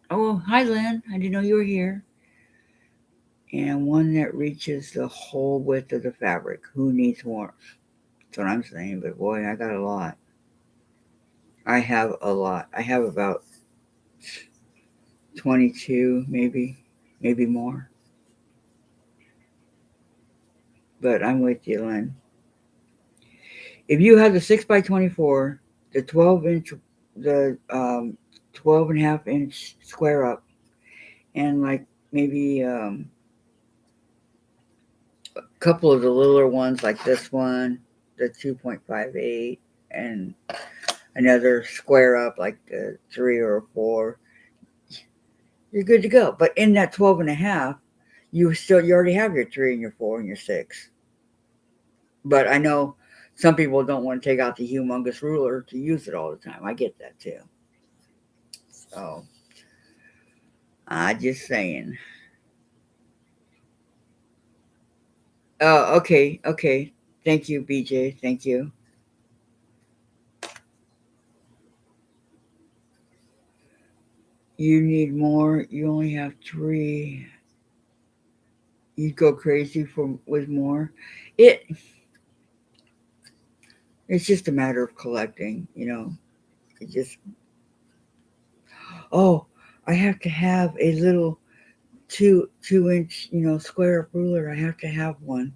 Oh, hi, Lynn. I didn't know you were here. And one that reaches the whole width of the fabric. Who needs more? That's what I'm saying. But boy, I got a lot. I have a lot. I have about 22, maybe more. But I'm with you, Lynn. If you have the 6x24, the 12-inch, the 12.5-inch square up, and like maybe a couple of the littler ones like this one, the 2.58, and another square up like the 3 or 4, you're good to go. But in that 12.5, you already have your 3 and your 4 and your 6. But I know some people don't want to take out the humongous ruler to use it all the time. I get that too. So I just saying. Oh, okay, okay. Thank you, BJ. Thank you. You need more. You only have 3. You'd go crazy for with more. It it's just a matter of collecting, you know. It just oh, I have to have a little 2 inch, square ruler. I have to have one.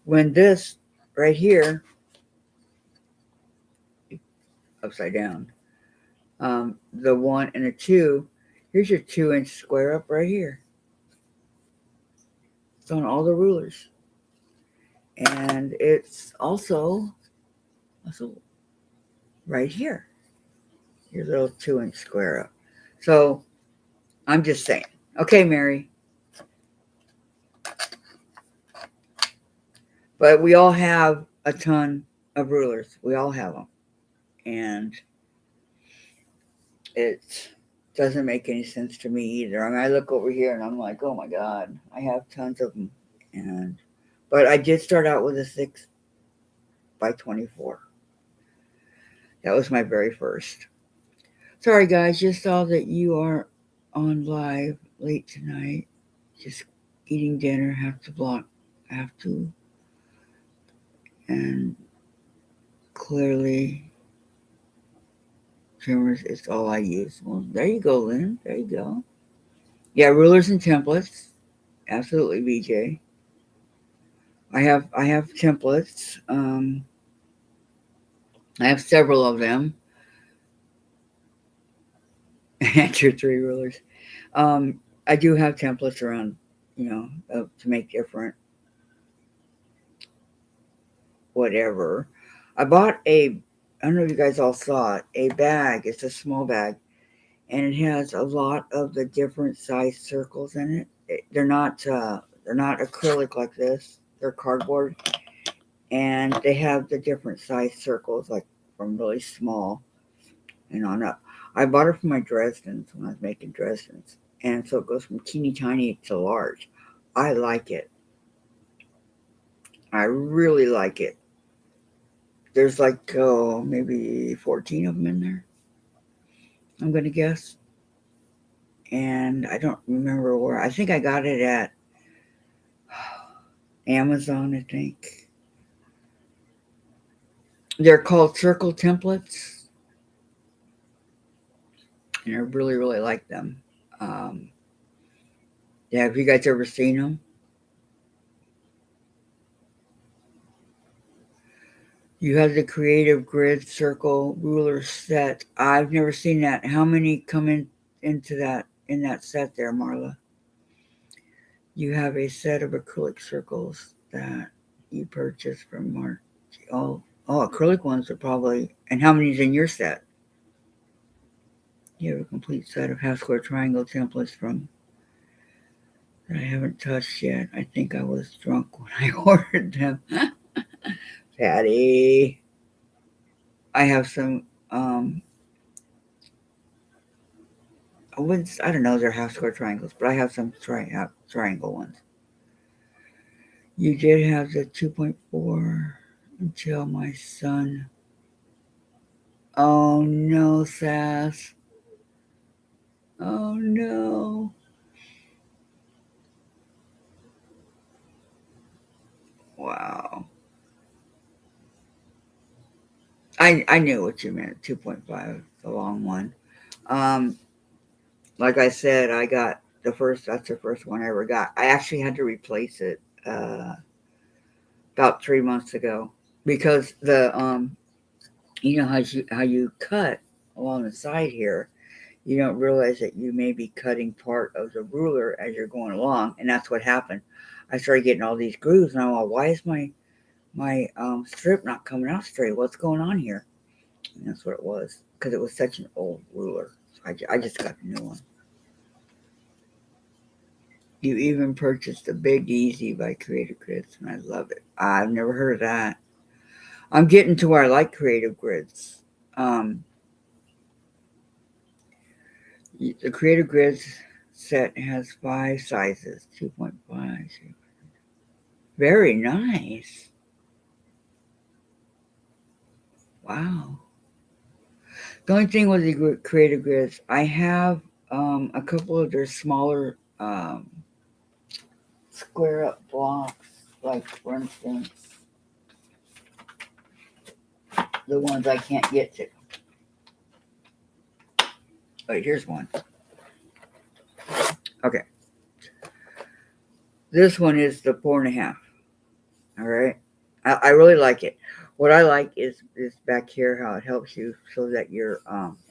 When this right here, upside down, the 1 and a 2, here's your 2 inch square up right here. It's on all the rulers, and it's also right here, your little 2 inch square up. So I'm just saying. Okay, Mary. But we all have a ton of rulers. We all have them. And it doesn't make any sense to me either. I mean, I look over here and I'm like, oh my God, I have tons of them. But I did start out with a 6x24. That was my very first. Sorry, guys, just saw that you are on live late tonight. Just eating dinner, have to, and clearly trimmers is all I use. Well, there you go, Lynn. There you go. Yeah, rulers and templates. Absolutely, BJ. I have templates. I have several of them. And your 3 rulers. I do have templates around, to make different whatever. I bought I don't know if you guys all saw it, a bag. It's a small bag, and it has a lot of the different size circles in it. They're not acrylic like this. They're cardboard, and they have the different size circles, like from really small and on up. I bought it for my Dresdens when I was making Dresdens, and so it goes from teeny tiny to large. I like it. I really like it. There's like maybe 14 of them in there. I'm gonna guess, and I don't remember where. I think I got it at Amazon. I think they're called circle templates, and I really really like them. Um, yeah, have you guys ever seen them? You have the creative grid circle ruler set. I've never seen that. How many come into that set there, Marla? You have a set of acrylic circles that you purchased from Mark. Oh, acrylic ones are probably. And how many's in your set? You have a complete set of half square triangle templates from that I haven't touched yet. I think I was drunk when I ordered them. Patty. I have some I don't know, they're half square triangles, but I have some triangle ones. You did have the 2.4 until my son. Oh no, Sass. Oh no. Wow. I knew what you meant. 2.5, the long one. Um, like I said, I got that's the first one I ever got. I actually had to replace it about 3 months ago. because the you know how you cut along the side here, you don't realize that you may be cutting part of the ruler as you're going along, and that's what happened. I started getting all these grooves, and I'm like, why is my strip not coming out straight? What's going on here? And that's what it was, because it was such an old ruler. So I just got a new one. You even purchased a Big Easy by Creative Grids, and I love it. I've never heard of that. I'm getting to where I like Creative Grids. Um, the Creative Grids set has 5 sizes, 2.5. Very nice. Wow. The only thing with the Creative Grids, I have a couple of their smaller square up blocks, like for instance, the ones I can't get to. Wait, here's one. Okay. This one is the 4.5. All right. I really like it. What I like is back here how it helps you so that you're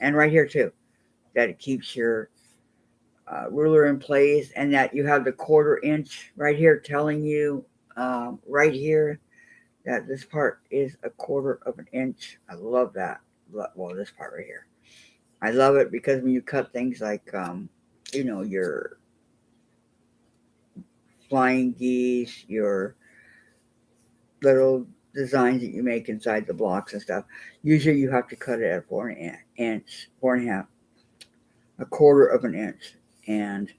and right here too, that it keeps your ruler in place, and that you have the 1/4 inch right here telling you right here that this part is 1/4 of an inch. I love that. Well, this part right here, I love it because when you cut things like your flying geese, your little designs that you make inside the blocks and stuff, usually you have to cut it at 4.5 inch, 4.5, 1/4 of an inch, and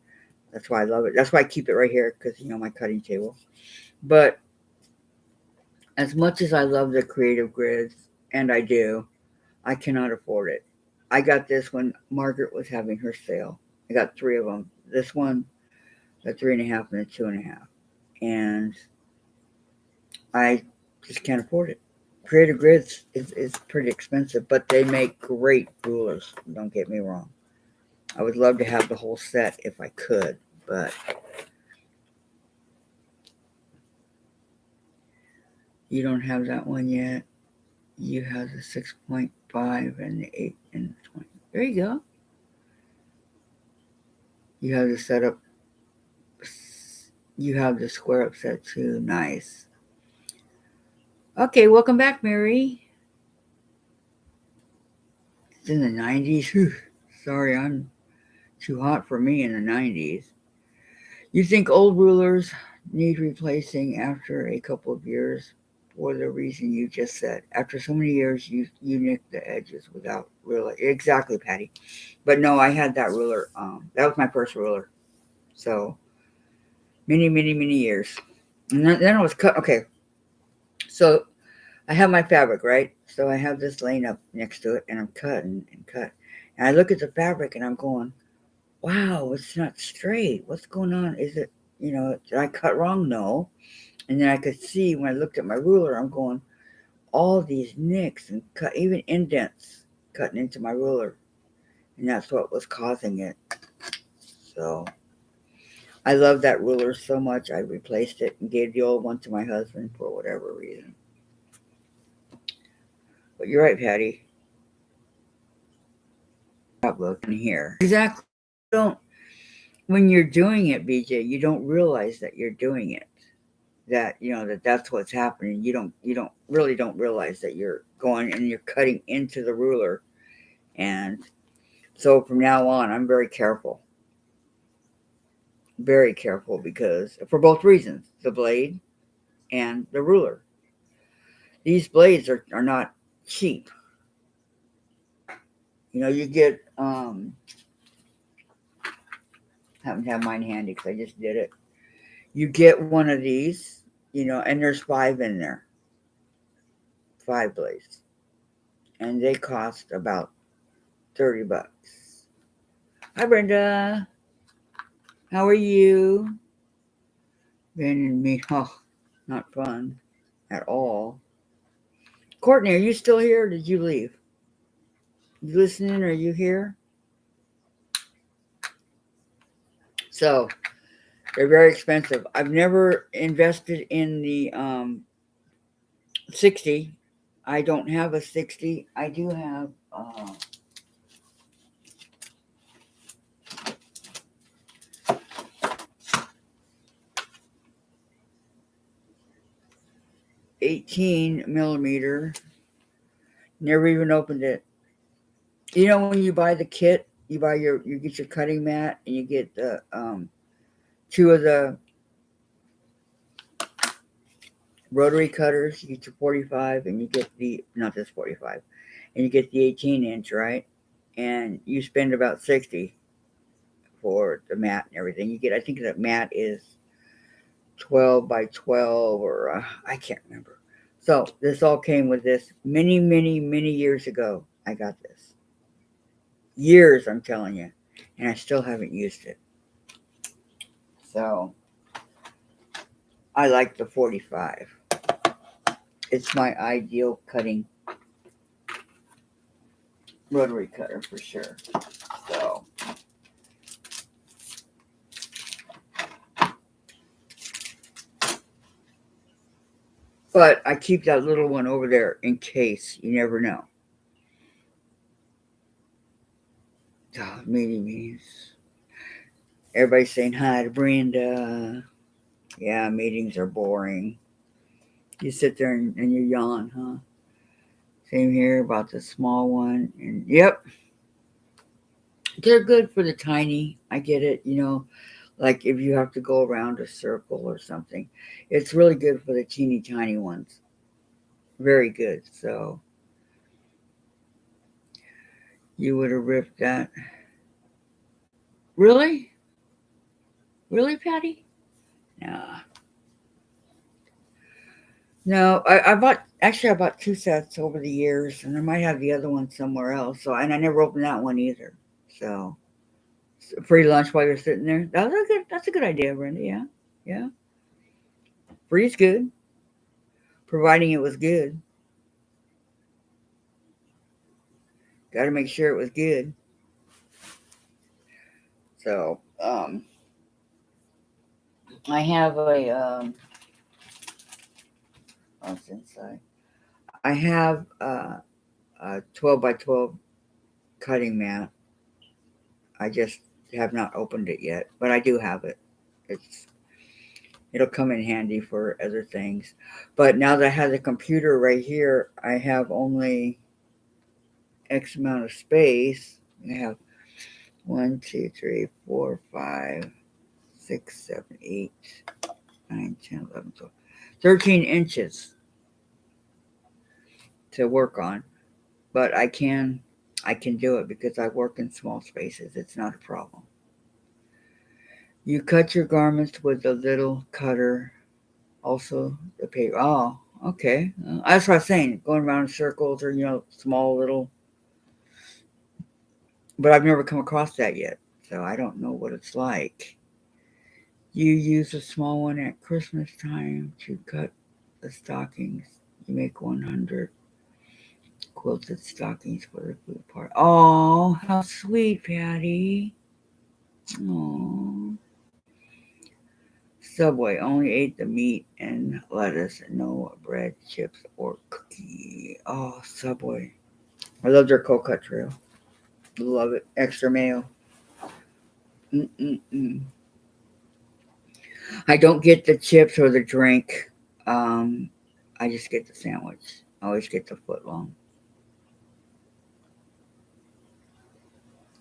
that's why I love it. That's why I keep it right here, because my cutting table. But as much as I love the Creative Grids, and I do, I cannot afford it. I got this when Margaret was having her sale. I got 3 of them. This one, the 3.5, and the 2.5, and I just can't afford it. Creative Grids is pretty expensive, but they make great rulers. Don't get me wrong. I would love to have the whole set if I could, but you don't have that one yet. You have the 6.5 and the 8 and the 20. There you go. You have the setup. You have the square up set too. Nice. Okay, welcome back, Mary. It's in the 90s. Whew. Sorry, I'm too hot for me in the 90s. You think old rulers need replacing after a couple of years for the reason you just said. After so many years, you nick the edges without really. Exactly, Patty. But no, I had that ruler. That was my first ruler. So many, many, many years. And then I was cut. Okay, so I have my fabric, right? So I have this laying up next to it, and I'm cutting and cut. And I look at the fabric, and I'm going, wow, it's not straight. What's going on? Is it, did I cut wrong? No. And then I could see when I looked at my ruler, I'm going, all these nicks and cut, even indents cutting into my ruler. And that's what was causing it. So I love that ruler so much, I replaced it and gave the old one to my husband for whatever reason. But you're right, Patty. Look in here. Exactly. Don't When you're doing it, BJ, you don't realize that you're doing it. That that's what's happening. You don't realize that you're going and you're cutting into the ruler. And so from now on, I'm very careful, because for both reasons, the blade and the ruler. These blades are not cheap. You get happen to have mine handy because I just did it. You get one of these, and there's 5 in there, 5 blades, and they cost about $30. Hi, Brenda. How are you? Ben and me, oh, not fun at all. Courtney, are you still here, or did you leave? You listening? Are you here? So they're very expensive. I've never invested in the 60. I don't have a 60. I do have 18 millimeter. Never even opened it. You know when you buy the kit, you get your cutting mat and you get the two of the rotary cutters. You get your 45 and you get the not this 45, and you get the 18-inch, right? And you spend about 60 for the mat and everything. You get, I think that mat is 12 by 12, or I can't remember. So this all came with this many, many, many years ago. I got this years, I'm telling you, and I still haven't used it. So I like the 45. It's my ideal cutting rotary cutter for sure. So but I keep that little one over there in case. You never know. Oh, meetings. Everybody's saying hi to Brenda. Yeah, meetings are boring. You sit there and you yawn, huh? Same here about the small one. And yep, they're good for the tiny. I get it, like if you have to go around a circle or something. It's really good for the teeny tiny ones. Very good. So you would have ripped that. Really? Really, Patty? Nah. No, I bought two sets over the years, and I might have the other one somewhere else. So, and I never opened that one either. So, free lunch while you're sitting there. That's a good idea, Brenda. Yeah, yeah. Free is good, providing it was good. Got to make sure it was good. So, I have what's inside? I have a 12 by 12 cutting mat. I just have not opened it yet, but I do have it. It's It'll come in handy for other things. But now that I have the computer right here, I have only X amount of space. I have 1, 2, 3, 4, 5, 6, 7, 8, 9, 10, 11, 12, 13 inches to work on. But I can do it because I work in small spaces. It's not a problem. You cut your garments with a little cutter. Also, the paper. Oh, okay. That's what I was saying. Going around in circles or, small little. But I've never come across that yet. So I don't know what it's like. You use a small one at Christmas time to cut the stockings. You make 100 quilted stockings for the food part. Oh, how sweet, Patty. Oh. Subway only ate the meat and lettuce, no bread, chips, or cookie. Oh, Subway. I love their cold cut trail. Love it. Extra mayo. Mm-mm-mm. I don't get the chips or the drink. Um, I just get the sandwich. I always get the foot long.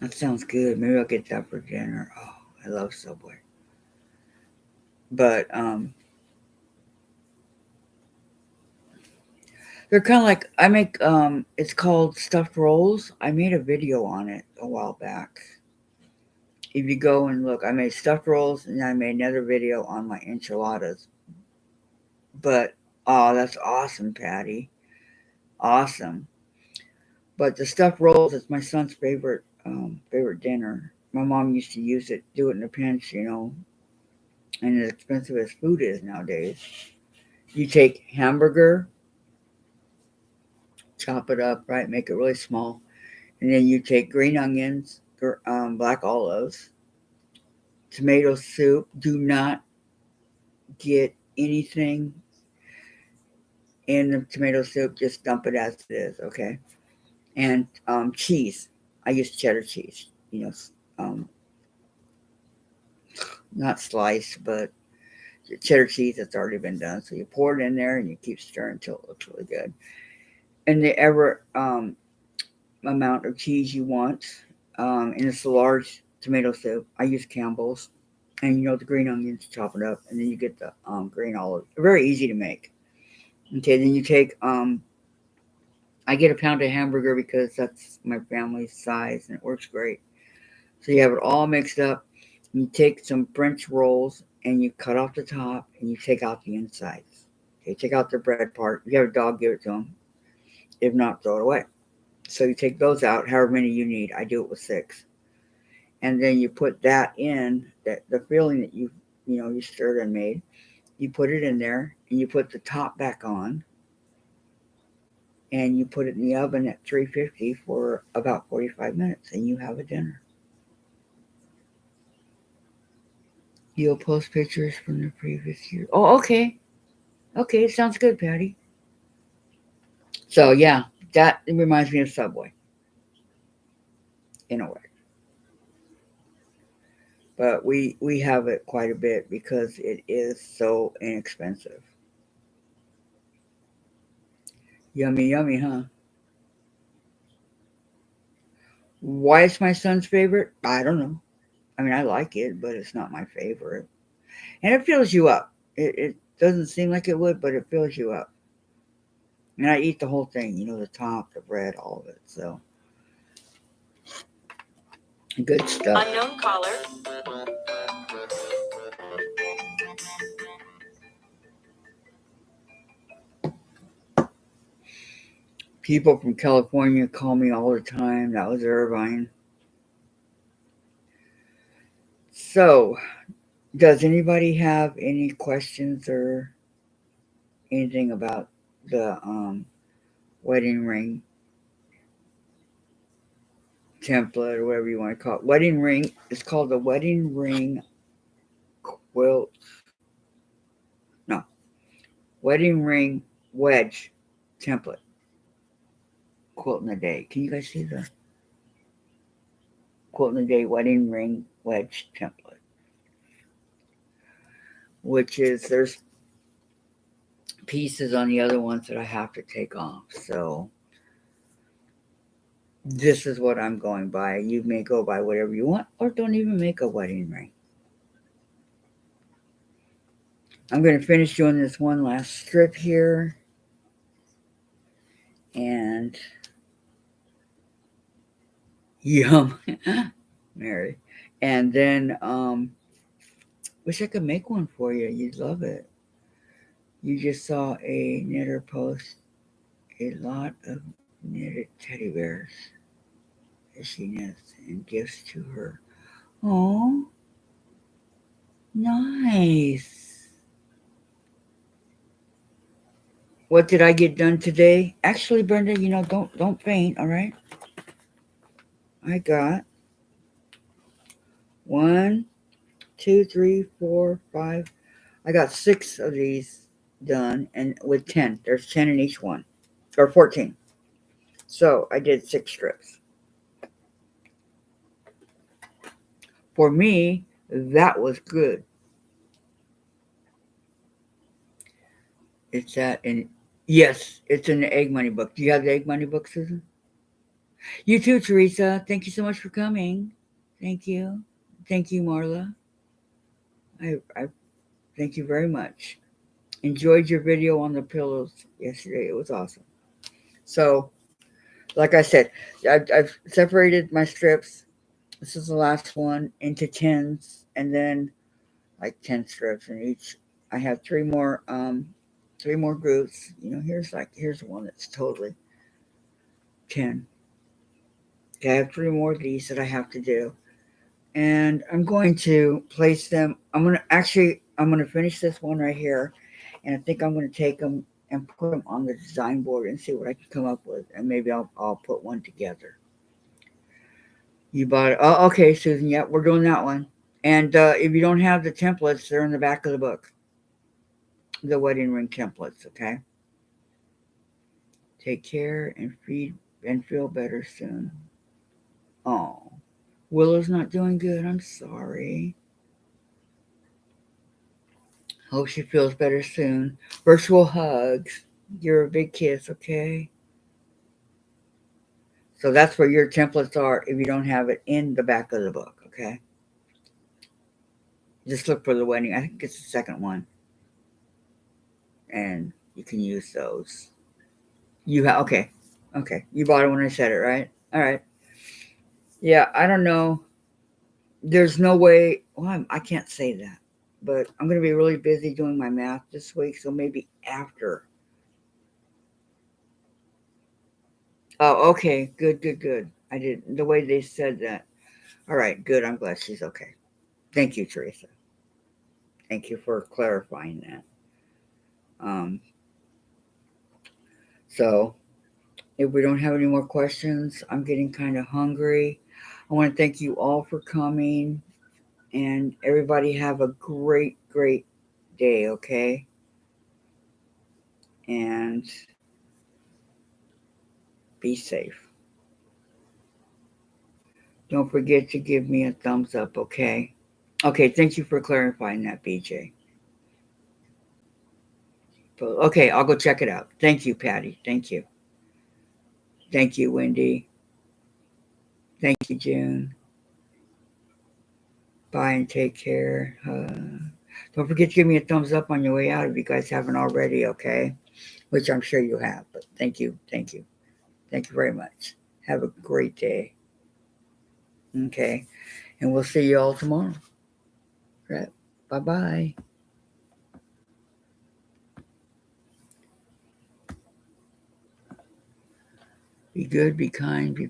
That sounds good. Maybe I'll get that for dinner. Oh, I love Subway. But they're kind of like I make. It's called stuffed rolls. I made a video on it a while back. If you go and look, I made stuffed rolls and I made another video on my enchiladas. But oh, that's awesome, Patty. Awesome. But the stuffed rolls is my son's favorite dinner. My mom used to use it, do it in a pinch, and as expensive as food is nowadays. You take hamburger, chop it up, right, make it really small, and then you take green onions, black olives, tomato soup. Do not get anything in the tomato soup. Just dump it as it is, okay? And cheese. I use cheddar cheese. Um, not sliced, but cheddar cheese that's already been done. So you pour it in there and you keep stirring until it looks really good. And the ever amount of cheese you want. And it's a large tomato soup. I use Campbell's. And the green onions, chop it up, and then you get the green olive. Very easy to make. Okay, then you take I get a pound of hamburger because that's my family's size and it works great. So you have it all mixed up. You take some French rolls and you cut off the top and you take out the insides. Okay, take out the bread part. If you have a dog, give it to them. If not, throw it away. So you take those out, however many you need. I do it with 6. And then you put that in, that the filling that you stirred and made. You put it in there and you put the top back on and you put it in the oven at 350 for about 45 minutes and you have a dinner. You'll post pictures from the previous year. Oh, okay. Okay, sounds good, Patty. So yeah, that reminds me of Subway in a way. But we have it quite a bit because it is so inexpensive. Yummy, yummy, huh? Why it's my son's favorite? I don't know. I mean, I like it, but it's not my favorite. And it fills you up. It doesn't seem like it would, but it fills you up. And I eat the whole thing, the top, the bread, all of it. So good stuff. Unknown caller. People from California call me all the time. That was Irvine. So, does anybody have any questions or anything about the wedding ring template or whatever you want to call it? Wedding ring. It's called the wedding ring quilt. No, wedding ring wedge template. Quilt in a day. Can you guys see the quilt in a day wedding ring wedge template? Which is there's pieces on the other ones that I have to take off. So this is what I'm going by. You may go by whatever you want, or don't even make a wedding ring. I'm going to finish doing this one last strip here. And yum, Mary. And then wish I could make one for you. You'd love it. You just saw a knitter post a lot of knitted teddy bears as she knits and gives to her. Oh, nice. What did I get done today? Actually, Brenda, don't faint, all right? I got 1, 2, 3, 4, 5. I got 6 of these done, and with 10. There's 10 in each one, or 14. So I did 6 strips. For me, that was good. It's that in yes, it's in the Egg Money book. Do you have the Egg Money book, Susan? You too, Teresa. Thank you so much for coming. Thank you. Thank you, Marla. I thank you very much. Enjoyed your video on the pillows yesterday. It was awesome. So, like I said, I've separated my strips. This is the last one into 10s, and then like 10 strips in each. I have 3 more groups. Here's one that's totally 10. Okay, I have 3 more of these that I have to do. And I'm going to place them. I'm going to finish this one right here. And I think I'm going to take them and put them on the design board and see what I can come up with. And maybe I'll put one together. You bought it. Oh, okay, Susan. Yep, we're doing that one. And if you don't have the templates, they're in the back of the book. The wedding ring templates, okay? Take care and feel better soon. Oh, Willow's not doing good. I'm sorry. Hope she feels better soon. Virtual hugs. You're a big kiss, okay? So that's where your templates are if you don't have it in the back of the book, okay? Just look for the wedding. I think it's the second one. And you can use those. You have, okay. Okay. You bought it when I said it, right? All right. Yeah, I don't know. There's no way. Well, I can't say that. But I'm going to be really busy doing my math this week. So maybe after. Oh, okay. Good, good, good. I did the way they said that. All right. Good. I'm glad she's okay. Thank you, Teresa. Thank you for clarifying that. Um, so, if we don't have any more questions, I'm getting kind of hungry. I want to thank you all for coming, and everybody have a great, great day, okay? And be safe. Don't forget to give me a thumbs up, okay? Okay, thank you for clarifying that, BJ. Okay, I'll go check it out. Thank you, Patty. Thank you. Thank you, Wendy. Thank you, June. Bye and take care. Don't forget to give me a thumbs up on your way out if you guys haven't already, okay? Which I'm sure you have, but thank you. Thank you. Thank you very much. Have a great day. Okay. And we'll see you all tomorrow. Right. Bye bye. Be good, be kind, be